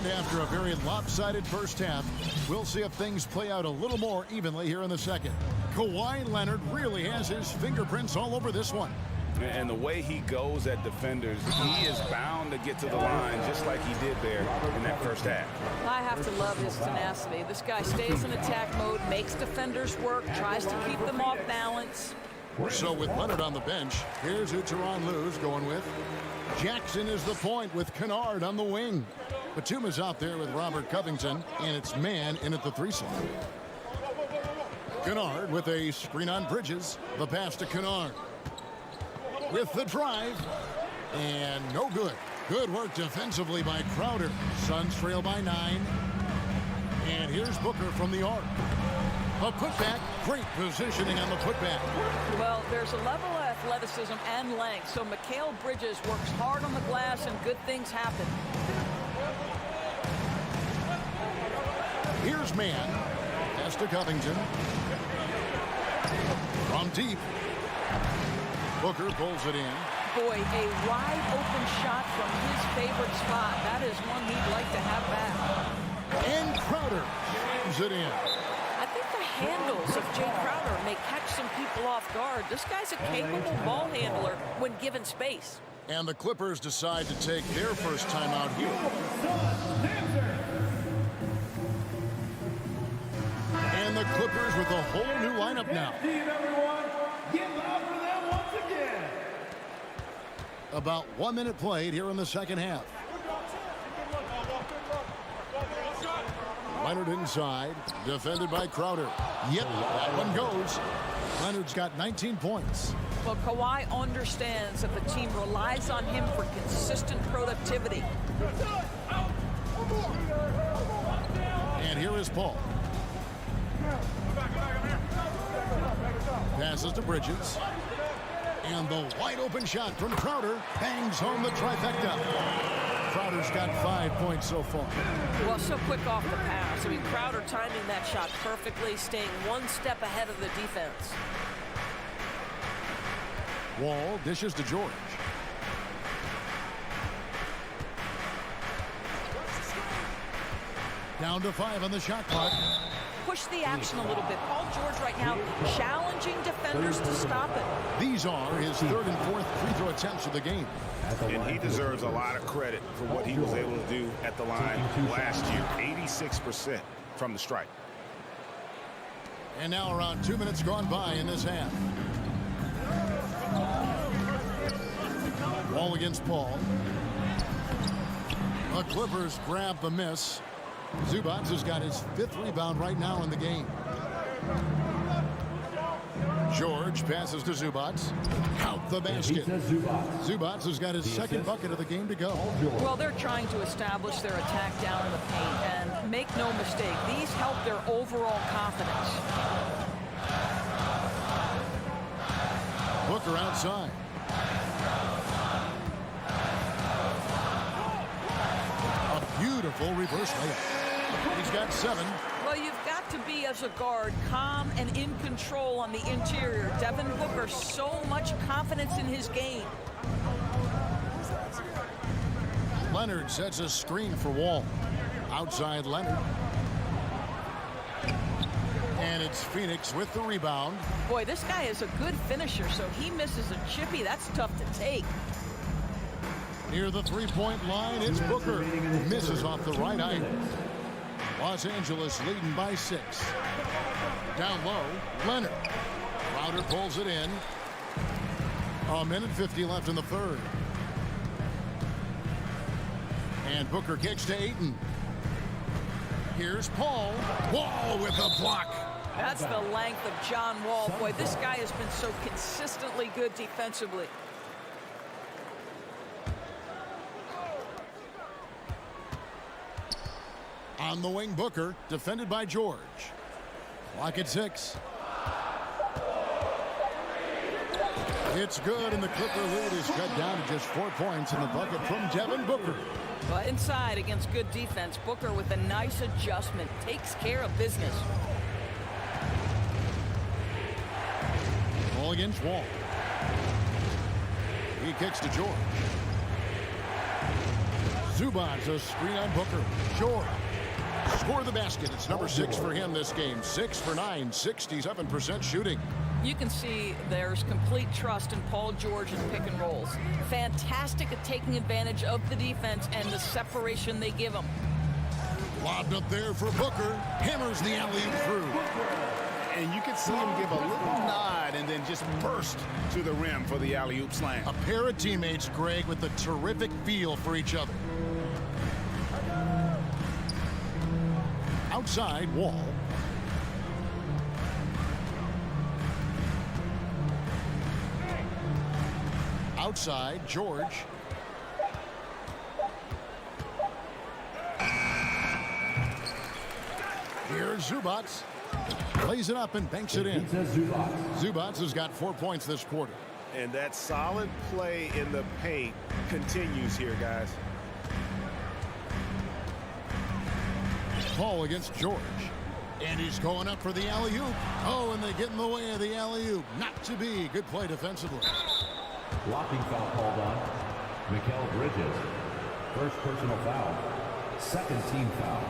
And after a very lopsided first half, we'll see if things play out a little more evenly here in the second. Kawhi Leonard really has his fingerprints all over this one. And the way he goes at defenders, he is bound to get to the line just like he did there in that first half. I have to love his tenacity. This guy stays in attack mode, makes defenders work, tries to keep them off balance. So with Leonard on the bench, here's who Tyronn Lue's going with. Jackson is the point with Kennard on the wing. Batuma's out there with Robert Covington, and it's man in at the 3 slot. Kennard with a screen on Bridges. The pass to Kennard. With the drive. And no good. Good work defensively by Crowder. Suns trail by 9. And here's Booker from the arc. A putback. Great positioning on the putback. Well, there's a level of athleticism and length, so Mikal Bridges works hard on the glass and good things happen. Here's man. Pass to Covington. From deep. Booker pulls it in. Boy, a wide open shot from his favorite spot. That is one he'd like to have back. And Crowder shoots it in. I think the handles of Jay Crowder may catch some people off guard. This guy's a capable ball handler when given space. And the Clippers decide to take their first time out here. And the Clippers with a whole new lineup now. About 1 minute played here in the second half. Leonard inside, defended by Crowder. Yep, that one goes. Leonard's got 19 points. Well, Kawhi understands that the team relies on him for consistent productivity. And here is Paul. Passes to Bridges. And the wide open shot from Crowder bangs home the trifecta. Crowder's got 5 points so far. Well, so quick off the pass. I mean, Crowder timing that shot perfectly, staying one step ahead of the defense. Wall dishes to George. Down to 5 on the shot clock. Push the action a little bit. Paul George right now challenging defenders to stop it. These are his third and fourth free throw attempts of the game. And he deserves a lot of credit for what he was able to do at the line last year. 86% from the stripe. And now around 2 minutes gone by in this half. Wall against Paul. The Clippers grab the miss. Zubac has got his 5th rebound right now in the game. George passes to Zubac. Count the basket. Zubac has got his 2nd bucket of the game to go. Well, they're trying to establish their attack down in the paint. And make no mistake, these help their overall confidence. Booker outside. A beautiful reverse layup. He's got 7. Well, you've got to be, as a guard, calm and in control on the interior. Devin Booker, so much confidence in his game. Leonard sets a screen for Wall. Outside Leonard. And it's Phoenix with the rebound. Boy, this guy is a good finisher, so he misses a chippy. That's tough to take. Near the three-point line, it's Booker. Misses off the right eye. Los Angeles leading by 6. Down low, Leonard. Crowder pulls it in. 1:50 left in the third. And Booker kicks to Ayton. Here's Paul. Wall with a block. That's the length of John Wall. Boy, this guy has been so consistently good defensively. On the wing, Booker, defended by George. Clock at 6. It's good, and the Clipper lead is cut down to just 4 points in the bucket from Devin Booker. Well, inside against good defense, Booker with a nice adjustment takes care of business. Ball against Wall. He kicks to George. Zubac, a screen on Booker. George. Score the basket. It's number 6 for him this game. 6 for 9, 67% shooting. You can see there's complete trust in Paul George in pick and rolls. Fantastic at taking advantage of the defense and the separation they give him. Lobbed up there for Booker. Hammers the alley-oop through. And you can see him give a little nod and then just burst to the rim for the alley-oop slam. A pair of teammates, Greg, with a terrific feel for each other. Outside, Wall. Outside, George. Here's Zubac. Plays it up and banks it in. Zubac has got 4 points this quarter. And that solid play in the paint continues here, guys. Paul against George. And he's going up for the alley-oop. Oh, and they get in the way of the alley-oop. Not to be. Good play defensively. Blocking foul called on Mikal Bridges. First personal foul. Second team foul.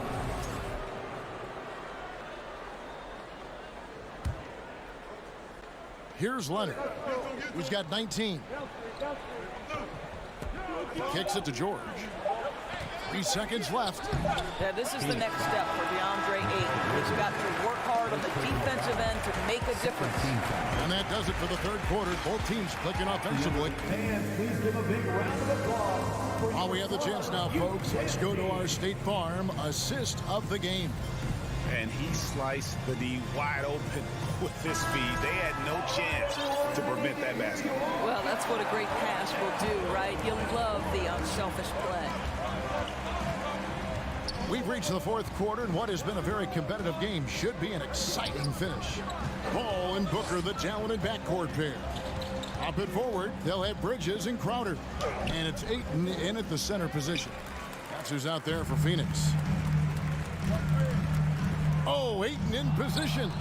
Here's Leonard, who's got 19. Kicks it to George. 3 seconds left. Yeah, this is the next step for DeAndre Ayton. He's got to work hard on the defensive end to make a difference. And that does it for the third quarter. Both teams clicking offensively. And please give a big round of applause. While we have the chance now, folks, let's go to our State Farm assist of the game. And he sliced the D wide open with his speed. They had no chance to prevent that basket. Well, that's what a great pass will do, right? You'll love the unselfish play. We've reached the fourth quarter, and what has been a very competitive game should be an exciting finish. Paul and Booker, the talented backcourt pair. Up and forward, they'll have Bridges and Crowder. And it's Ayton in at the center position. That's who's out there for Phoenix. Oh, Ayton in position.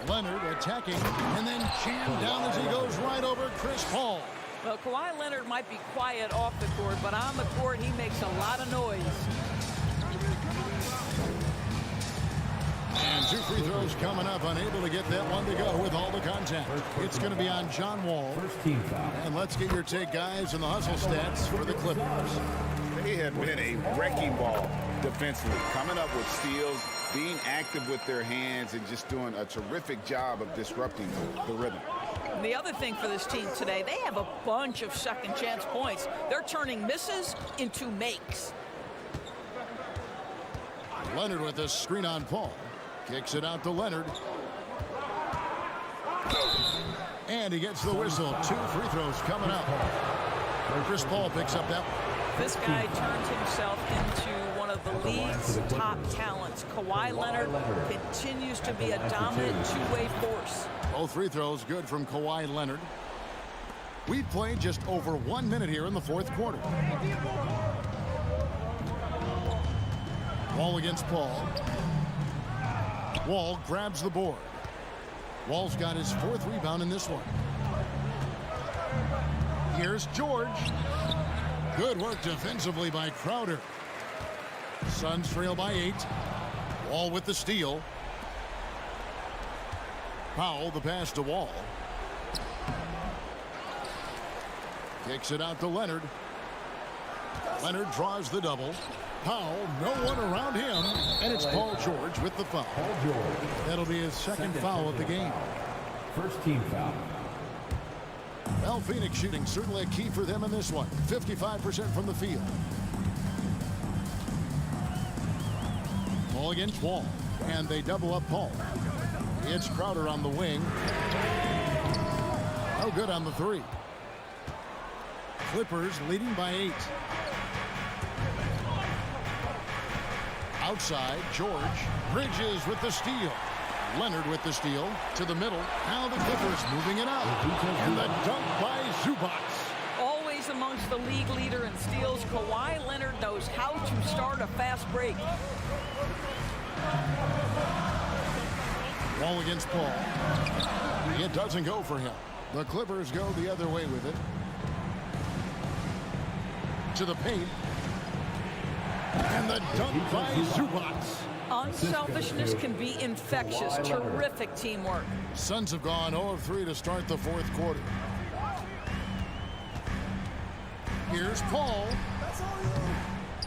Leonard attacking, and then jammed down as he goes right over Chris Paul. Well, Kawhi Leonard might be quiet off the court, but on the court, he makes a lot of noise. And 2 free throws coming up, unable to get that one to go with all the contact. It's going to be on John Wall. First team foul. And let's get your take, guys, on the hustle stats for the Clippers. They have been a wrecking ball defensively, coming up with steals, being active with their hands, and just doing a terrific job of disrupting the rhythm. The other thing for this team today, they have a bunch of second chance points. They're turning misses into makes. Leonard with a screen on Paul. Kicks it out to Leonard. And he gets the whistle. 2 free throws coming up. Chris Paul picks up that one. This guy turned himself into one of the league's top talents. Kawhi Leonard continues to be a dominant two-way force. Both free throws good from Kawhi Leonard. We've played just over 1 minute here in the fourth quarter. Wall against Paul. Wall grabs the board. Wall's got his 4th rebound in this one. Here's George. Good work defensively by Crowder. Suns trail by 8. Wall with the steal. Powell the pass to Wall. Kicks it out to Leonard. Leonard draws the double. Powell, no one around him, and it's Paul George with the foul. Paul George. That'll be his second foul of the game. First team foul. Well, Phoenix shooting certainly a key for them in this one. 55% from the field. Ball against Wall, and they double up Paul. It's Crowder on the wing. No good on the 3. Clippers leading by 8. Outside, George. Bridges with the steal. Leonard with the steal to the middle. Now the Clippers moving it out. And the dunk by Zubac. Always amongst the league leader in steals, Kawhi Leonard knows how to start a fast break. Ball against Paul. It doesn't go for him. The Clippers go the other way with it. To the paint. And the dunk by Zubac. Unselfishness can be infectious. Terrific teamwork. Suns have gone 0 of 3 to start the fourth quarter. Here's Paul.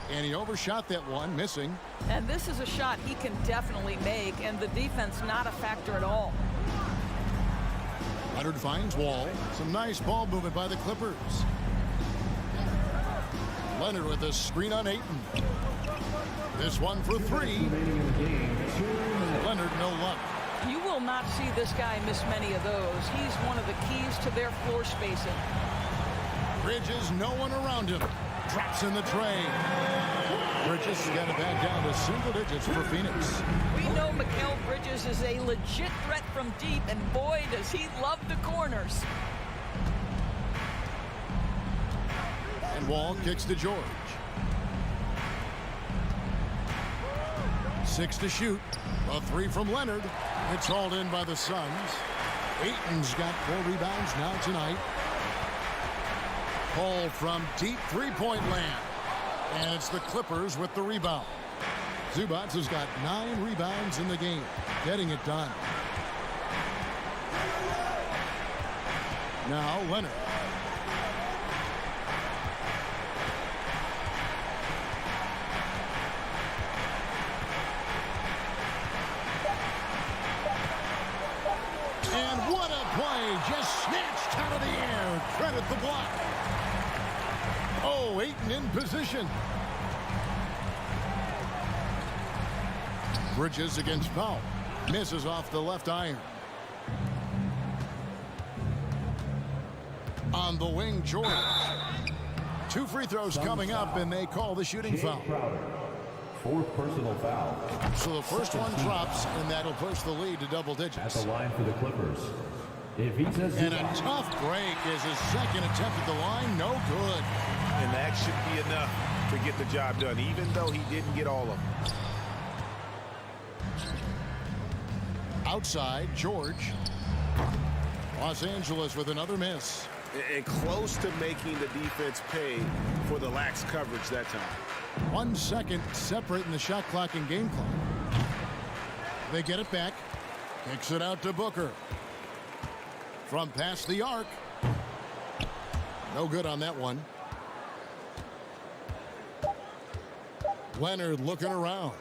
And he overshot that one, missing. And this is a shot he can definitely make, and the defense not a factor at all. Leonard finds Wall. Some nice ball movement by the Clippers. Leonard with a screen on Ayton. This one for 3. Leonard, no luck. You will not see this guy miss many of those. He's one of the keys to their floor spacing. Bridges, no one around him. Drops in the tray. Bridges got it back down to single digits for Phoenix. We know Mikal Bridges is a legit threat from deep, and boy, does he love the corners. And Wall kicks to George. 6 to shoot. A 3 from Leonard. It's hauled in by the Suns. Ayton's got 4 rebounds now tonight. Paul from deep three-point land. And it's the Clippers with the rebound. Zubats has got 9 rebounds in the game, getting it done. Now Leonard. And what a play, just snatched out of the air. Credit the block. Oh, Ayton in position. Bridges against Powell. Misses off the left iron. On the wing, George. 2 free throws coming up, and they call the shooting foul. 4th personal foul. So the first one drops, and that'll push the lead to double digits. At the line for the Clippers. If he says and a tough break is his second attempt at the line. No good. And that should be enough to get the job done, even though he didn't get all of them. Outside, George. Los Angeles with another miss. And close to making the defense pay for the lax coverage that time. 1 second separating the shot clock and game clock. They get it back. Kicks it out to Booker. From past the arc. No good on that one. Leonard looking around.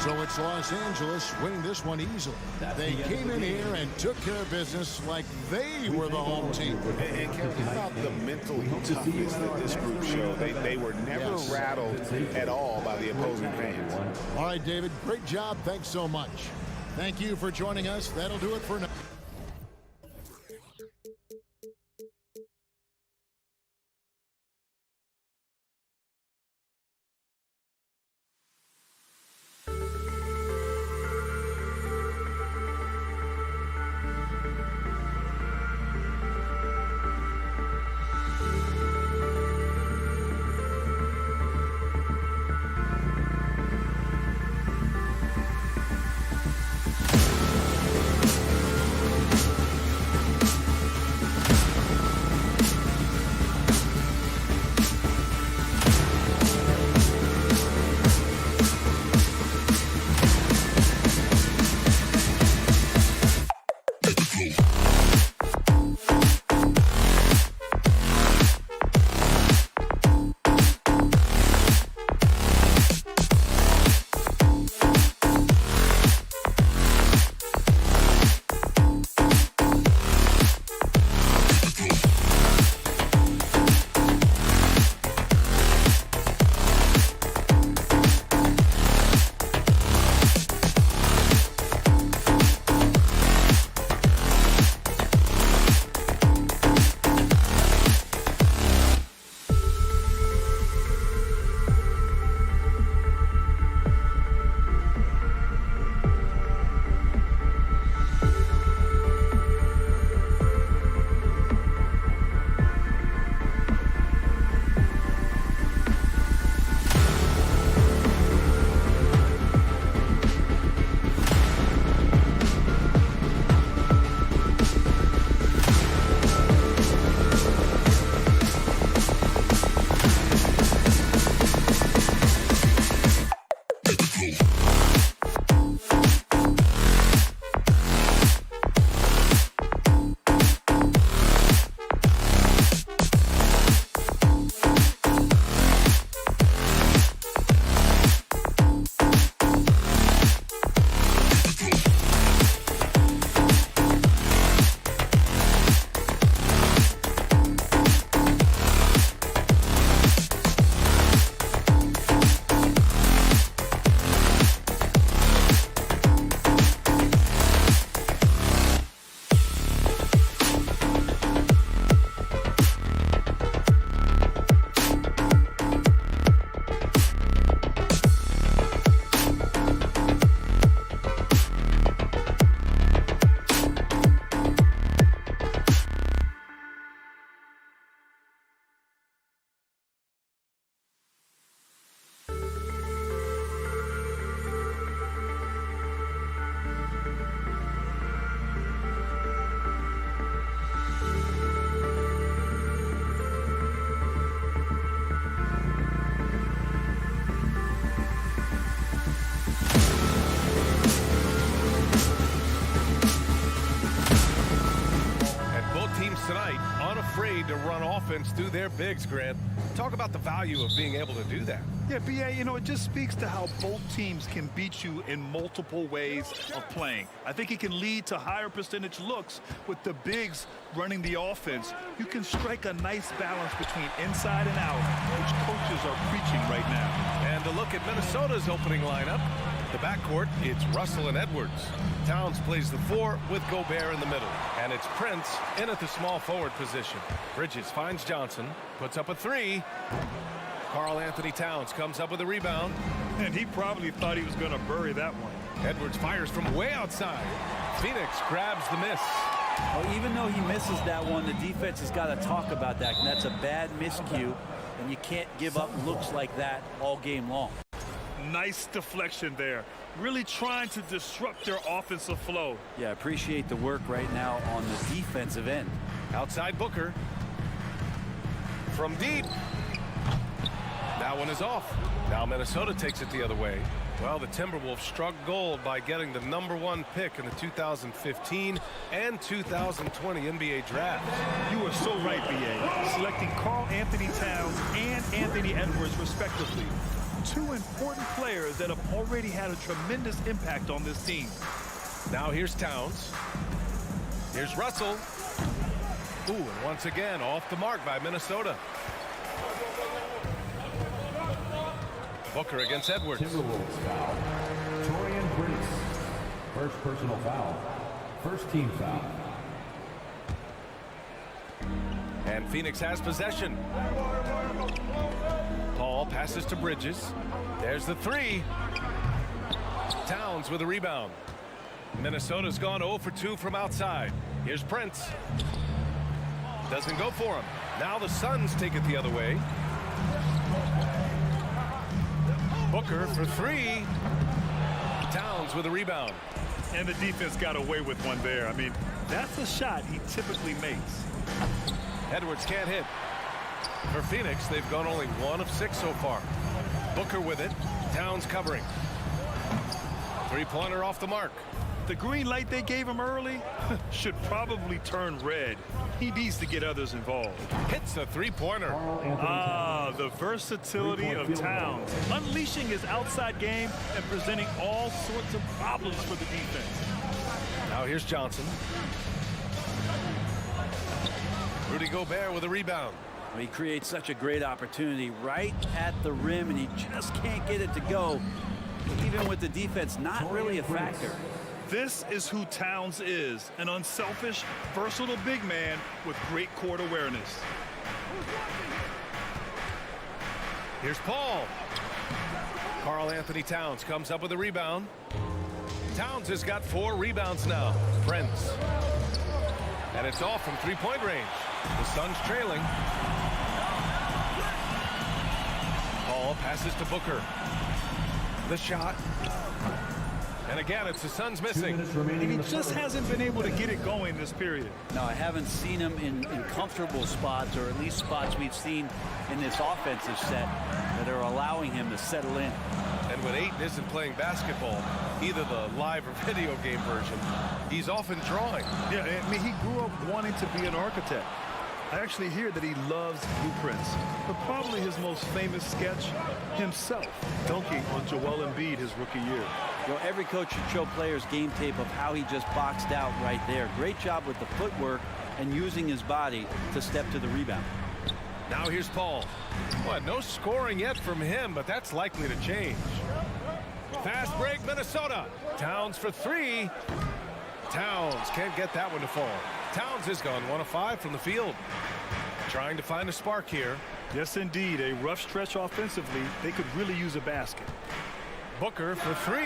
So it's Los Angeles winning this one easily. They came in here and took care of business like they were the home team. And Kevin, how about the mental toughness that this group showed? They were never rattled at all by the opposing fans. All right, David, great job. Thanks so much. Thank you for joining us. That'll do it for now. offense through their bigs, Grant. Talk about the value of being able to do that. Yeah, B.A., you know, it just speaks to how both teams can beat you in multiple ways of playing. I think it can lead to higher percentage looks with the bigs running the offense. You can strike a nice balance between inside and out, which coaches are preaching right now. And a look at Minnesota's opening lineup. The backcourt, it's Russell and Edwards. Towns plays the 4 with Gobert in the middle. And it's Prince in at the small forward position. Bridges finds Johnson, puts up a 3. Karl Anthony Towns comes up with a rebound. And he probably thought he was going to bury that one. Edwards fires from way outside. Phoenix grabs the miss. Well, even though he misses that one, the defense has got to talk about that. And that's a bad miscue, and you can't give up looks like that all game long. Nice deflection there. Really trying to disrupt their offensive flow. Yeah, appreciate the work right now on the defensive end. Outside Booker. From deep. That one is off. Now Minnesota takes it the other way. Well, the Timberwolves struck gold by getting the #1 pick in the 2015 and 2020 NBA draft. You are so right, B.A. Selecting Karl Anthony Towns and Anthony Edwards, respectively. 2 important players that have already had a tremendous impact on this team. Now here's Towns. Here's Russell. Ooh, and once again off the mark by Minnesota. Booker against Edwards. Timberwolves foul. Torian Prince. First personal foul. First team foul. And Phoenix has possession. Paul passes to Bridges. There's the 3. Towns with a rebound. Minnesota's gone 0 for 2 from outside. Here's Prince. Doesn't go for him. Now the Suns take it the other way. Booker for 3. Towns with a rebound. And the defense got away with one there. I mean, that's a shot he typically makes. Edwards can't hit. For Phoenix, they've gone only 1 of 6 so far. Booker with it. Towns covering. 3-pointer off the mark. The green light they gave him early should probably turn red. He needs to get others involved. Hits a 3-pointer. Ah, the versatility of Towns. Unleashing his outside game and presenting all sorts of problems for the defense. Now here's Johnson. Rudy Gobert with a rebound. He creates such a great opportunity right at the rim, and he just can't get it to go. Even with the defense not really a factor. This is who Towns is, an unselfish, versatile big man with great court awareness. Here's Paul. Karl Anthony Towns comes up with a rebound. Towns has got 4 rebounds now. Prince. And it's off from 3-point range. The Suns trailing. Paul passes to Booker. The shot. And again, it's the Suns missing. And he just hasn't been able to get it going this period. No, I haven't seen him in comfortable spots, or at least spots we've seen in this offensive set that are allowing him to settle in. And when Ayton isn't playing basketball, either the live or video game version, he's often drawing. Yeah, I mean, he grew up wanting to be an architect. I actually hear that he loves blueprints, but probably his most famous sketch, himself dunking on Joel Embiid his rookie year. You know, every coach should show players game tape of how he just boxed out right there. Great job with the footwork and using his body to step to the rebound. Now here's Paul. Well, no scoring yet from him, but that's likely to change. Fast break, Minnesota. Towns for 3. Towns can't get that one to fall. Towns has gone 1 of 5 from the field. Trying to find a spark here. Yes, indeed. A rough stretch offensively. They could really use a basket. Booker for 3.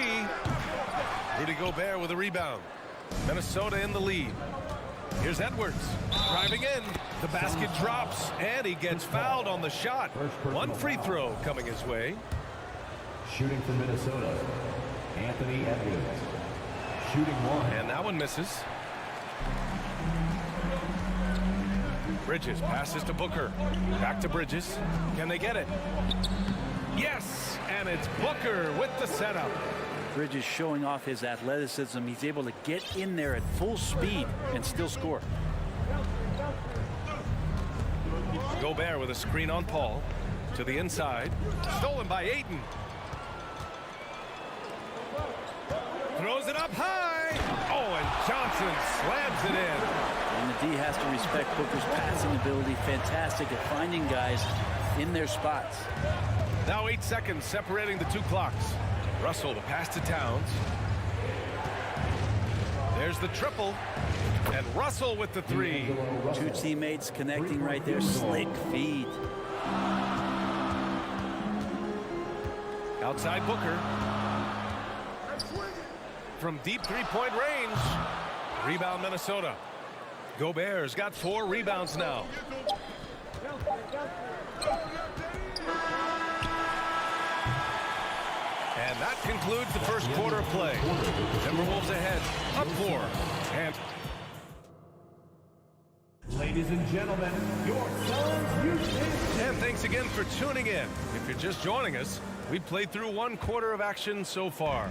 Rudy Gobert with a rebound. Minnesota in the lead. Here's Edwards driving in. The basket drops, and he gets fouled on the shot. 1 free throw coming his way. Shooting for Minnesota, Anthony Edwards. Shooting 1. And that one misses. Bridges passes to Booker. Back to Bridges. Can they get it? Yes! And it's Booker with the setup. Bridges showing off his athleticism. He's able to get in there at full speed and still score. Gobert with a screen on Paul. To the inside. Stolen by Ayton. Throws it up high. Oh, and Johnson slams it in. And the D has to respect Booker's passing ability. Fantastic at finding guys in their spots. Now 8 seconds separating the two clocks. Russell, the pass to Towns. There's the triple. And Russell with the three. Two teammates connecting right there. Slick feed. Outside Booker. From deep three-point range. Rebound Minnesota. Gobert's got 4 rebounds now. And that concludes the first quarter of play. Timberwolves ahead, up 4. Ladies and gentlemen, your Suns. And thanks again for tuning in. If you're just joining us, we've played through 1 quarter of action so far.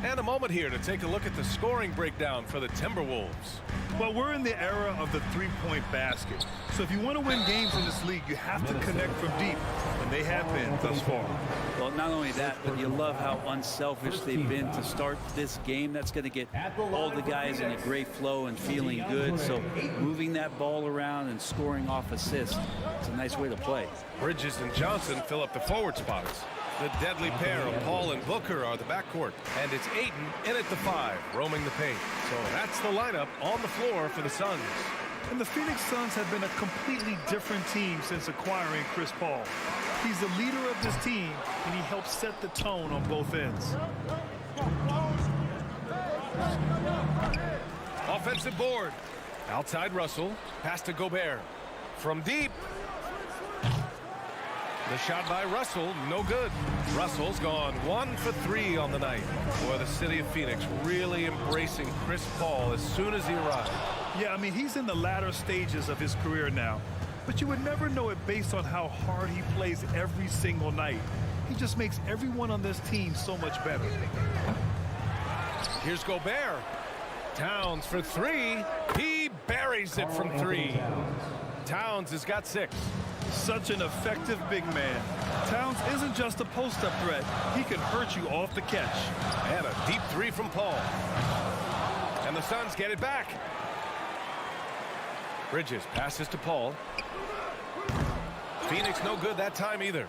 And a moment here to take a look at the scoring breakdown for the Timberwolves. Well, we're in the era of the three-point basket. So if you want to win games in this league, you have to connect from deep, and they have been thus far. Well, not only that, but you love how unselfish they've been to start this game. That's going to get all the guys in a great flow and feeling good. So moving that ball around and scoring off assists, it's a nice way to play. Bridges and Johnson fill up the forward spots. The deadly pair of Paul and Booker are the backcourt. And it's Ayton in at the 5, roaming the paint. So that's the lineup on the floor for the Suns. And the Phoenix Suns have been a completely different team since acquiring Chris Paul. He's the leader of this team, and he helps set the tone on both ends. Offensive board. Outside Russell. Pass to Gobert. From deep. The shot by Russell, no good. Russell's gone 1 for 3 on the night. Boy, the city of Phoenix really embracing Chris Paul as soon as he arrived. Yeah, I mean, he's in the latter stages of his career now. But you would never know it based on how hard he plays every single night. He just makes everyone on this team so much better. Here's Gobert. Towns for 3. He buries it from 3. Towns has got 6. Such an effective big man. Towns isn't just a post-up threat. He can hurt you off the catch. And a deep 3 from Paul. And the Suns get it back. Bridges passes to Paul. Phoenix no good that time either.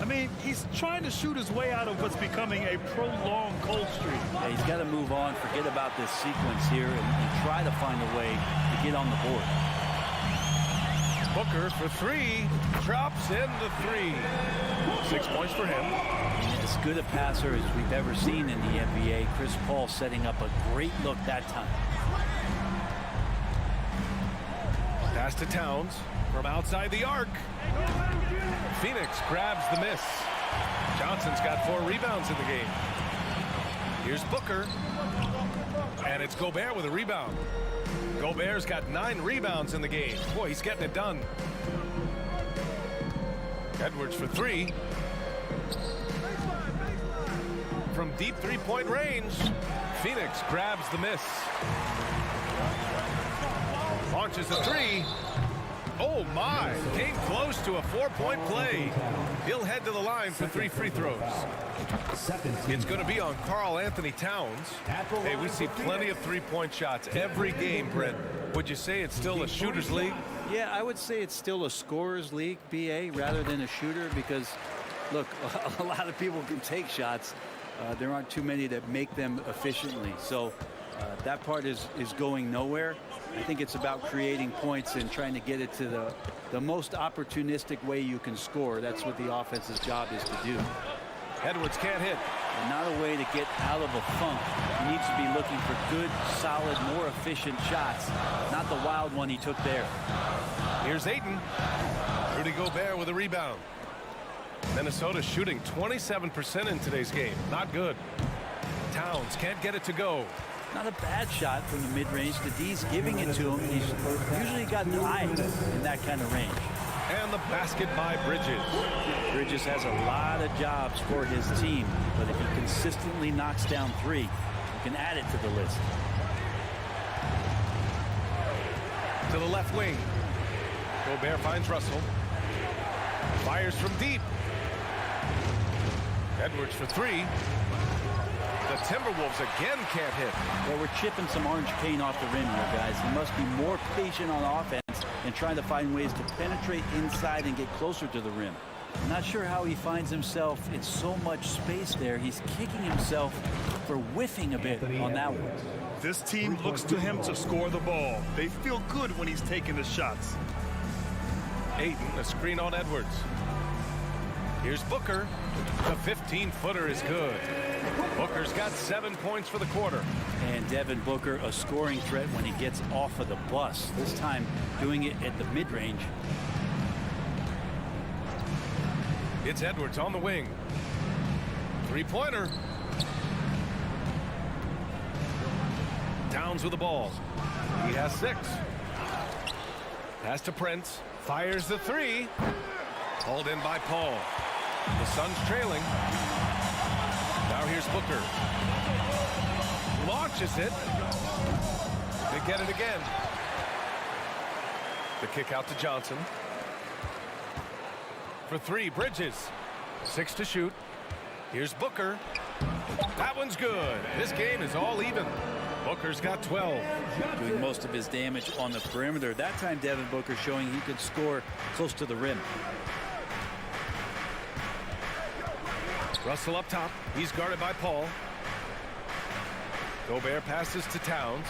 I mean, he's trying to shoot his way out of what's becoming a prolonged cold streak. Yeah, he's got to move on, forget about this sequence here, and try to find a way to get on the board. Booker for 3, drops in the 3. 6 points for him. As good a passer as we've ever seen in the NBA. Chris Paul setting up a great look that time. Pass to Towns from outside the arc. Phoenix grabs the miss. Johnson's got 4 rebounds in the game. Here's Booker. And it's Gobert with a rebound. Gobert's got 9 rebounds in the game. Boy, he's getting it done. Edwards for 3. From deep three-point range, Phoenix grabs the miss. Launches a 3. Oh, my. Came close to a 4-point play. He'll head to the line for 3 free throws. It's going to be on Karl Anthony Towns. Hey, we see plenty of 3-point shots every game, Brent. Would you say it's still a shooter's league? Yeah, I would say it's still a scorer's league, BA, rather than a shooter because, look, a lot of people can take shots. There aren't too many that make them efficiently. So that part is going nowhere. I think it's about creating points and trying to get it to the most opportunistic way you can score. That's what the offense's job is to do. Edwards can't hit. And not a way to get out of a funk. He needs to be looking for good, solid, more efficient shots, not the wild one he took there. Here's Ayton. Rudy Gobert with a rebound. Minnesota shooting 27% in today's game. Not good. Towns can't get it to go. Not a bad shot from the mid-range. The D's giving it to him. He's usually got an eye in that kind of range. And the basket by Bridges. Bridges has a lot of jobs for his team, but if he consistently knocks down 3, you can add it to the list. To the left wing. Gobert finds Russell. Fires from deep. Edwards for three. The Timberwolves again can't hit. Well, we're chipping some orange paint off the rim here, guys. He must be more patient on offense and trying to find ways to penetrate inside and get closer to the rim. I'm not sure how he finds himself in so much space there. He's kicking himself for whiffing a bit on that one. This team looks to him to score the ball. They feel good when he's taking the shots. Ayton, a screen on Edwards. Here's Booker. The 15-footer is good. Booker's got 7 points for the quarter. And Devin Booker, a scoring threat when he gets off of the bus. This time doing it at the mid-range. It's Edwards on the wing. Three-pointer. Towns with the ball. He has 6. Pass to Prince. Fires the three. Hauled in by Paul. The Suns trailing. Now here's Booker. Launches it. They get it again. The kick out to Johnson. For three, Bridges. 6 to shoot. Here's Booker. That one's good. This game is all even. Booker's got 12. Doing most of his damage on the perimeter. That time, Devin Booker showing he could score close to the rim. Russell up top. He's guarded by Paul. Gobert passes to Towns.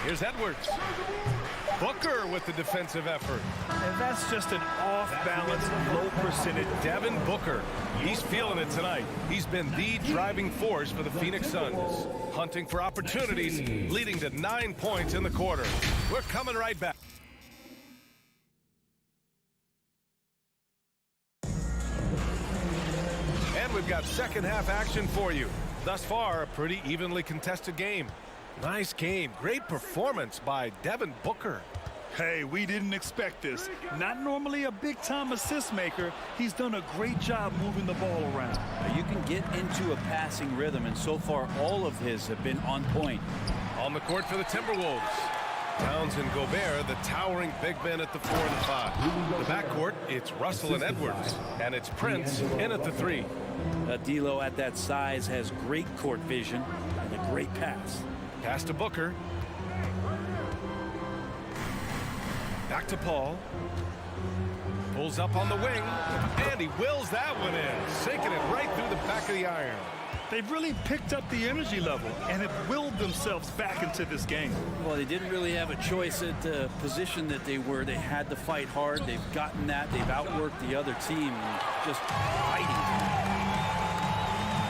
Here's Edwards. Booker with the defensive effort. And that's just an off-balance, low-percentage. Devin Booker. He's feeling it tonight. He's been the driving force for the Phoenix Suns. Hunting for opportunities, leading to 9 points in the quarter. We're coming right back. And we've got second half action for you. Thus far, a pretty evenly contested game. Nice game. Great performance by Devin Booker. Hey, we didn't expect this. Not normally a big-time assist maker. He's done a great job moving the ball around. You can get into a passing rhythm, and so far all of his have been on point. On the court for the Timberwolves. Towns and Gobert, the towering big men at the 4 and 5. The backcourt, it's Russell and Edwards, and it's Prince in at the 3. D'Lo at that size has great court vision and a great pass. Pass to Booker. Back to Paul. Pulls up on the wing, and he wills that one in, sinking it right through the back of the iron. They've really picked up the energy level and have willed themselves back into this game. Well, they didn't really have a choice at the position that they were. They had to fight hard. They've gotten that. They've outworked the other team, just fighting.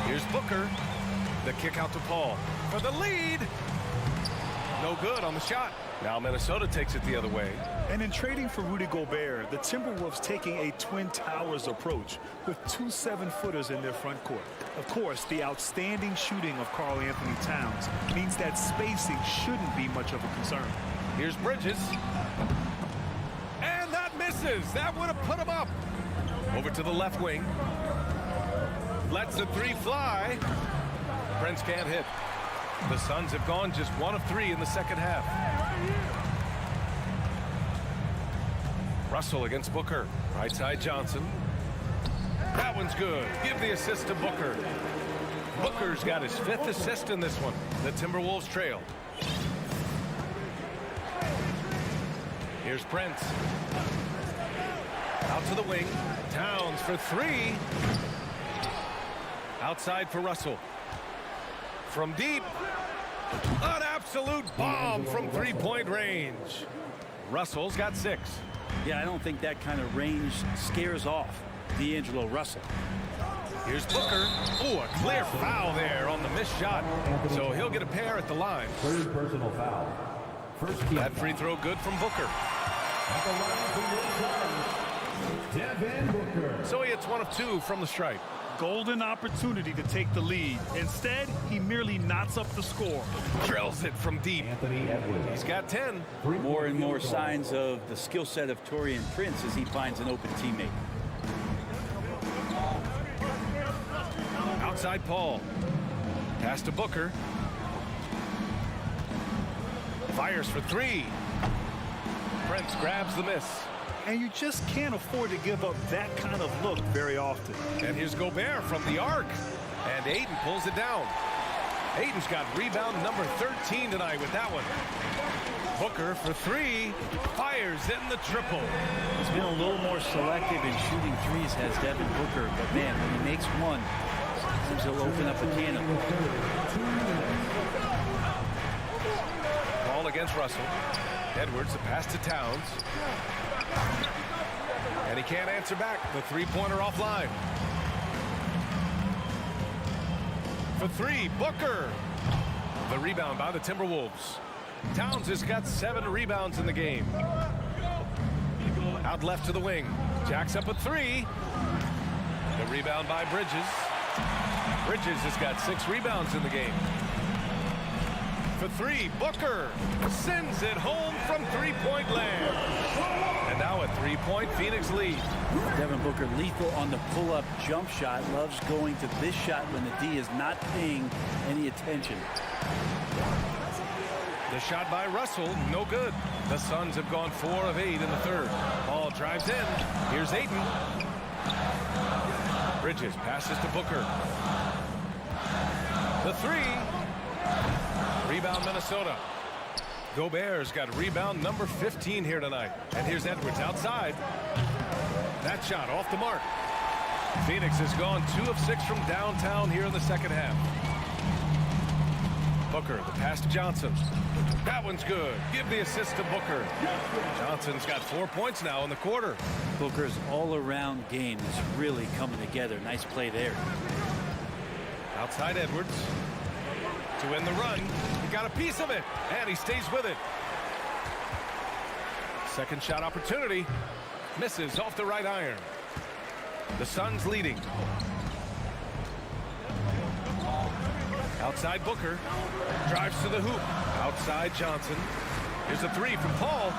Here's Booker. The kick out to Paul for the lead. No good on the shot. Now Minnesota takes it the other way. And in trading for Rudy Gobert, the Timberwolves taking a Twin Towers approach with 2 7-footers in their front court. Of course, the outstanding shooting of Karl Anthony Towns means that spacing shouldn't be much of a concern. Here's Bridges. And that misses. That would have put him up. Over to the left wing. Lets the three fly. Prince can't hit. The Suns have gone just 1 of 3 in the second half. Russell against Booker. Right side Johnson. That one's good. Give the assist to Booker. Booker's got his 5th assist in this one. The Timberwolves trail. Here's Prince. Out to the wing. Towns for 3. Outside for Russell. From deep. An absolute bomb from 3-point range. Russell's got 6. Yeah, I don't think that kind of range scares off D'Angelo Russell. Here's Booker. Oh, a clear foul there on the missed shot. So he'll get a pair at the line. 3rd personal foul. That free throw good from Booker. Devin Booker. So he hits 1 of 2 from the stripe. Golden opportunity to take the lead. Instead, he merely knots up the score. Drills it from deep. Anthony Edwards. He's got 10. More and more signs of the skill set of Taurean Prince as he finds an open teammate. Outside Paul. Pass to Booker. Fires for 3. Prince grabs the miss. And you just can't afford to give up that kind of look very often. And here's Gobert from the arc. And Aiden pulls it down. Aiden's got rebound number 13 tonight with that one. Booker for three. Fires in the triple. He's been a little more selective in shooting threes, has Devin Booker. But, man, when he makes one, seems he'll open up a can of Ball against Russell. Edwards, the pass to Towns. And he can't answer back. The three-pointer offline. For three, Booker. The rebound by the Timberwolves. Towns has got 7 rebounds in the game. Out left to the wing. Jacks up a three. The rebound by Bridges. Bridges has got 6 rebounds in the game. For three, Booker sends it home from three-point land. And now a three-point Phoenix lead. Devin Booker lethal on the pull-up jump shot. Loves going to this shot when the D is not paying any attention. The shot by Russell, no good. The Suns have gone 4 of 8 in the third. Ball drives in. Here's Ayton. Bridges passes to Booker. The three. Rebound Minnesota. Gobert's got rebound number 15 here tonight. And here's Edwards outside. That shot off the mark. Phoenix has gone 2 of 6 from downtown here in the second half. Booker, the pass to Johnson. That one's good. Give the assist to Booker. Johnson's got 4 points now in the quarter. Booker's all-around game is really coming together. Nice play there. Outside Edwards. To win the run. He got a piece of it. And he stays with it. Second shot opportunity. Misses off the right iron. The Suns leading. Outside Booker. Drives to the hoop. Outside Johnson. Here's a three from Paul.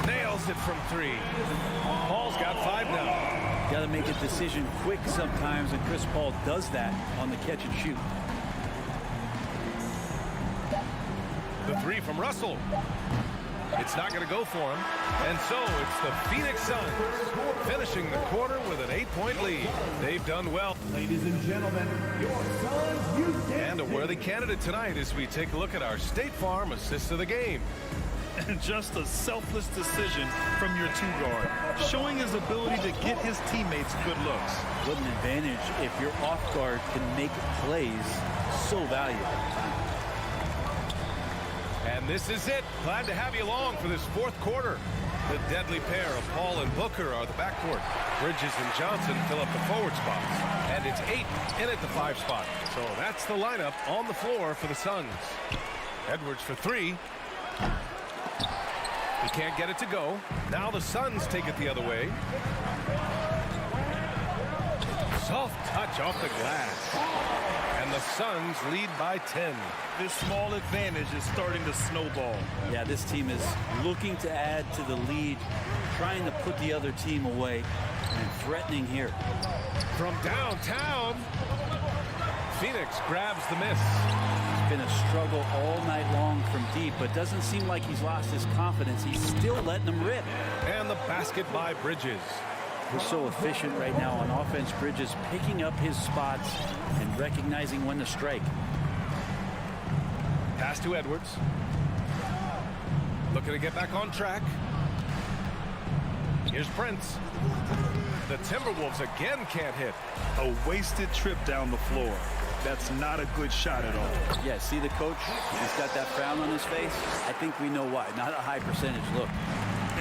Nails it from 3. Paul's got 5 now. Got to make a decision quick sometimes, and Chris Paul does that on the catch and shoot. The three from Russell. It's not going to go for him. And so it's the Phoenix Suns finishing the quarter with an 8-point lead. They've done well. Ladies and gentlemen, your Suns, you and a worthy candidate tonight as we take a look at our State Farm assist of the game. And just a selfless decision from your 2-guard, showing his ability to get his teammates good looks. What an advantage if your off guard can make plays so valuable. And this is it. Glad to have you along for this 4th quarter. The deadly pair of Paul and Booker are the backcourt. Bridges and Johnson fill up the forward spots. And it's 8 in at the 5 spot. So that's the lineup on the floor for the Suns. Edwards for 3. He can't get it to go. Now the Suns take it the other way. Soft touch off the glass. And the Suns lead by 10. This small advantage is starting to snowball. Yeah, this team is looking to add to the lead, trying to put the other team away, and threatening here. From downtown, Phoenix grabs the miss. It's been a struggle all night long from deep, but doesn't seem like he's lost his confidence. He's still letting them rip. And the basket by Bridges. We're so efficient right now on offense. Bridges picking up his spots and recognizing when to strike. Pass to Edwards. Looking to get back on track. Here's Prince. The Timberwolves again can't hit. A wasted trip down the floor. That's not a good shot at all. Yeah, see the coach? He's got that frown on his face. I think we know why. Not a high percentage look.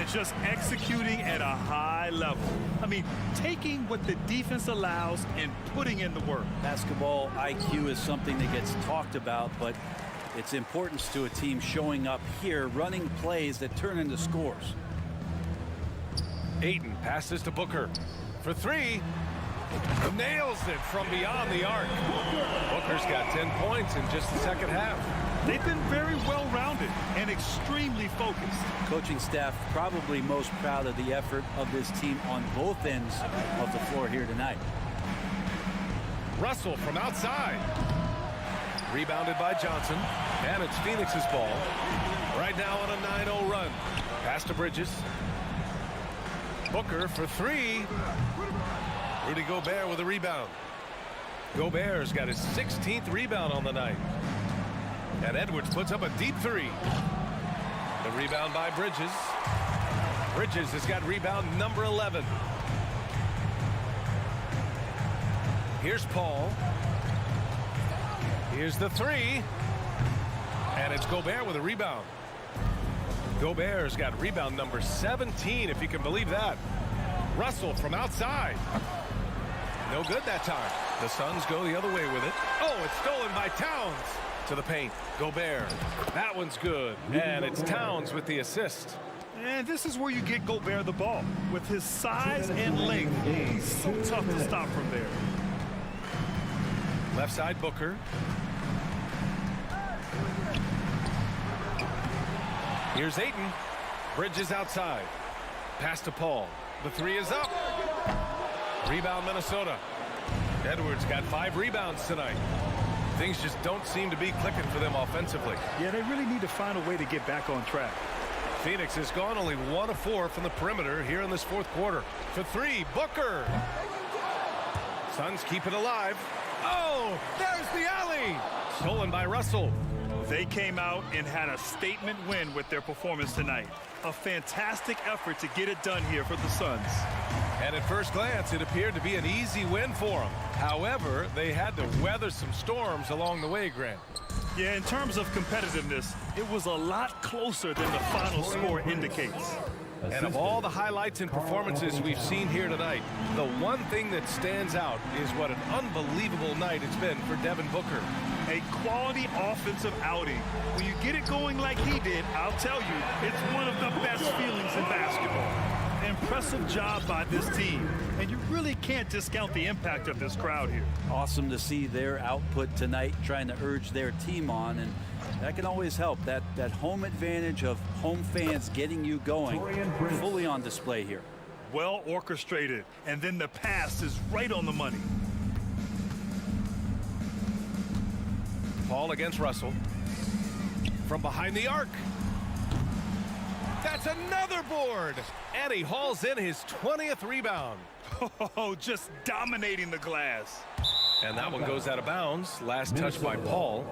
It's just executing at a high level. I mean, taking what the defense allows and putting in the work. Basketball IQ is something that gets talked about, but its importance to a team showing up here, running plays that turn into scores. Ayton passes to Booker for 3. Nails it from beyond the arc. Booker's got 10 points in just the second half. They've been very well-rounded and extremely focused. Coaching staff probably most proud of the effort of this team on both ends of the floor here tonight. Russell from outside. Rebounded by Johnson. And it's Phoenix's ball. Right now on a 9-0 run. Pass to Bridges. Booker for three. Rudy Gobert with a rebound. Gobert's got his 16th rebound on the night. And Edwards puts up a deep three. The rebound by Bridges. Bridges has got rebound number 11. Here's Paul. Here's the three. And it's Gobert with a rebound. Gobert's got rebound number 17, if you can believe that. Russell from outside. No good that time. The Suns go the other way with it. Oh, it's stolen by Towns. To the paint. Gobert. That one's good. And it's Towns with the assist. And this is where you get Gobert the ball. With his size and length, he's so tough to stop from there. Left side, Booker. Here's Ayton. Bridges outside. Pass to Paul. The three is up. Rebound, Minnesota. Edwards got 5 rebounds tonight. Things just don't seem to be clicking for them offensively. Yeah, they really need to find a way to get back on track. Phoenix has gone only 1 of 4 from the perimeter here in this fourth quarter. For three, Booker. Suns keep it alive. Oh, there's the alley. Stolen by Russell. They came out and had a statement win with their performance tonight. A fantastic effort to get it done here for the Suns. And at first glance, it appeared to be an easy win for them. However, they had to weather some storms along the way, Grant. Yeah, in terms of competitiveness, it was a lot closer than the final score indicates. And of all the highlights and performances we've seen here tonight, the one thing that stands out is what an unbelievable night it's been for Devin Booker. A quality offensive outing. When you get it going like he did, I'll tell you, it's one of the best feelings in basketball. Impressive job by this team, and you really can't discount the impact of this crowd here. Awesome to see their output tonight, trying to urge their team on, and that can always help. That home advantage of home fans getting you going, fully on display here. Well orchestrated, and then the pass is right on the money. Paul against Russell. From behind the arc. That's another board. And he hauls in his 20th rebound. Oh, just dominating the glass. And that one goes out of bounds. Last touch by Paul.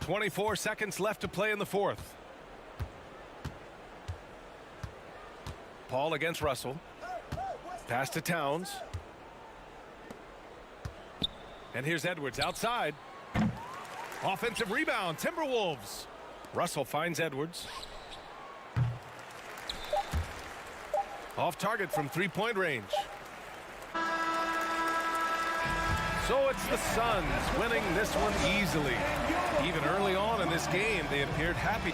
.24 seconds left to play in the fourth. Paul against Russell. Pass to Towns. And here's Edwards outside. Offensive rebound, Timberwolves. Russell finds Edwards. Off target from three-point range. So it's the Suns winning this one easily. Even early on in this game, they appeared happy.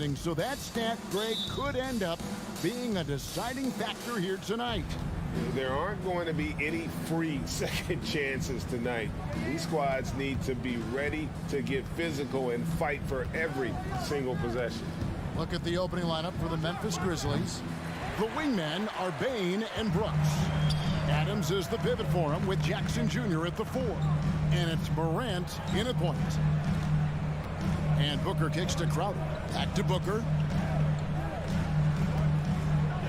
spacing, so that stat, Greg, could end up being a deciding factor here tonight. There aren't going to be any free second chances tonight. These squads need to be ready to get physical and fight for every single possession. Look at the opening lineup for the Memphis Grizzlies. The wingmen are Bain and Brooks. Adams is the pivot for him with Jackson Jr. at the 4. And it's Morant in at point. And Booker kicks to Crowder. Back to Booker.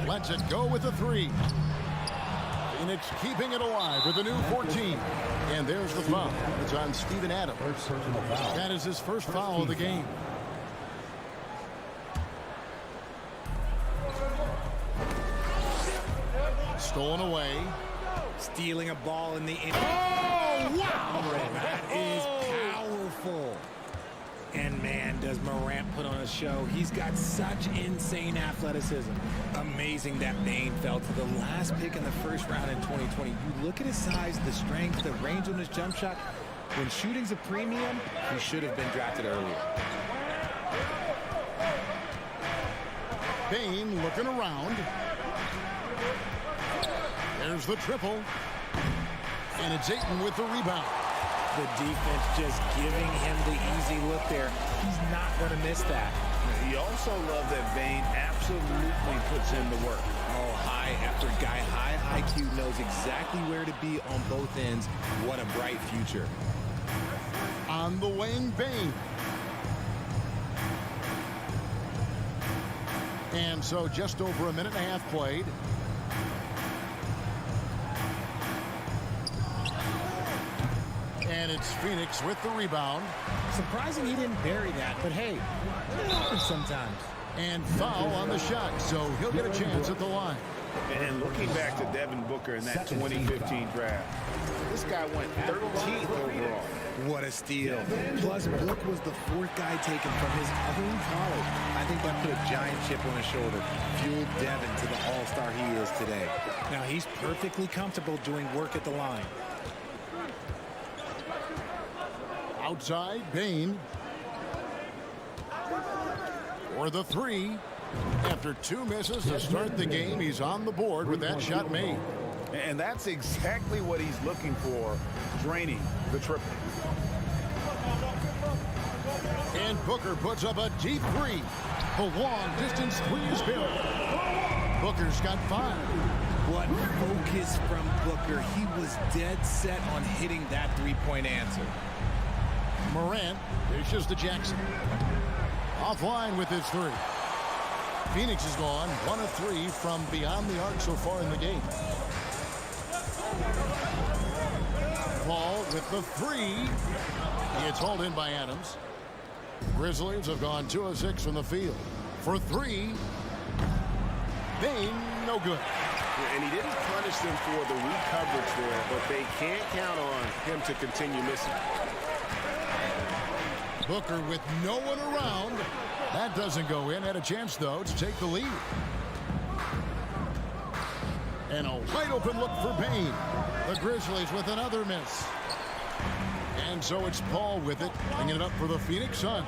Lets it go with the 3. Phoenix keeping it alive with a new 14. And there's the foul. It's on Steven Adams. That is his first foul of the game. Stolen away. Stealing a ball in the... Oh, wow! That is powerful. And man, does Morant put on a show. He's got such insane athleticism. Amazing that Bain fell to the last pick in the first round in 2020. You look at his size, the strength, the range on his jump shot. When shooting's a premium, he should have been drafted earlier. Bain looking around. There's the triple. And it's Ayton with the rebound. The defense just giving him the easy look there. He's not going to miss that. He also loves that Bain absolutely puts in the work. Oh, high effort guy, high IQ, knows exactly where to be on both ends. What a bright future. On the wing, Bain. And so just over a minute and a half played. And it's Phoenix with the rebound. Surprising he didn't bury that, but hey, it happens sometimes. And foul on the shot, so he'll get a chance at the line. And looking back to Devin Booker in that 2015 draft, this guy went 13th overall. What a steal. Plus, Book was the 4th guy taken from his own college. I think that put a giant chip on his shoulder, fueled Devin to the all-star he is today. Now, he's perfectly comfortable doing work at the line. Outside, Bain. For the 3. After 2 misses to start the game, he's on the board with that shot made. And that's exactly what he's looking for, draining the triple. And Booker puts up a deep 3. The long-distance 3 is good. Booker's got 5. What focus from Booker. He was dead set on hitting that three-point answer. Morant dishes to Jackson. Offline with his 3. Phoenix is gone 1 of 3 from beyond the arc so far in the game. Paul with the 3. It's hauled in by Adams. Grizzlies have gone 2 of 6 from the field. For 3. Bain, no good. And he didn't punish them for the weak coverage there, but they can't count on him to continue missing. Booker with no one around. That doesn't go in. Had a chance, though, to take the lead. And a wide open look for Bain. The Grizzlies with another miss. And so it's Paul with it, bringing it up for the Phoenix Suns.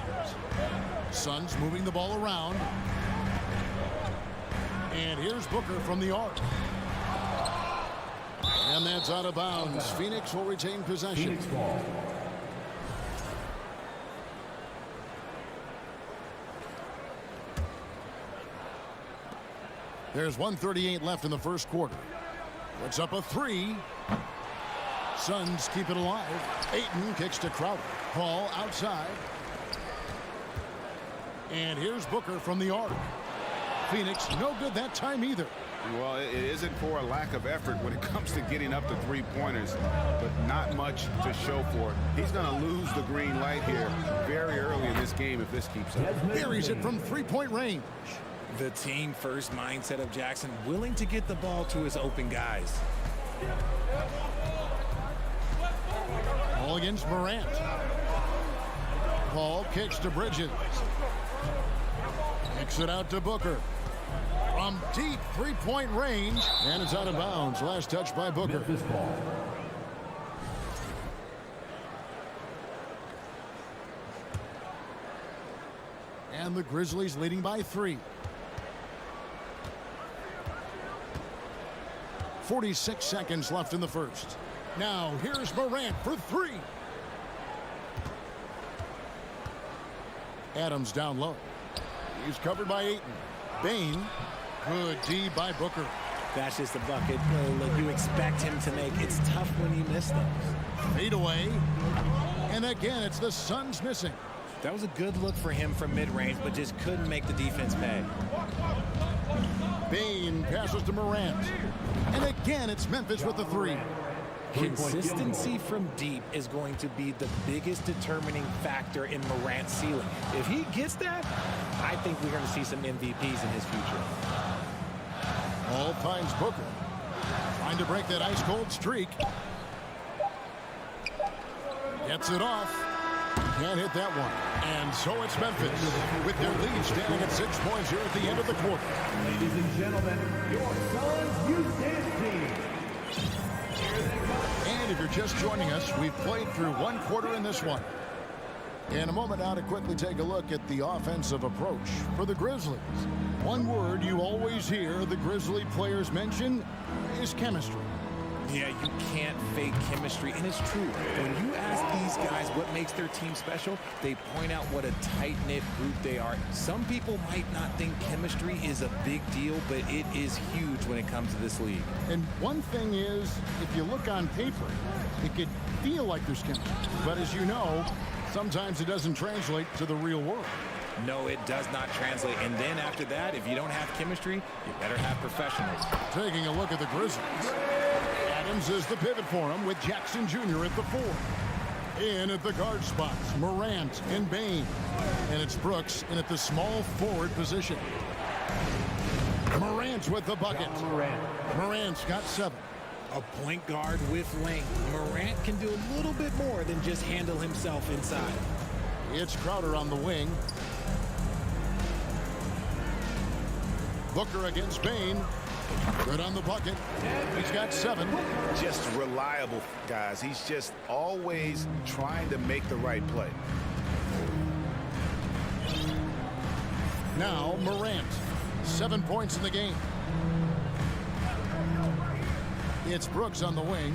Suns moving the ball around. And here's Booker from the arc. And that's out of bounds. Phoenix will retain possession. There's 1:38 left in the first quarter. Puts up a 3. Suns keep it alive. Ayton kicks to Crowder. Paul outside. And here's Booker from the arc. Phoenix no good that time either. Well, it isn't for a lack of effort when it comes to getting up to three-pointers, but not much to show for it. He's going to lose the green light here very early in this game if this keeps up. Buries it from three-point range. The team-first mindset of Jackson, willing to get the ball to his open guys. Ball against Morant. Paul kicks to Bridges. Kicks it out to Booker. From deep three-point range. And it's out of bounds. Last touch by Booker. And the Grizzlies leading by 3. 46 seconds left in the first. Now here's Morant for 3. Adams down low. He's covered by Ayton. Bain. Good D by Booker. That's just a bucket you expect him to make. It's tough when you miss those. Fade away. And again, it's the Suns missing. That was a good look for him from mid-range, but just couldn't make the defense pay. Bain passes to Morant. And again, it's Memphis with the 3. Consistency from deep is going to be the biggest determining factor in Morant's ceiling. If he gets that, I think we're going to see some MVPs in his future. Ball finds Booker. Trying to break that ice-cold streak. Gets it off. Can't hit that one. And so it's Memphis with their lead standing at 6 points here at the end of the quarter. Ladies and gentlemen, your Suns youth dance team. And if you're just joining us, we've played through 1 quarter in this one. In a moment now to quickly take a look at the offensive approach for the Grizzlies. One word you always hear the Grizzly players mention is chemistry. Yeah, you can't fake chemistry, and it's true. When you ask these guys what makes their team special, they point out what a tight-knit group they are. Some people might not think chemistry is a big deal, but it is huge when it comes to this league. And one thing is, if you look on paper, it could feel like there's chemistry. But as you know, sometimes it doesn't translate to the real world. No, it does not translate. And then after that, if you don't have chemistry, you better have professionals. Taking a look at the Grizzlies. Adams is the pivot for him with Jackson Jr. at the 4. In at the guard spots, Morant and Bain. And it's Brooks in at the small forward position. Morant with the bucket. Morant's got 7. A point guard with length. Morant can do a little bit more than just handle himself inside. It's Crowder on the wing. Booker against Bain. Good on the bucket. He's got 7. Just reliable, guys. He's just always trying to make the right play. Now Morant. 7 points in the game. It's Brooks on the wing.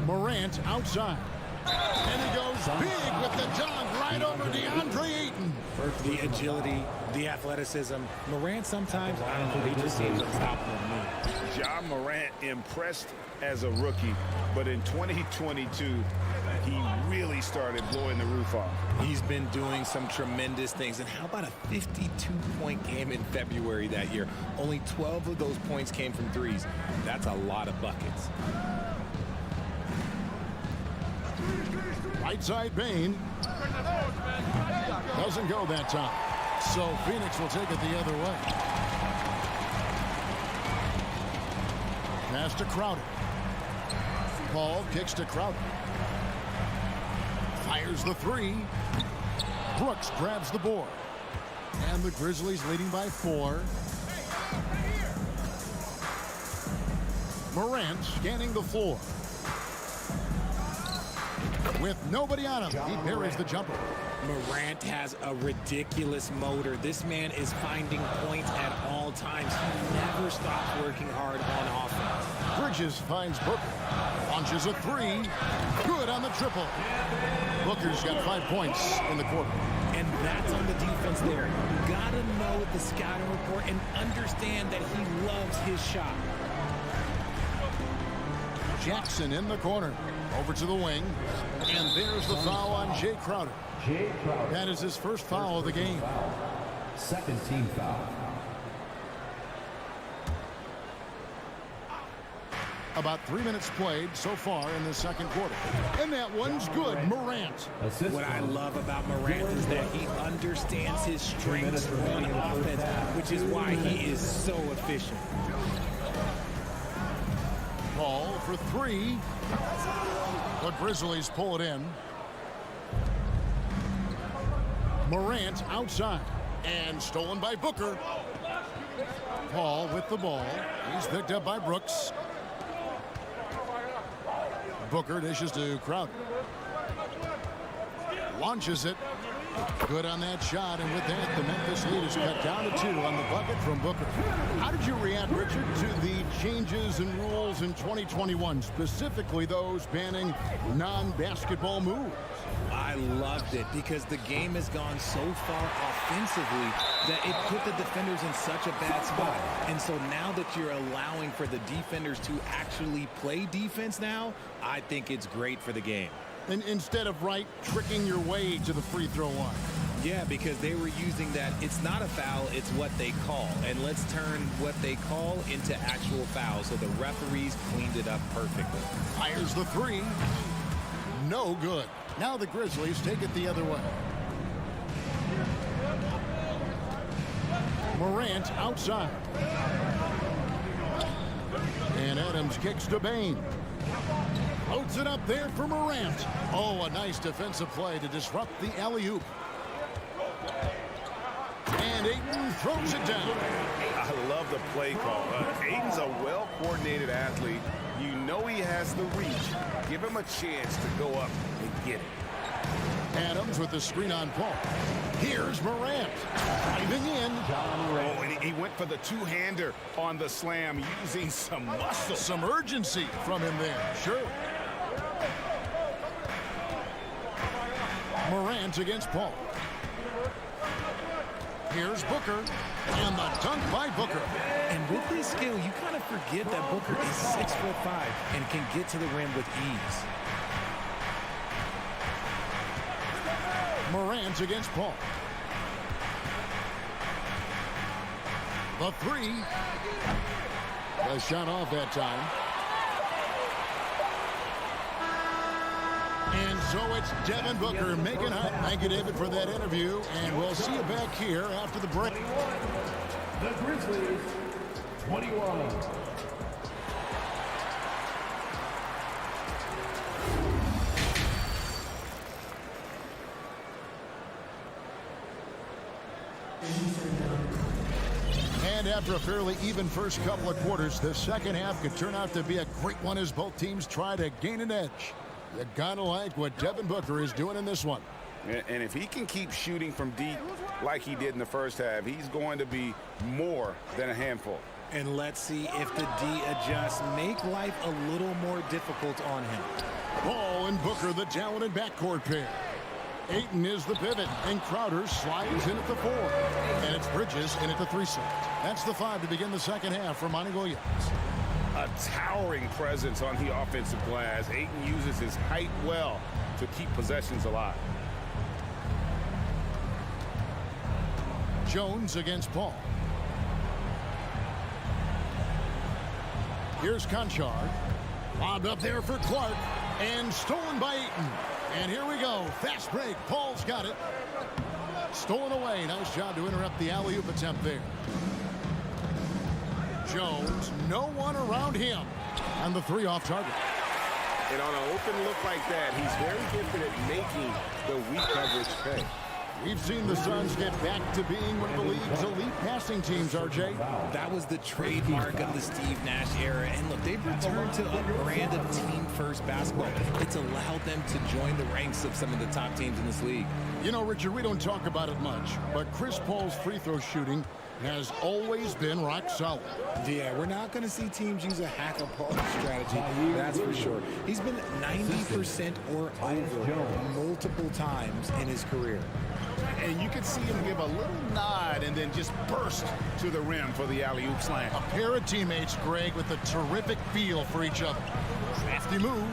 Morant outside. And he goes big with the dunk right over DeAndre Ayton. The agility, the athleticism. Morant sometimes, I don't know, he just seems unstoppable to me. Ja Morant impressed as a rookie, but in 2022, he really started blowing the roof off. He's been doing some tremendous things. And how about a 52-point game in February that year? Only 12 of those points came from threes. That's a lot of buckets. Right side Bain. Doesn't go that time. So Phoenix will take it the other way. Pass to Crowder. Paul kicks to Crowder. Fires the 3. Brooks grabs the board. And the Grizzlies leading by 4. Morant scanning the floor. With nobody on him, he buries the jumper. Morant has a ridiculous motor. This man is finding points at all times. He never stops working hard on offense. Bridges finds Booker. Launches a 3. Good on the triple. Booker's got 5 points in the quarter. And that's on the defense there. You gotta know the scouting report and understand that he loves his shot. Jackson in the corner. Over to the wing. And there's the foul on Jay Crowder. That is his first foul of the game. Second team foul. About 3 minutes played so far in the second quarter. And that one's good. Morant. What I love about Morant is that he understands his strengths on offense, which is why he is so efficient. Ball for 3. The Grizzlies pull it in. Morant outside. And stolen by Booker. Paul with the ball. He's picked up by Brooks. Booker dishes to Crowder. Launches it. Good on that shot, and with that, the Memphis lead is cut down to 2 on the bucket from Booker. How did you react, Richard, to the changes in rules in 2021, specifically those banning non-basketball moves? I loved it because the game has gone so far offensively that it put the defenders in such a bad spot. And so now that you're allowing for the defenders to actually play defense now, I think it's great for the game. And instead of tricking your way to the free throw line. Yeah, because they were using that it's not a foul, it's what they call. And let's turn what they call into actual fouls. So the referees cleaned it up perfectly. Fires the 3. No good. Now the Grizzlies take it the other way. Morant outside. And Adams kicks to Bain. Loads it up there for Morant. Oh, a nice defensive play to disrupt the alley-oop. And Ayton throws it down. I love the play call. Ayton's a well-coordinated athlete. You know he has the reach. Give him a chance to go up and get it. Adams with the screen on Paul. Here's Morant. Driving in. Oh, and he went for the two-hander on the slam, using some muscle. Some urgency from him there. Sure. Morant against Paul. Here's Booker. And the dunk by Booker. And with his skill, you kind of forget that Booker is 6'5" and can get to the rim with ease. Morant against Paul. The 3. The shot off that time. And so it's Devin Booker making up. Thank you, David, for that interview. And we'll see you back here after the break. The Grizzlies, 21. And after a fairly even first couple of quarters, the second half could turn out to be a great one as both teams try to gain an edge. You gotta like what Devin Booker is doing in this one. And if he can keep shooting from deep like he did in the first half, he's going to be more than a handful. And let's see if the D adjusts, make life a little more difficult on him. Ball and Booker, the talented backcourt pair. Ayton is the pivot, and Crowder slides in at the 4. And it's Bridges in at the 3 slot. That's the 5 to begin the second half for Monty Williams. A towering presence on the offensive glass. Ayton uses his height well to keep possessions alive. Jones against Paul. Here's Conchard. Lobbed up there for Clark. And stolen by Ayton. And here we go. Fast break. Paul's got it. Stolen away. Nice job to interrupt the alley-oop attempt there. Jones, no one around him. And the 3 off target. And on an open look like that, he's very gifted at making the weak coverage pay. We've seen the Suns get back to being one of the league's elite passing teams, RJ. That was the trademark of the Steve Nash era. And look, they've returned to a brand of team-first basketball. It's allowed them to join the ranks of some of the top teams in this league. You know, Richard, we don't talk about it much, but Chris Paul's free throw shooting has always been rock solid. Yeah, we're not going to see teams use a hack-a-Paul strategy, that's for sure. He's been 90% or over multiple times in his career. And you can see him give a little nod and then just burst to the rim for the alley-oop slam. A pair of teammates, Greg, with a terrific feel for each other. Crafty move.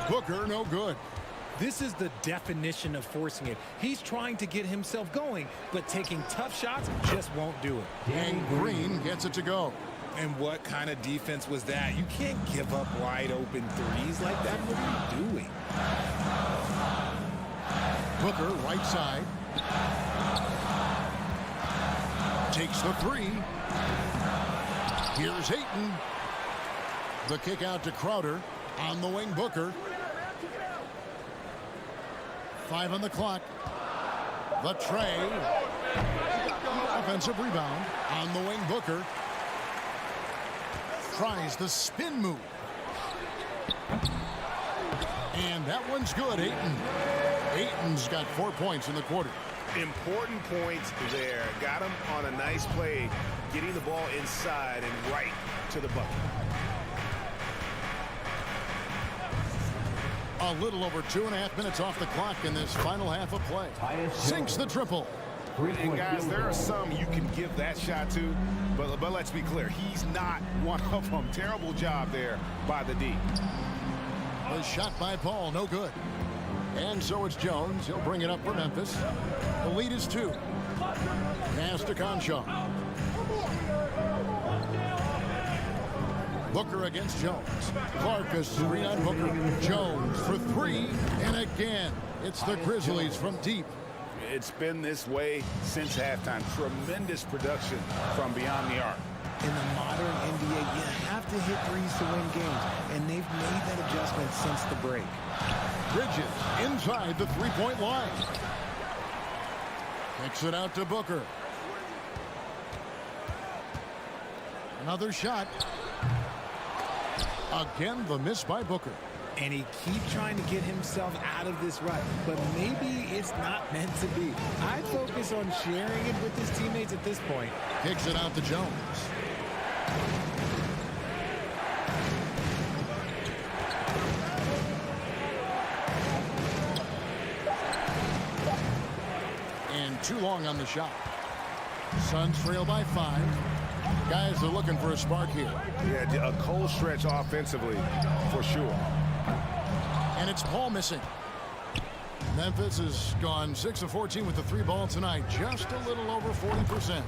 Booker, no good. This is the definition of forcing it. He's trying to get himself going, but taking tough shots just won't do it. And Green gets it to go. And what kind of defense was that? You can't give up wide open threes like that. What are you doing? Booker, right side. Takes the 3. Here's Ayton. The kick out to Crowder. On the wing, Booker. 5 on the clock. The tray. Offensive rebound. On the wing, Booker. Tries the spin move. And that one's good, Ayton. Ayton's got 4 points in the quarter. Important points there. Got him on a nice play, getting the ball inside and right to the bucket. A little over 2.5 minutes off the clock in this final half of play. Sinks the triple. And guys, there are some you can give that shot to, but let's be clear, he's not one of them. Terrible job there by the D. A shot by Paul, no good. And so it's Jones. He'll bring it up for Memphis. The lead is 2. Pass to Conchal. Booker against Jones. Clark a screen on Booker. Jones for 3, and again, it's the Grizzlies from deep. It's been this way since halftime. Tremendous production from beyond the arc. In the modern NBA, you have to hit threes to win games, and they've made that adjustment since the break. Bridges inside the three-point line. Kicks it out to Booker. Another shot. Again, the miss by Booker. And he keeps trying to get himself out of this rut, but maybe it's not meant to be. I'd focus on sharing it with his teammates at this point. Kicks it out to Jones. And too long on the shot. Suns trail by 5. Guys are looking for a spark here. Yeah, a cold stretch offensively, for sure. And it's Paul missing. Memphis has gone 6 of 14 with the 3 ball tonight. Just a little over 40%.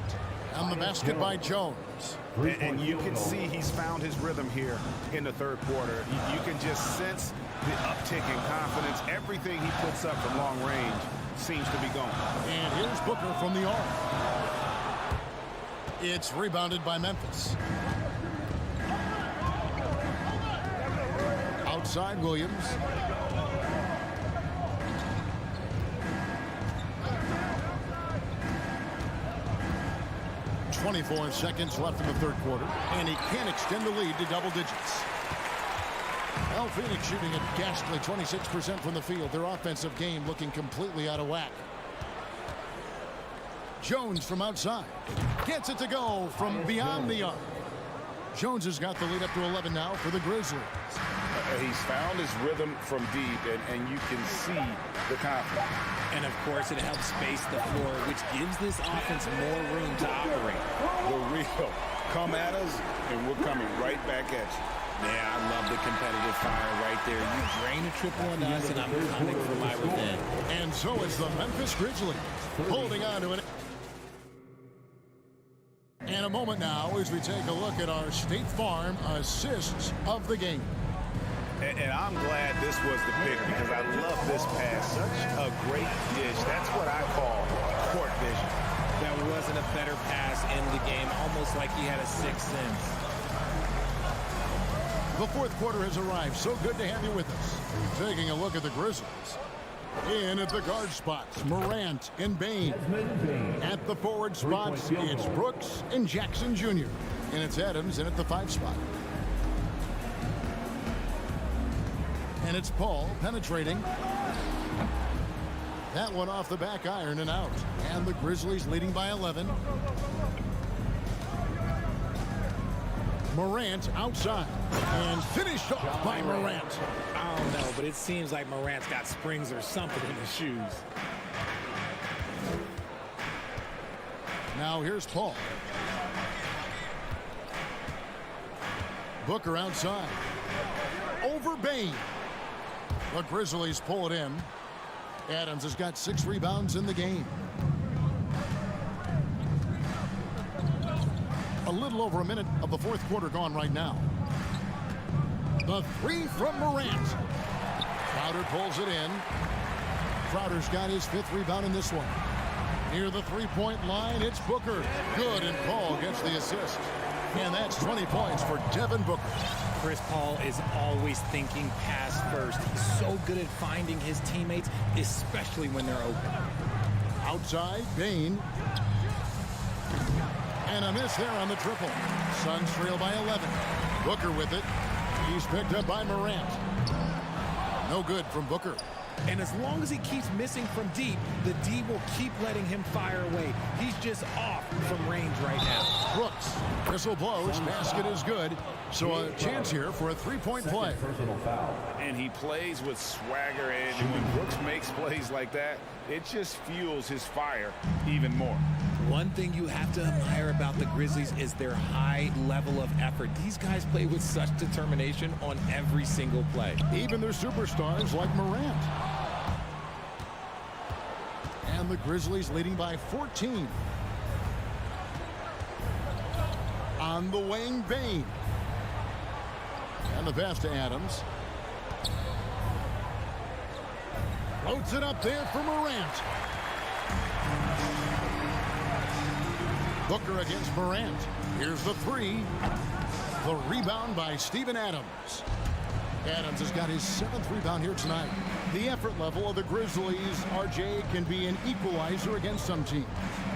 And the basket by Jones. And you can see he's found his rhythm here in the third quarter. You can just sense the uptick in confidence. Everything he puts up from long range seems to be going. And here's Booker from the arc. It's rebounded by Memphis. Outside Williams. .24 seconds left in the third quarter, and he can extend the lead to double digits. Well, Phoenix shooting at ghastly 26% from the field. Their offensive game looking completely out of whack. Jones from outside. Gets it to go from beyond the arc. Jones has got the lead up to 11 now for the Grizzlies. He's found his rhythm from deep, and you can see the confidence. And, of course, it helps space the floor, which gives this offense more room to operate. The real come at us, and we're coming right back at you. Yeah, I love the competitive fire right there. You drain a triple on us, and I'm coming for my revenge. And so it's the Memphis Grizzlies holding on to it. And a moment now as we take a look at our State Farm assists of the game. And I'm glad this was the pick because I love this pass. Such a great dish. That's what I call court vision. There wasn't a better pass in the game, almost like he had a sixth sense. The fourth quarter has arrived. So good to have you with us. Taking a look at the Grizzlies. In at the guard spots, Morant and Bain. At the forward spots, it's Brooks and Jackson Jr. And it's Adams in at the 5 spot. And it's Paul penetrating. That one off the back iron and out. And the Grizzlies leading by 11. Morant outside. And finished off by Morant. I don't know, but it seems like Morant's got springs or something in his shoes. Now here's Paul. Booker outside. Over Bain. The Grizzlies pull it in. Adams has got 6 rebounds in the game. A little over a minute of the fourth quarter gone right now. The 3 from Morant. Crowder pulls it in. Crowder's got his 5th rebound in this one. Near the 3-point line, it's Booker. Good, and Paul gets the assist. And that's 20 points for Devin Booker. Chris Paul is always thinking pass first. He's so good at finding his teammates, especially when they're open. Outside, Bain. And a miss there on the triple. Suns trail by 11. Booker with it. He's picked up by Morant. No good from Booker. And as long as he keeps missing from deep, the D will keep letting him fire away. He's just off from range right now. Brooks, whistle blows, basket is good. So a chance here for a three-point play. And he plays with swagger, and when Brooks makes plays like that, it just fuels his fire even more. One thing you have to admire about the Grizzlies is their high level of effort. These guys play with such determination on every single play. Even their superstars like Morant. And the Grizzlies leading by 14. On the wing, Bane. And the pass to Adams. Floats it up there for Morant. Booker against Morant. Here's the three. The rebound by Steven Adams. Adams has got his 7th rebound here tonight. The effort level of the Grizzlies, RJ, can be an equalizer against some teams.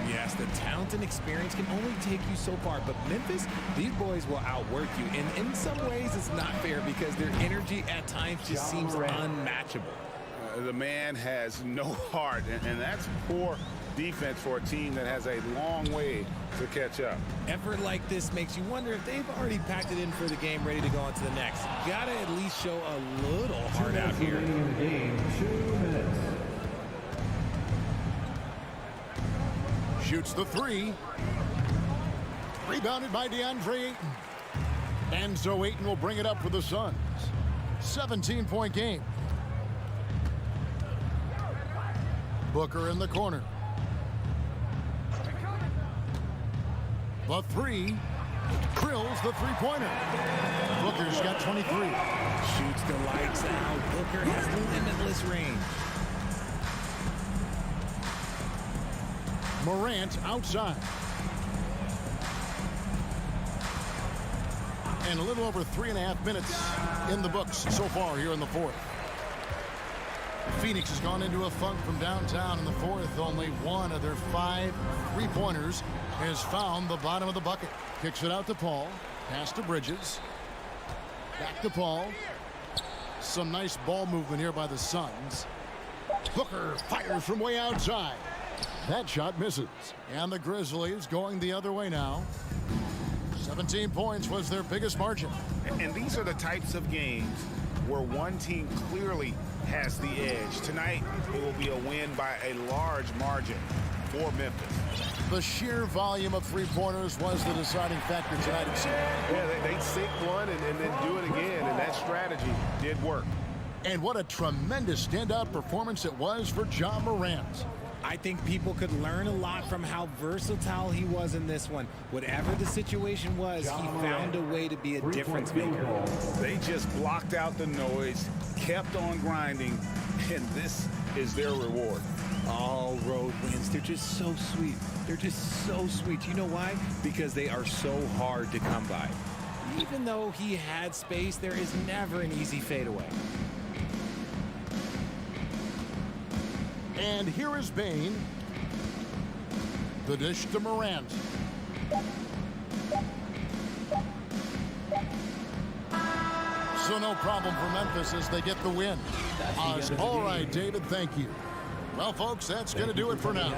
Yes, the talent and experience can only take you so far, but Memphis, these boys will outwork you. And in some ways, it's not fair because their energy at times just seems unmatchable. The man has no heart, and that's poor defense for a team that has a long way to catch up. Effort like this makes you wonder if they've already packed it in for the game, ready to go on to the next. Gotta at least show a little heart out here. In the game, 2 minutes. Shoots the three. Rebounded by DeAndre Ayton. And so Ayton will bring it up for the Suns. 17-point game. Booker in the corner. The three. Drills the three-pointer. Booker's got 23. Shoots the lights out. Booker has limitless range. Morant outside. And a little over 3.5 minutes in the books so far here in the fourth. Phoenix has gone into a funk from downtown in the fourth. Only one of their 5 three-pointers has found the bottom of the bucket. Kicks it out to Paul. Pass to Bridges. Back to Paul. Some nice ball movement here by the Suns. Booker fires from way outside. That shot misses. And the Grizzlies going the other way now. 17 points was their biggest margin. And these are the types of games where one team clearly has the edge. Tonight, it will be a win by a large margin for Memphis. The sheer volume of three-pointers was the deciding factor tonight. Yeah, they sink one and then do it again, and that strategy did work. And what a tremendous standout performance it was for Ja Morant. I think people could learn a lot from how versatile he was in this one. Whatever the situation was, he found a way to be a difference maker. They just blocked out the noise, kept on grinding, and this is their reward. All road wins, they're just so sweet. They're just so sweet. You know why? Because they are so hard to come by. Even though he had space, there is never an easy fadeaway. And here is Bane. The dish to Morant. So no problem for Memphis as they get the win. All right, David, thank you. Well, folks, that's going to do it for now.